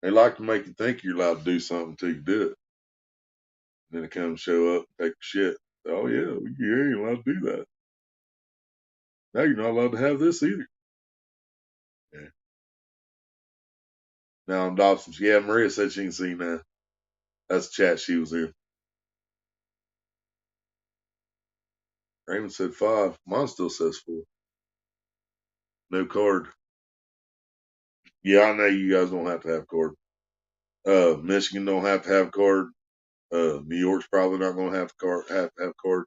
They like to make you think you're allowed to do something until you do it. And then they come show up and take the shit. Oh yeah, you ain't allowed to do that. Now you're not allowed to have this either. Yeah. Now I'm Dobson. Yeah, Maria said she can see now. That's the chat she was in. Raymond said 5. Mine still says 4. No card. Yeah, I know you guys don't have to have card. Michigan don't have to have card. New York's probably not going to have card. Have to have card.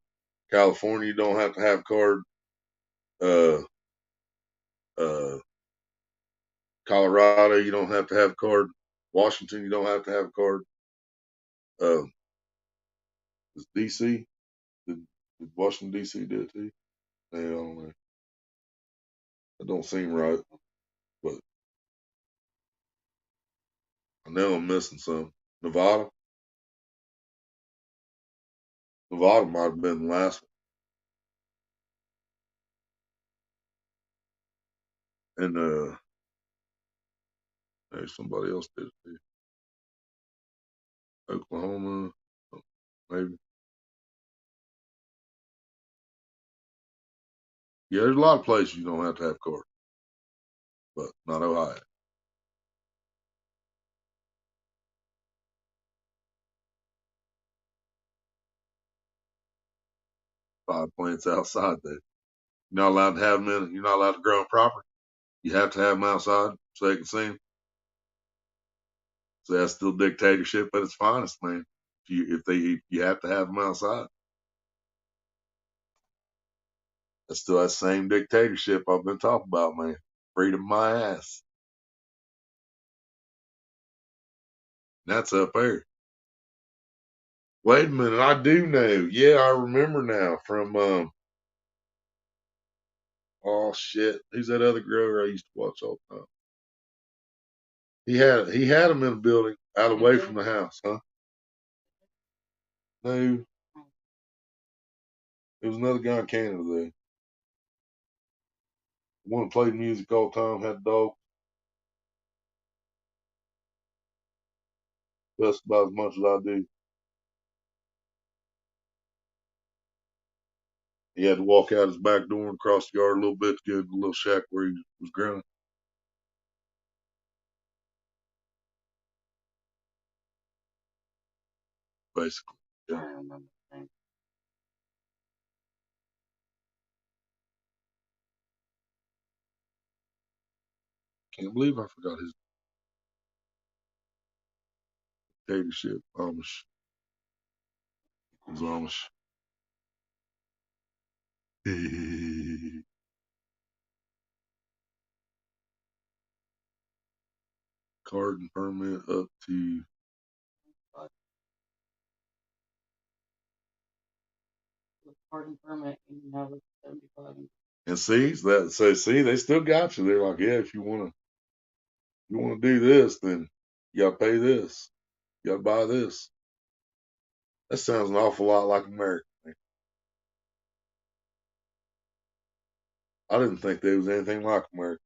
California don't have to have card. Uh, uh, Colorado you don't have to have card. Washington you don't have to have card. Uh, is DC? Did Washington DC do it too? Yeah, I don't know. That don't seem right, but I know I'm missing some. Nevada. Nevada might have been the last one. And maybe somebody else did it too. Oklahoma, maybe. Yeah, there's a lot of places you don't have to have card, but not Ohio. 5 plants outside there. You're not allowed to have them in. You're not allowed to grow them proper. You have to have them outside so they can see them. So that's still dictatorship at its finest, man. If you have to have them outside, that's still that same dictatorship I've been talking about, man. Freedom my ass. That's up there. Wait a minute, I do know. Yeah, I remember now from oh shit, who's that other grower I used to watch all the time? He had them in a building out away from the house, huh? No, there was another guy in Canada there. One that played music all the time, had a dog, just about as much as I do. He had to walk out his back door and cross the yard a little bit to go to the little shack where he was growing. Basically. I Yeah. remember that. Can't believe I forgot his dictatorship. Amish. He was Amish. Card and permit up to. With pardon permit, you can have it 75. And see, they still got you. They're like, yeah, if you wanna do this, then you gotta pay this. You gotta buy this. That sounds an awful lot like America. I didn't think there was anything like America.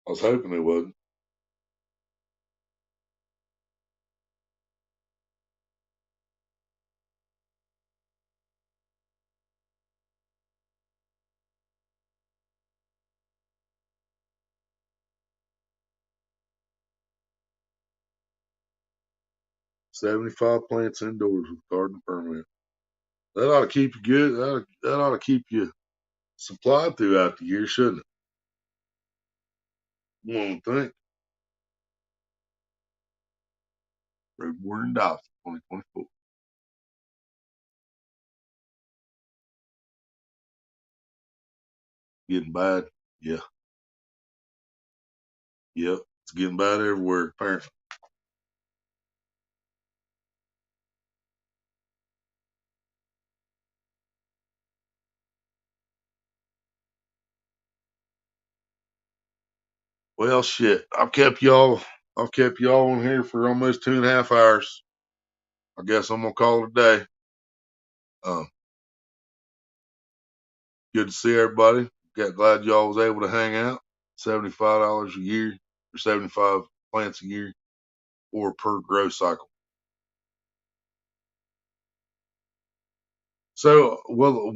I was hoping it wasn't. $75 plants indoors with garden permit. That ought to keep you good. That ought to keep you supplied throughout the year, shouldn't it? One would think. Road Warden Dodson, 2024. Getting bad. Yeah. Yep. It's getting bad everywhere, apparently. Well, shit. I've kept y'all on here for almost 2.5 hours. I guess I'm gonna call it a day. Good to see everybody. Glad y'all was able to hang out. $75 a year or 75 plants a year or per growth cycle. So, well,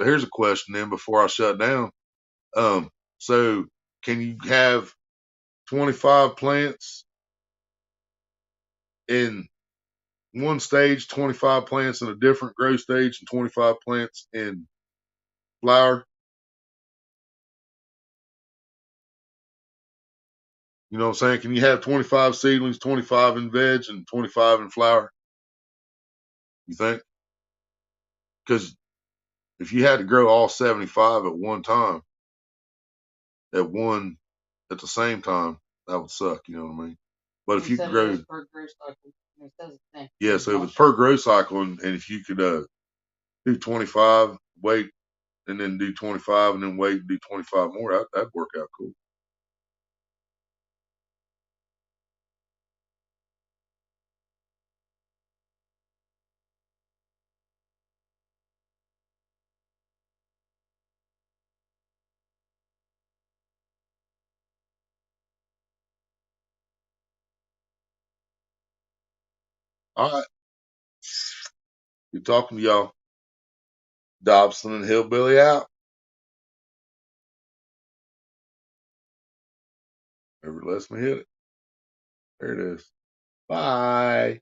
here's a question then before I shut down. So can you have 25 plants in one stage, 25 plants in a different growth stage, and 25 plants in flower? You know what I'm saying? Can you have 25 seedlings, 25 in veg, and 25 in flower? You think? Because if you had to grow all 75 at one time, at the same time, that would suck. You know what I mean? But if you could grow, per growth cycle. It says the same. yeah. So if it's per growth cycle, and if you could do 25, wait, and then do 25, and then wait and do 25 more, that'd work out cool. All right. Good talking to y'all. Dobson and Hillbilly out. Never lets me hit it. There it is. Bye.